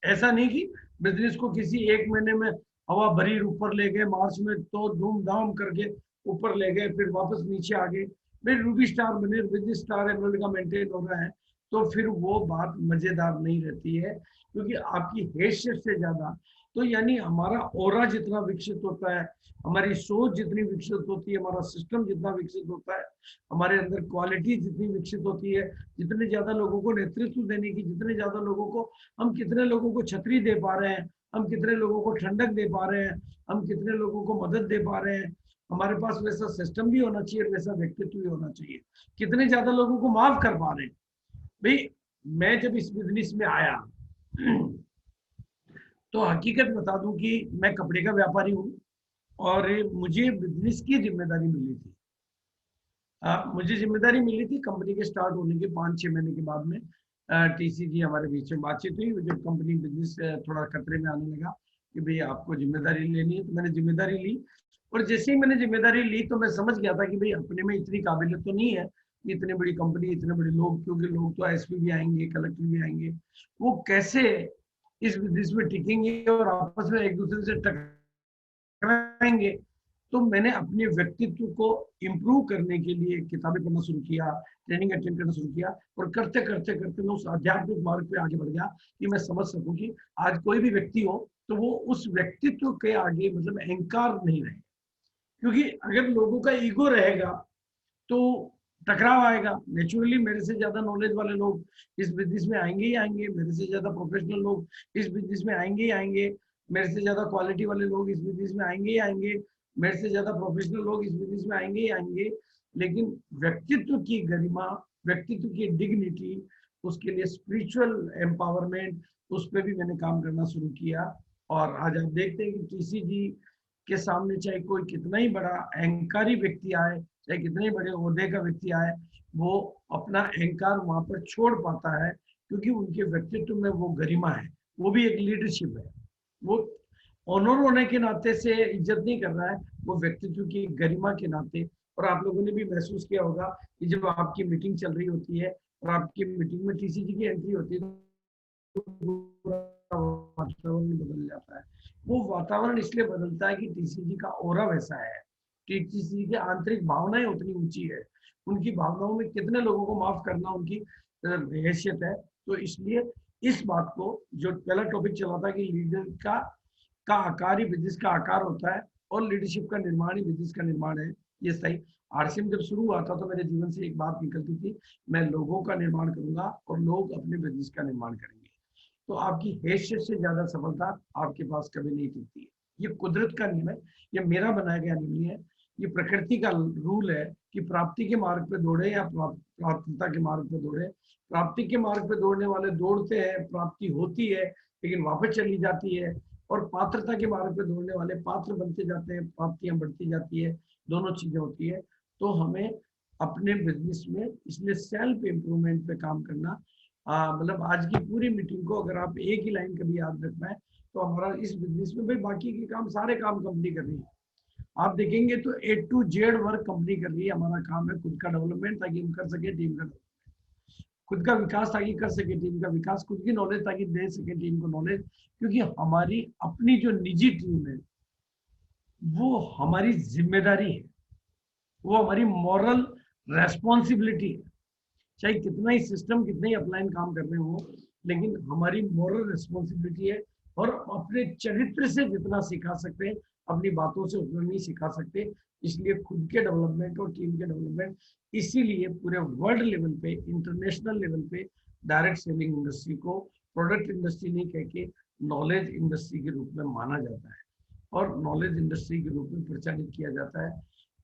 ऐसा नहीं कि बिजनेस को किसी एक महीने में हवा भरी ऊपर ले गए, मार्च में तो धूमधाम करके ऊपर ले गए, फिर वापस नीचे आ गए, फिर रूबी स्टार बने, बिजनेस स्टार एमएल का मेंटेन हो रहा है, तो फिर वो बात मजेदार नहीं रहती है। क्योंकि आपकी हैसियत से ज्यादा, तो यानी हमारा ऑरा जितना विकसित होता है, हमारी सोच जितनी विकसित होती है, हमारा सिस्टम जितना विकसित होता है, हमारे अंदर क्वालिटी जितनी विकसित होती है, जितने ज्यादा लोगों को नेतृत्व देने की, जितने ज्यादा लोगों को हम कितने लोगों को छतरी दे पा रहे हैं, हम कितने लोगों को ठंडक दे पा रहे हैं, हम कितने लोगों को मदद दे पा रहे हैं, हमारे पास वैसा सिस्टम भी होना चाहिए, वैसा व्यक्तित्व भी होना चाहिए, कितने ज्यादा लोगों को माफ कर पा रहे हैं। भाई मैं जब इस बिजनेस में आया तो हकीकत बता दूं कि मैं कपड़े का व्यापारी हूँ और मुझे बिजनेस की जिम्मेदारी मिली थी। मुझे जिम्मेदारी मिली थी कंपनी के स्टार्ट होने के 5-6 महीने के बाद में टीसी जी हमारे बीच में बातचीत हुई, जब कंपनी बिजनेस थोड़ा खतरे में आने लगा कि भाई आपको जिम्मेदारी लेनी है, तो मैंने जिम्मेदारी ली। और जैसे ही मैंने जिम्मेदारी ली तो मैं समझ गया था कि भाई अपने में इतनी काबिलियत तो नहीं है, इतनी बड़ी कंपनी, इतने बड़े लोग, क्योंकि लोग तो एसपी भी आएंगे, कलेक्टर भी आएंगे, वो कैसे इस बिजनेस में टिकेंगे और आपस में एक दूसरे से टकराएंगे। तो मैंने अपने व्यक्तित्व को इम्प्रूव करने के लिए किताबें पढ़ना शुरू किया, ट्रेनिंग अटेंड करना शुरू किया, और करते करते करते मैं उस आध्यात्मिक मार्ग पे आगे बढ़ गया कि मैं समझ सकूं कि आज कोई भी व्यक्ति हो तो वो उस व्यक्तित्व के आगे मतलब अहंकार नहीं रहे। क्योंकि अगर लोगों का ईगो रहेगा तो टकराव आएगा। नेचुरली मेरे से ज्यादा नॉलेज वाले लोग इस बिजनेस में आएंगे ही आएंगे, मेरे से ज्यादा प्रोफेशनल लोग इस बिजनेस में आएंगे ही आएंगे, मेरे से ज्यादा क्वालिटी वाले लोग इस बिजनेस में आएंगे ही आएंगे, मेरे से ज्यादा प्रोफेशनल लोग इस बिजनेस में आएंगे ही आएंगे। लेकिन व्यक्तित्व की गरिमा, व्यक्तित्व की डिग्निटी, उसके लिए स्पिरिचुअल एम्पावरमेंट, उस पर भी मैंने काम करना शुरू किया। और आज आप देखते हैं कि टीसी जी के सामने चाहे कोई कितना ही बड़ा अहंकारी व्यक्ति आए, चाहे कितने बड़े ओहदे का व्यक्ति आए, वो अपना अहंकार वहां पर छोड़ पाता है, क्योंकि उनके व्यक्तित्व में वो गरिमा है, वो भी एक लीडरशिप है। वो ऑनर होने के नाते से इज्जत नहीं कर रहा है, वो व्यक्तित्व की गरिमा के नाते। और आप लोगों ने भी महसूस किया होगा कि जब आपकी मीटिंग चल रही होती है और आपकी मीटिंग में टीसी जी की एंट्री होती है तो वातावरण बदल जाता है। वो वातावरण इसलिए बदलता है कि टीसी जी का ऑरा वैसा है, टीसी जी की आंतरिक भावनाएं उतनी ऊंची है, उनकी भावनाओं में कितने लोगों को माफ करना उनकी हैसियत है। तो इसलिए इस बात को, जो पहला टॉपिक चला था कि लीडर का आकार ही बिजनेस का आकार होता है और लीडरशिप का निर्माण ही बिजनेस का निर्माण है, ये सही। आरसीएम जब शुरू हुआ था तो मेरे जीवन से एक बात निकलती थी, मैं लोगों का निर्माण करूंगा और लोग अपने बिजनेस का निर्माण करेंगे। तो आपकी हैसियत से ज्यादा सफलता आपके पास कभी नहीं टिकती है। ये कुदरत का नियम है, ये मेरा बनाया गया नियम नहीं है, ये प्रकृति का रूल है कि प्राप्ति के मार्ग पे दौड़े या प्राप्तता के मार्ग पे दौड़े। प्राप्ति के मार्ग पे दौड़ने वाले दौड़ते हैं, प्राप्ति होती है लेकिन वापस चली जाती है, और पात्रता के मार्ग पे दौड़ने वाले पात्र बनते जाते हैं, प्राप्तियां बढ़ती जाती है, दोनों चीजें होती है। तो हमें अपने बिजनेस में इसलिए सेल्फ इम्प्रूवमेंट पे काम करना, मतलब आज की पूरी मीटिंग को अगर आप एक ही लाइन कभी याद रखना है तो हमारा इस बिजनेस में भाई बाकी के काम, सारे काम कंपनी कर रही है। आप देखेंगे तो A to Z work company कर रही है। हमारा काम है खुद का डेवलपमेंट ताकि हम कर सके टीम का, खुद का विकास ताकि कर सके टीम का विकास, खुद की नॉलेज ताकि दे सके टीम को नॉलेज। क्योंकि हमारी अपनी जो निजी टीम है वो हमारी जिम्मेदारी है, वो हमारी मॉरल रेस्पॉन्सिबिलिटी है। चाहे कितना ही सिस्टम, कितना ही अपलाइन काम कर रहे हो, लेकिन हमारी मॉरल रिस्पॉन्सिबिलिटी है। और अपने चरित्र से जितना सिखा सकते हैं, अपनी बातों से उतना नहीं सिखा सकते। इसलिए खुद के डेवलपमेंट और टीम के डेवलपमेंट, इसीलिए पूरे वर्ल्ड लेवल पे, इंटरनेशनल लेवल पे डायरेक्ट सेलिंग इंडस्ट्री को प्रोडक्ट इंडस्ट्री नहीं कह के नॉलेज इंडस्ट्री के रूप में माना जाता है। और नॉलेज इंडस्ट्री के रूप में प्रचारित किया जाता है।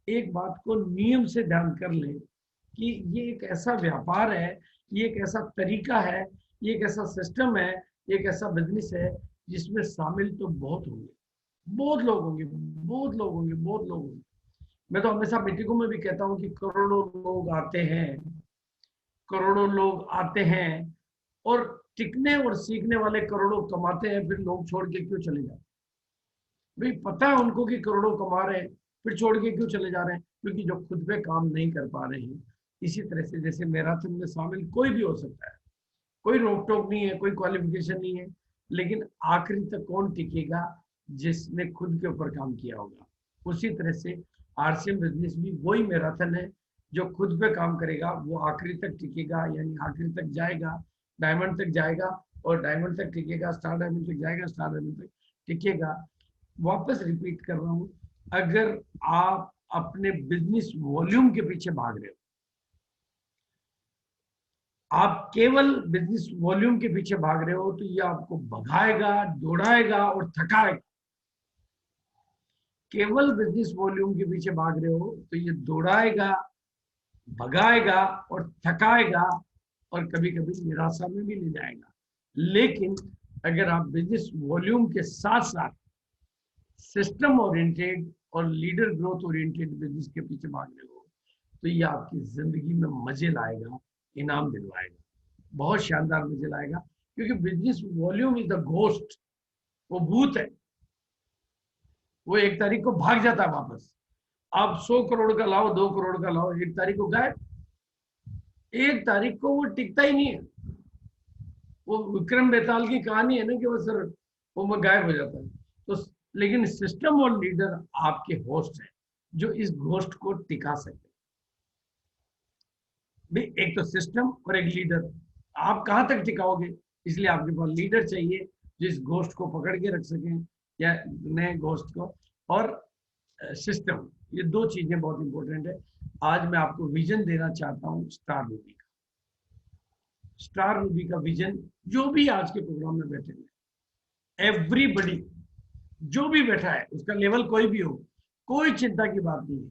एक बात को नियम से ध्यान कर लें कि ये एक ऐसा व्यापार है, ये एक ऐसा तरीका है, ये एक ऐसा सिस्टम है, ये एक ऐसा बिजनेस है जिसमें शामिल तो बहुत होंगे, बहुत लोग होंगे, बहुत लोग होंगे, बहुत लोग होंगे। मैं तो हमेशा मीटिंगों में भी कहता हूँ कि करोड़ों लोग आते हैं, करोड़ों लोग आते हैं, और टिकने और सीखने वाले करोड़ों कमाते हैं, फिर लोग छोड़ के क्यों चले जाते हैं? भाई पता है उनको कि करोड़ों कमा रहे हैं, फिर छोड़ के क्यों चले जा रहे हैं? क्योंकि जो खुद पे काम नहीं कर पा रहे हैं। इसी तरह से जैसे मैराथन में शामिल कोई भी हो सकता है, कोई रोक टोक नहीं है, कोई क्वालिफिकेशन नहीं है, लेकिन आखिरी तक कौन टिकेगा? जिसने खुद के ऊपर काम किया होगा। उसी तरह से आरसीएम बिजनेस भी वही मैराथन है, जो खुद पे काम करेगा वो आखिरी तक टिकेगा, यानी आखिरी तक जाएगा, डायमंड तक जाएगा, और डायमंड तक टिकेगा, स्टार डायमंड तक जाएगा, स्टार डायमंड तक टिकेगा। वापस रिपीट कर रहा हूं, अगर आप अपने बिजनेस वॉल्यूम के पीछे भाग रहे हो, आप केवल बिजनेस वॉल्यूम के पीछे भाग रहे हो, तो ये आपको भगाएगा, दौड़ाएगा और थकाएगा। केवल बिजनेस वॉल्यूम के पीछे भाग रहे हो तो ये दौड़ाएगा, भगाएगा और थकाएगा, और कभी कभी निराशा में भी ले जाएगा। लेकिन अगर आप बिजनेस वॉल्यूम के साथ साथ सिस्टम ओरिएंटेड और लीडर ग्रोथ ओरिएंटेड बिजनेस के पीछे भाग रहे हो, तो ये आपकी जिंदगी में मजे लाएगा, इनाम दिलवाएगा, बहुत शानदार मजे लाएगा। क्योंकि business volume is the ghost, वो भूत है, वो 1 तारीख को भाग जाता है वापस। आप 100 करोड़ का लाओ, 2 करोड़ का लाओ, 1 तारीख को गायब। 1 तारीख को वो टिकता ही नहीं है। वो विक्रम बेताल की कहानी है ना कि वो सर वो गायब हो जाता है। तो लेकिन सिस्टम और लीडर आपके होस्ट है, जो इस घोस्ट को टिका सकते हैं। एक तो सिस्टम और एक लीडर, आप कहां तक टिकाओगे? इसलिए आपके पास लीडर चाहिए जो इस घोस्ट को पकड़ के रख सकें, या नए घोस्ट को। और सिस्टम, ये 2 चीजें बहुत इंपॉर्टेंट है। आज मैं आपको विजन देना चाहता हूं स्टार रूबी का। स्टार रूबी का विजन, जो भी आज के प्रोग्राम में बैठे हैं, एवरीबडी जो भी बैठा है, उसका लेवल कोई भी हो, कोई चिंता की बात नहीं है,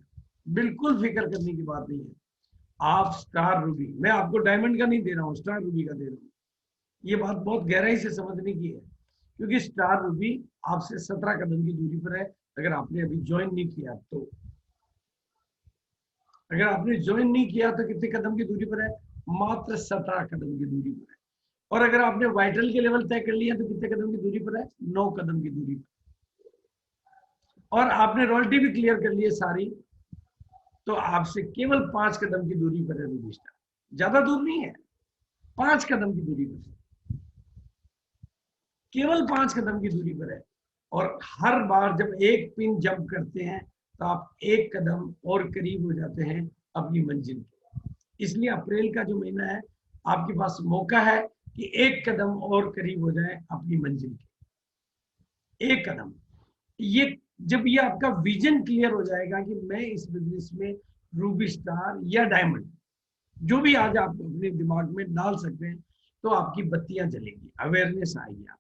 बिल्कुल फिक्र करने की बात नहीं है। आप स्टार रूबी, मैं आपको डायमंड का नहीं दे रहा हूँ, स्टार रूबी का दे रहा हूँ। ये बात बहुत गहराई से समझने की है, क्योंकि स्टार रूबी आपसे 17 कदम की दूरी पर है। अगर आपने अभी ज्वाइन नहीं किया तो, अगर आपने ज्वाइन नहीं किया तो कितने कदम की दूरी पर है? मात्र 17 कदम की दूरी पर है। और अगर आपने वाइटल के लेवल तय कर लिया तो कितने कदम की दूरी पर है? 9 कदम की दूरी पर। और आपने रॉयल्टी भी क्लियर कर ली है सारी, तो आपसे केवल 5 कदम की दूरी पर है रूबी स्टार। ज्यादा दूर नहीं है, 5 कदम की दूरी पर, केवल 5 कदम की दूरी पर है। और हर बार जब एक पिन जंप करते हैं तो आप 1 कदम और करीब हो जाते हैं अपनी मंजिल के। इसलिए अप्रैल का जो महीना है, आपके पास मौका है कि 1 कदम और करीब हो जाए अपनी मंजिल के। 1 कदम, ये जब ये आपका विजन क्लियर हो जाएगा कि मैं इस बिजनेस में रूबी स्टार या डायमंड, जो भी आज आप अपने दिमाग में डाल सकते हैं, तो आपकी बत्तियां जलेंगी, अवेयरनेस आएगी। आप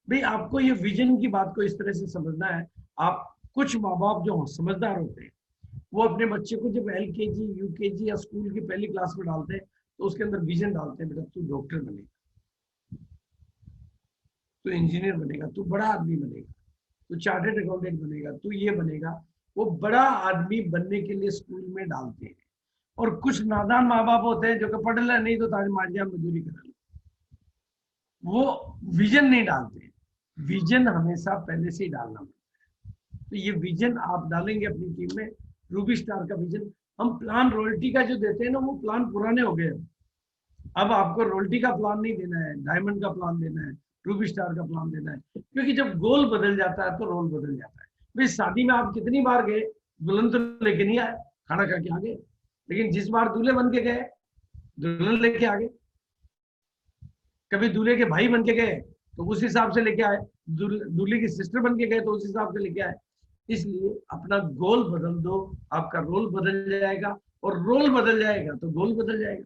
भाई, आपको ये विजन की बात को इस तरह से समझना है। आप कुछ माँ बाप जो समझदार होते हैं, वो अपने बच्चे को जब LKG, UKG या स्कूल की पहली क्लास में डालते हैं, तो उसके अंदर विजन डालते हैं, बेटा तू डॉक्टर बनेगा, तू इंजीनियर बनेगा, तू बड़ा आदमी बनेगा, तू चार्टर्ड अकाउंटेंट बनेगा, तू ये बनेगा। वो बड़ा आदमी बनने के लिए स्कूल में डालते हैं। और कुछ नादान माँ बाप होते हैं जो कि पढ़ ले नहीं तो ताज मांझिया मजदूरी करा ले, वो विजन नहीं डालते। विजन हमेशा पहले से ही डालना पड़ता है। तो ये विजन आप डालेंगे अपनी टीम में, रूबी स्टार का विजन। हम प्लान रॉयल्टी का जो देते हैं ना, वो प्लान पुराने हो गए। अब आपको रॉयल्टी का प्लान नहीं देना है, डायमंड का प्लान देना है, रूबी स्टार का प्लान देना है। क्योंकि जब गोल बदल जाता है तो रोल बदल जाता है। भाई शादी में आप कितनी बार गए, दुल्हन तो लेके नहीं आए, खाना खा के आ गए, लेकिन जिस बार दूल्हे बन के गए, दुल्हन लेके आ गए। कभी दूल्हे के भाई बन के गए तो उस हिसाब से लेके आए, दूल्हे की सिस्टर बन के गए तो उस हिसाब से लेके आए। इसलिए अपना गोल बदल दो, आपका रोल बदल जाएगा, और रोल बदल जाएगा तो गोल बदल जाएगा।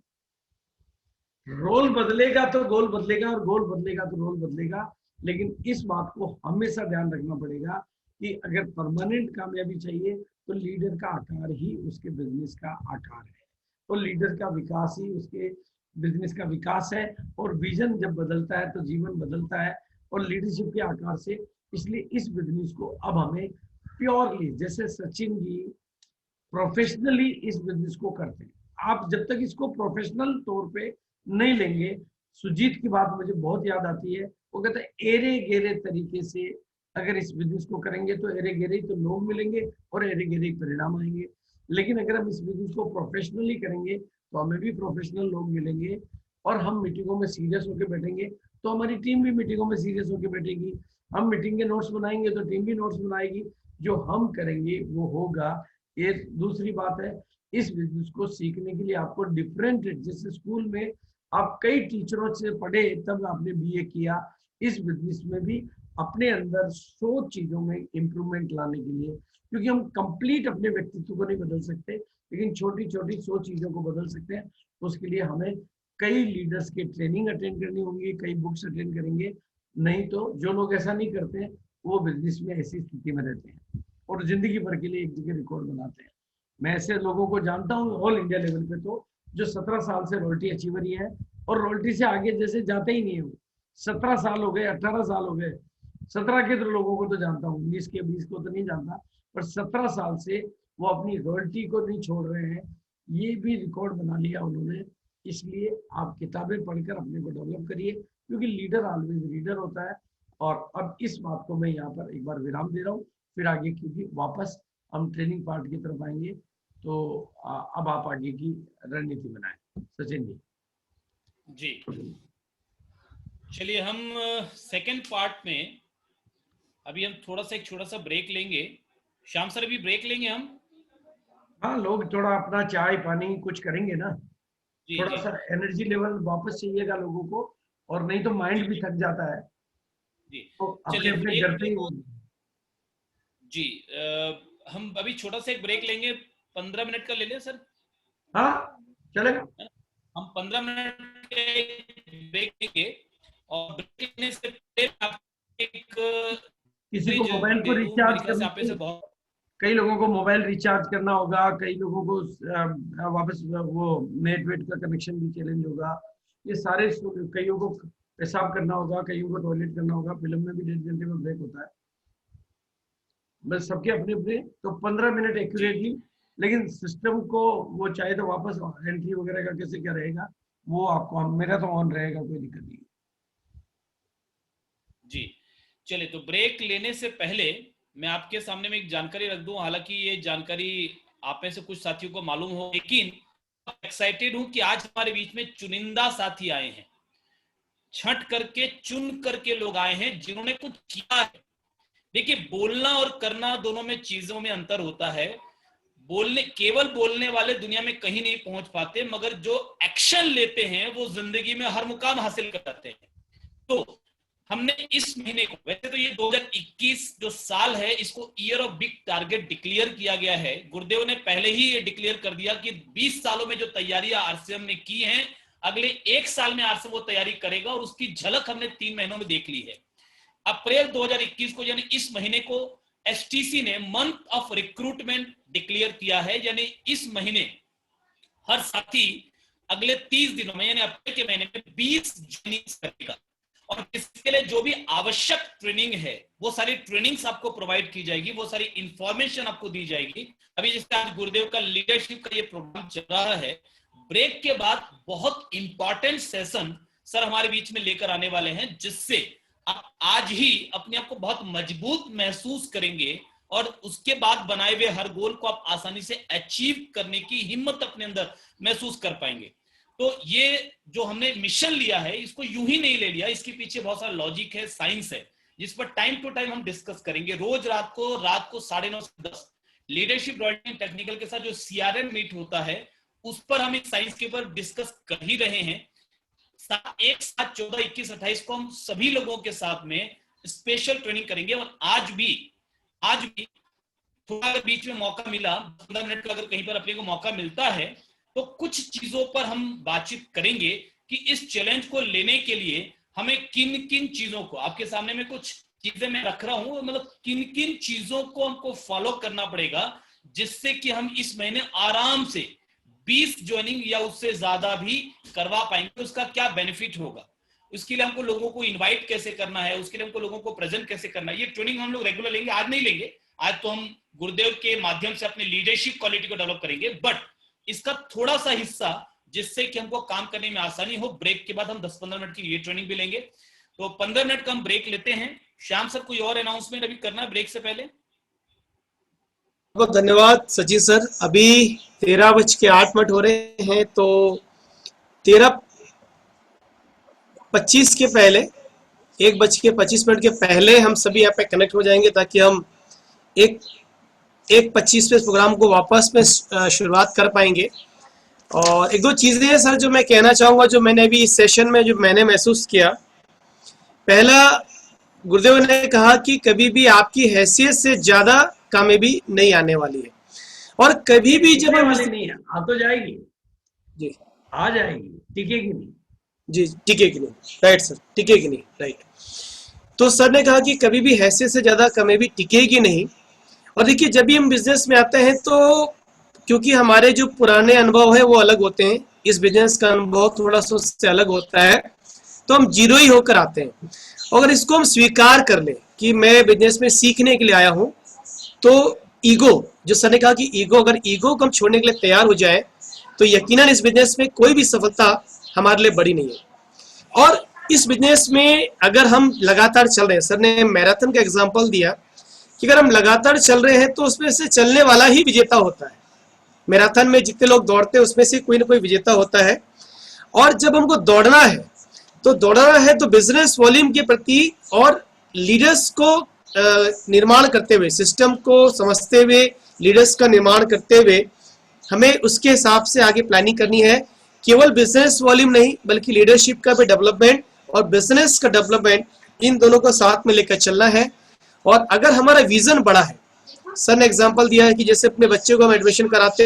रोल बदलेगा तो गोल बदलेगा, और गोल बदलेगा तो रोल बदलेगा। लेकिन इस बात को हमेशा ध्यान रखना पड़ेगा कि अगर परमानेंट कामयाबी चाहिए तो लीडर का आकार ही उसके बिजनेस का आकार है, तो लीडर का विकास ही उसके बिजनेस का विकास है। और विजन जब बदलता है तो जीवन बदलता है, और लीडरशिप के आकार से। इसलिए इस बिजनेस को अब हमें प्योरली, जैसे सचिन जी प्रोफेशनली इस बिजनेस को करते हैं, आप जब तक इसको प्रोफेशनल तौर पे नहीं लेंगे, सुजीत की बात मुझे बहुत याद आती है, वो कहते हैं एरे गेरे तरीके से अगर इस बिजनेस को करेंगे तो एरे गेरे तो लोग मिलेंगे और एरे गेरे परिणाम आएंगे। लेकिन अगर हम इस बिजनेस को प्रोफेशनली करेंगे तो हमें भी प्रोफेशनल लोग मिलेंगे, और हम मीटिंगों में सीरियस होकर बैठेंगे तो हमारी टीम भी मीटिंगों में सीरियस होकर बैठेगी। हम मीटिंग के नोट्स बनाएंगे तो टीम भी नोट्स बनाएगी, जो हम करेंगे वो होगा। ये दूसरी बात है, इस बिजनेस को सीखने के लिए आपको डिफरेंट, जैसे स्कूल में आप कई टीचरों से पढ़े तब आपने बीए किया, इस बिजनेस में भी अपने अंदर 100 चीजों में इंप्रूवमेंट लाने के लिए, क्योंकि हम कंप्लीट अपने व्यक्तित्व को नहीं बदल सकते, लेकिन छोटी छोटी 100 चीजों को बदल सकते हैं। उसके लिए हमें कई लीडर्स की ट्रेनिंग अटेंड करनी होगी, कई बुक्स अटेंड करेंगे, नहीं तो जो लोग ऐसा नहीं करते हैं वो बिजनेस में ऐसी स्थिति में रहते हैं और जिंदगी भर के लिए एक जगह रिकॉर्ड बनाते हैं। मैं ऐसे लोगों को जानता हूँ ऑल इंडिया लेवल पे, तो जो 17 साल से रॉयल्टी अचीवर ही है और रॉयल्टी से आगे जैसे जाते ही नहीं है वो। 17 साल हो गए, 18 साल हो गए, 17 के तो लोगों को तो जानता हूँ, 19 के 20 को तो नहीं जानता, पर 17 साल से वो अपनी रॉयल्टी को नहीं छोड़ रहे हैं। ये भी रिकॉर्ड बना लिया उन्होंने। इसलिए आप किताबें पढ़कर अपने को डेवलप करिए, क्योंकि लीडर ऑलवेज रीडर होता है। और अब इस बात को मैं यहाँ पर एक बार विराम दे रहा हूँ, फिर आगे क्योंकि वापस हम ट्रेनिंग पार्ट की तरफ आएंगे, तो अब आप आगे की रणनीति बनाएं। सचिन जी। चलिए हम सेकंड पार्ट में अभी हम थोड़ा सा एक छोटा सा ब्रेक लेंगे। श्याम सर अभी ब्रेक लेंगे हम। हाँ, लोग थोड़ा अपना चाय पानी कुछ करेंगे ना, थोड़ा सा एनर्जी लेवल वापस चाहिएगा लोगों को, और नहीं तो माइंड भी थक जाता है। जी तो अपने अपने घर पे जी हम अभी छोटा सा एक ब्रेक लेंगे, 15 मिनट का ले लें सर? हाँ चलेगा। हम 15 मिनट के ब्रेक लेंगे, और ब्रेक लेने से पहले एक किसी को मोबाइल को रिचार्ज करना, कई लोगों को मोबाइल रिचार्ज करना होगा, कई लोगों को वापस वो नेट वेट का कनेक्शन भी चैलेंज होगा, ये सारे, कईयों को पेशाब करना होगा, कईयों को टॉयलेट करना होगा। फिल्म में भी 1.5 घंटे में ब्रेक होता है, बस सबके अपने अपने। तो 15 मिनट एक्यूरेटली, लेकिन सिस्टम को वो चाहे तो वापस एंट्री वगैरह का कैसे क्या रहेगा वो आपको, मेरा तो ऑन रहेगा, कोई दिक्कत नहीं जी। चलिए, तो ब्रेक लेने से पहले मैं आपके सामने में एक जानकारी रख दूं। हालांकि ये जानकारी आप में से कुछ साथियों को मालूम हो, लेकिन एक्साइटेड हूं कि आज हमारे बीच में चुनिंदा साथी आए हैं, छंट करके चुन करके लोग आए हैं जिन्होंने कुछ किया है। देखिए, बोलना और करना दोनों में चीजों में अंतर होता है। केवल बोलने वाले दुनिया में कहीं नहीं पहुंच पाते, मगर जो एक्शन लेते हैं वो जिंदगी में हर मुकाम हासिल कर जाते हैं। तो हमने इस महीने को, वैसे तो ये 2021 जो साल है, इसको year of big target declare किया गया है। गुरुदेव ने पहले ही ये डिक्लेयर कर दिया कि 20 सालों में जो तैयारियां आरसीएम ने की हैं, अगले 1 साल में आरसीएम वो तैयारी करेगा, और उसकी झलक हमने 3 महीनों में देख ली है। अप्रैल 2021 को, यानी इस महीने को, एसटीसी ने मंथ ऑफ रिक्रूटमेंट डिक्लेयर किया है। यानी इस महीने हर साथी अगले 30 दिनों में, यानी अप्रैल के महीने में 20 ज्वाइनिंग करेगा, और इसके लिए जो भी आवश्यक ट्रेनिंग है वो सारी ट्रेनिंग्स आपको प्रोवाइड की जाएगी, वो सारी इंफॉर्मेशन आपको दी जाएगी। अभी जैसे आज गुरुदेव का लीडरशिप का ये प्रोग्राम चल रहा है, ब्रेक के बाद बहुत इंपॉर्टेंट सेशन सर हमारे बीच में लेकर आने वाले हैं, जिससे आप आज ही अपने आप को बहुत मजबूत महसूस करेंगे, और उसके बाद बनाए हुए हर गोल को आप आसानी से अचीव करने की हिम्मत अपने अंदर महसूस कर पाएंगे। तो ये जो हमने मिशन लिया है, इसको यूं ही नहीं ले लिया, इसके पीछे बहुत सारा लॉजिक है, साइंस है, जिस पर टाइम टू टाइम हम डिस्कस करेंगे। रोज रात को 9:30 से 10 लीडरशिप रॉयल्टी टेक्निकल के साथ जो सीआरएम मीट होता है, उस पर हम एक साइंस के ऊपर डिस्कस कर ही रहे हैं। एक साथ 14, 21, 28 को हम सभी लोगों के साथ में स्पेशल ट्रेनिंग करेंगे। और आज भी थोड़ा अगर बीच में मौका मिला, 15 मिनट का अगर कहीं पर अपने को मौका मिलता है, तो कुछ चीजों पर हम बातचीत करेंगे कि इस चैलेंज को लेने के लिए हमें किन किन चीजों को, आपके सामने में कुछ चीजें मैं रख रहा हूं, मतलब किन किन चीजों को हमको फॉलो करना पड़ेगा जिससे कि हम इस महीने आराम से 20 ज्वाइनिंग या उससे ज्यादा भी करवा पाएंगे, उसका क्या बेनिफिट होगा। उसके लिए हमको लोगों को इनवाइट कैसे करना है, उसके लिए हमको लोगों को प्रेजेंट कैसे करना है, ये ट्रेनिंग हम लोग रेगुलर लेंगे। आज नहीं लेंगे, आज तो हम गुरुदेव के माध्यम से अपनी लीडरशिप क्वालिटी को डेवलप करेंगे, बट इसका थोड़ा सा हिस्सा जिससे कि हमको काम करने में आसानी हो। ब्रेक के बाद हम 10-15 मिनट की ये ट्रेनिंग भी लेंगे। तो 15 मिनट का हम ब्रेक लेते हैं। श्याम सर, कोई और अनाउंसमेंट अभी करना है ब्रेक से पहले? बहुत धन्यवाद सचिन सर। अभी 13:08 हो रहे हैं, तो 13:25 के पहले, 1:25 के पहले हम सभी यहाँ पे कनेक्ट हो जाएंगे, ताकि हम 1:25 पे प्रोग्राम को वापस में शुरुआत कर पाएंगे। और एक दो चीजें हैं सर जो मैं कहना चाहूंगा, जो मैंने अभी इस सेशन में जो मैंने महसूस किया। पहला, गुरुदेव ने कहा कि कभी भी आपकी हैसियत से ज्यादा कामयाबी नहीं आने वाली है, और कभी भी जब हम नहीं है, आ तो जाएगी जी, आ जाएगी, टिकेगी नहीं जी, टिकेगी नहीं, राइट सर, टिकेगी नहीं, राइट। तो सर ने कहा कि कभी भी हैसियत से ज्यादा कामयाबी टिकेगी नहीं। और देखिए, जब भी हम बिजनेस में आते हैं तो क्योंकि हमारे जो पुराने अनुभव है वो अलग होते हैं, इस बिजनेस का अनुभव थोड़ा सा उससे अलग होता है, तो हम जीरो ही होकर आते हैं। अगर इसको हम स्वीकार कर लें कि मैं बिजनेस में सीखने के लिए आया हूं, तो ईगो, जो सर ने कहा कि ईगो, अगर ईगो को हम छोड़ने के लिए तैयार हो जाए तो यकीनन इस बिजनेस में कोई भी सफलता हमारे लिए बड़ी नहीं है। और इस बिजनेस में अगर हम लगातार चल रहे हैं, सर ने मैराथन का एग्जांपल दिया कि अगर हम लगातार चल रहे हैं तो उसमें से चलने वाला ही विजेता होता है। मैराथन में जितने लोग दौड़ते हैं उसमें से कोई ना कोई विजेता होता है। और जब हमको दौड़ना है तो बिजनेस वॉल्यूम के प्रति और लीडर्स को निर्माण करते हुए, सिस्टम को समझते हुए, लीडर्स का निर्माण करते हुए हमें उसके हिसाब से आगे प्लानिंग करनी है। केवल बिजनेस वॉल्यूम नहीं, बल्कि लीडरशिप का भी डेवलपमेंट और बिजनेस का डेवलपमेंट, इन दोनों को साथ में लेकर चलना है। और अगर हमारा विजन बड़ा है, सर ने एग्जांपल दिया है कि जैसे अपने बच्चे को हम एडमिशन कराते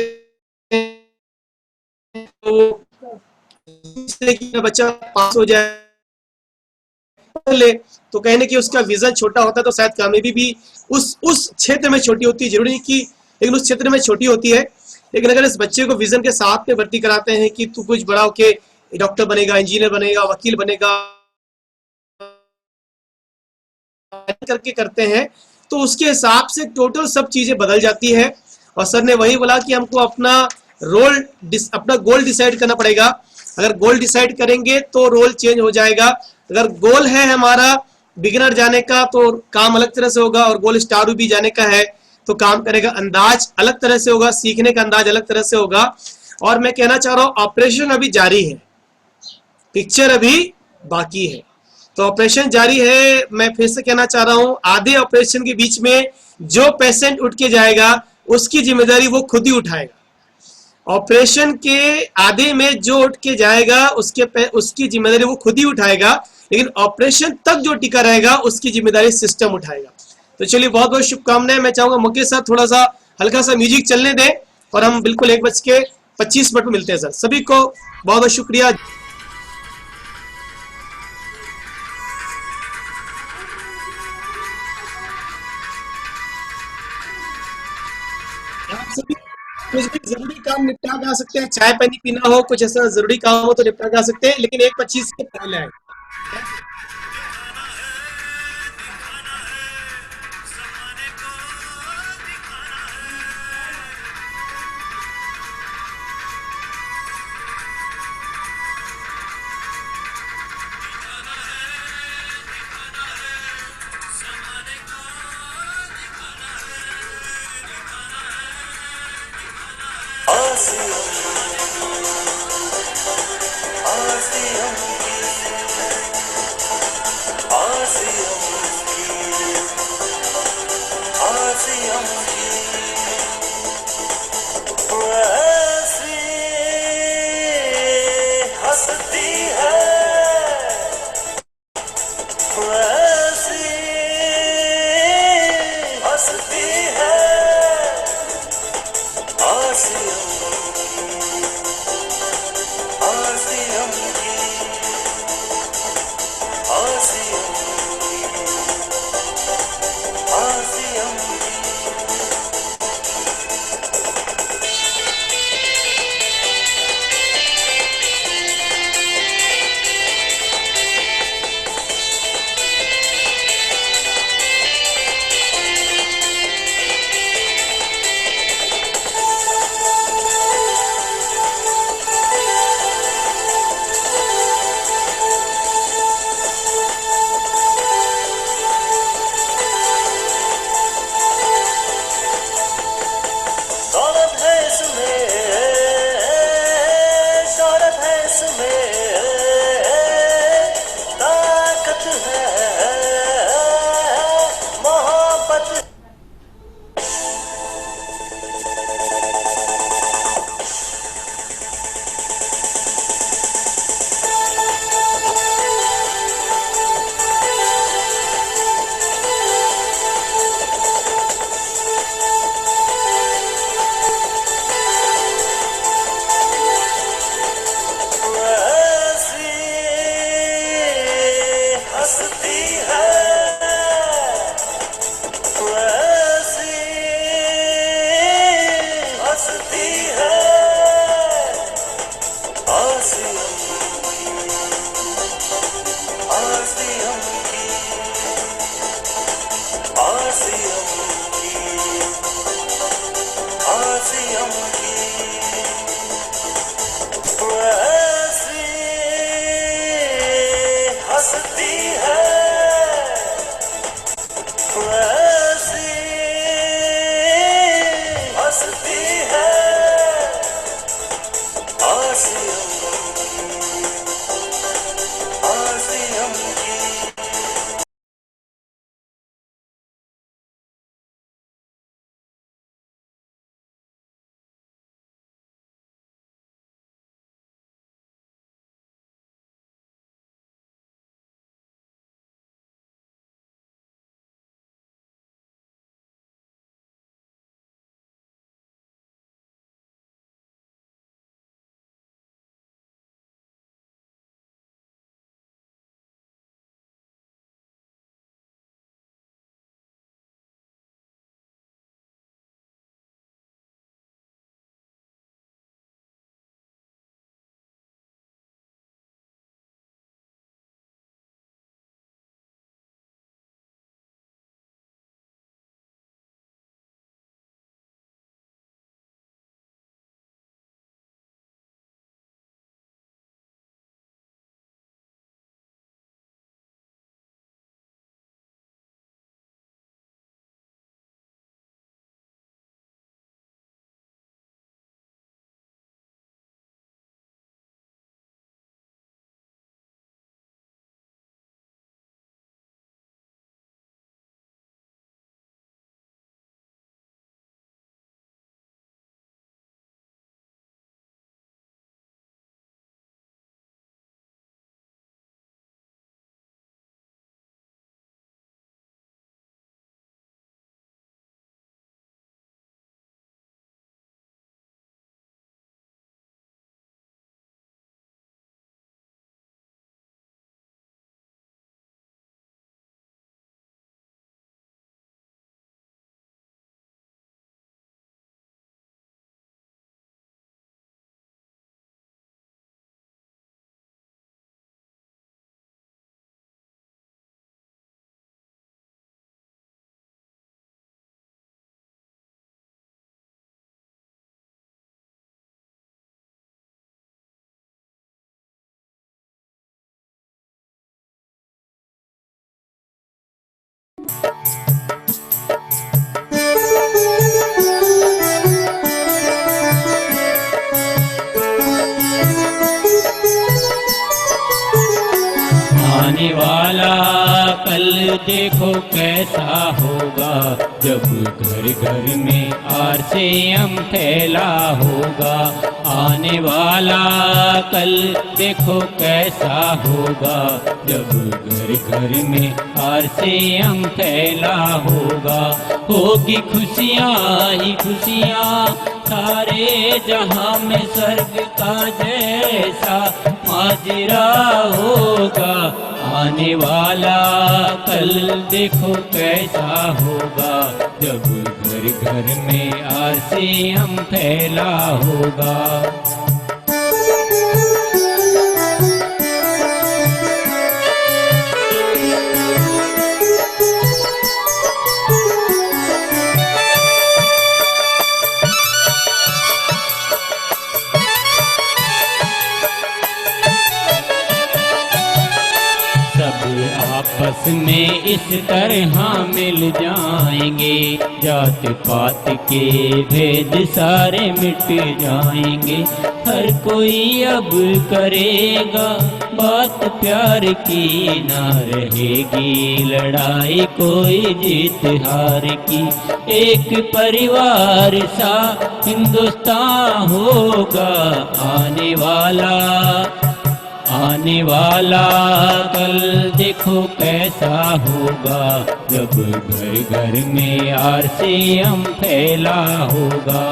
हैं तो बच्चा पास हो जाए ले, तो कहने कि उसका विजन छोटा होता है तो शायद कामयाबी भी उस क्षेत्र में छोटी होती है। जरूरी नहीं कि, लेकिन उस क्षेत्र में छोटी होती है। लेकिन अगर इस बच्चे को विजन के साथ में भर्ती कराते हैं कि तू कुछ बड़ा होके डॉक्टर बनेगा, इंजीनियर बनेगा, वकील बनेगा, करके करते हैं, तो उसके हिसाब से टोटल सब चीजें बदल जाती है। और सर ने वही बोला कि हमको अपना गोल डिसाइड करना पड़ेगा। अगर गोल डिसाइड करेंगे तो रोल चेंज हो जाएगा। अगर गोल है हमारा बिगिनर जाने का तो काम अलग तरह से होगा, और गोल स्टार भी जाने का है तो काम करेगा अंदाज अलग तरह से होगा, सीखने का अंदाज अलग तरह से होगा। और मैं कहना चाह रहा हूं, ऑपरेशन अभी जारी है, पिक्चर अभी बाकी है। तो ऑपरेशन जारी है। मैं फिर से कहना चाह रहा हूं, आधे ऑपरेशन के बीच में जो पेशेंट उठ के जाएगा उसकी जिम्मेदारी वो खुद ही उठाएगा। ऑपरेशन के आधे में जो उठ के जाएगा उसकी जिम्मेदारी वो खुद ही उठाएगा, लेकिन ऑपरेशन तक जो टिका रहेगा उसकी जिम्मेदारी सिस्टम उठाएगा। तो चलिए, बहुत बहुत शुभकामनाएं। मैं चाहूंगा मुकेश साहब थोड़ा सा हल्का सा म्यूजिक चलने दें और हम बिल्कुल 1:25 में मिलते हैं। सर, सभी को बहुत बहुत शुक्रिया। आप सभी कुछ भी जरूरी काम निपटा जा सकते हैं, चाय पानी पीना हो, कुछ ऐसा जरूरी काम हो तो निपटा जा सकते हैं, लेकिन 1:25 के पहले आए। आसियम आसियम की ऐसी हंसती है, ऐसी हंसती है आसियम की। आने वाला कल देखो कैसा होगा, जब घर घर में आरसीएम फैला होगा। आने वाला कल देखो कैसा होगा, जब घर घर में आरसीएम फैला होगा। होगी खुशियाँ ही खुशियाँ सारे जहां में, स्वर्ग का जैसा माजरा होगा। आने वाला कल देखो कैसा होगा, जब घर घर में आरसीएम फैला होगा। आपस में इस तरह मिल जाएंगे, जात पात के भेद सारे मिट जाएंगे। हर कोई अब करेगा बात प्यार की, ना रहेगी लड़ाई कोई जीत हार की। एक परिवार सा हिंदुस्तान होगा। आने वाला कल देखो कैसा होगा, जब घर घर में आरसीएम फैला होगा।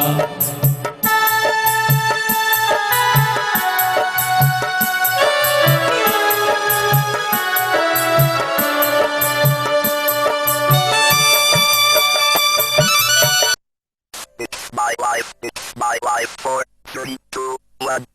It's my life, 4, 3, 2, 1.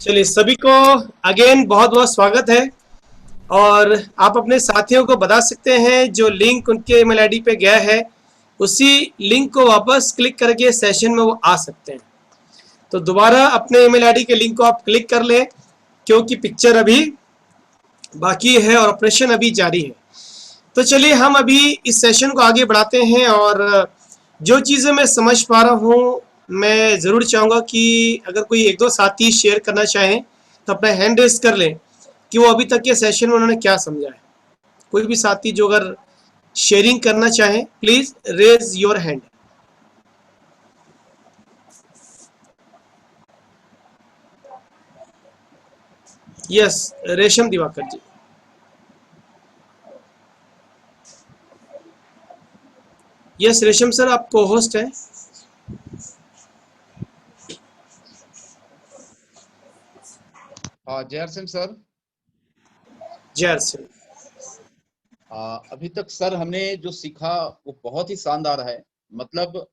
चलिए, सभी को अगेन बहुत बहुत स्वागत है। और आप अपने साथियों को बता सकते हैं जो लिंक उनके ईमेल आईडी पे गया है उसी लिंक को वापस क्लिक करके सेशन में वो आ सकते हैं। तो दोबारा अपने ईमेल आईडी के लिंक को आप क्लिक कर लें, क्योंकि पिक्चर अभी बाकी है और ऑपरेशन अभी जारी है। तो चलिए हम अभी इस सेशन को आगे बढ़ाते हैं, और जो चीज़ें मैं समझ पा रहा हूँ मैं ज़रूर चाहूँगा कि अगर कोई एक दो साथी शेयर करना चाहें तो अपना हैंड रेस कर लें कि वो अभी तक के सेशन में उन्होंने क्या समझा है। कोई भी साथी जो अगर शेयरिंग करना चाहें, please raise your hand. Yes, Resham Diwakar ji. Yes Resham sir, आप को होस्ट हैं। जय सिंह सर। जय सिंह। अभी तक सर हमने जो सीखा वो बहुत ही शानदार है। मतलब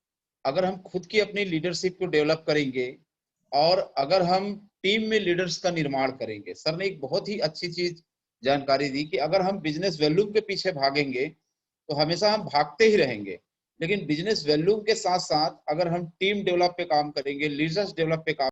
अगर हम खुद की अपनी लीडरशिप को डेवलप करेंगे और अगर हम टीम में लीडर्स का निर्माण करेंगे, सर ने एक बहुत ही अच्छी चीज जानकारी दी कि अगर हम बिजनेस वैल्यूम के पीछे भागेंगे तो हमेशा हम भागते ही रहेंगे, लेकिन बिजनेस वैल्यूम के साथ साथ अगर हम टीम डेवलप पे काम करेंगे, लीडर्स डेवलप पे काम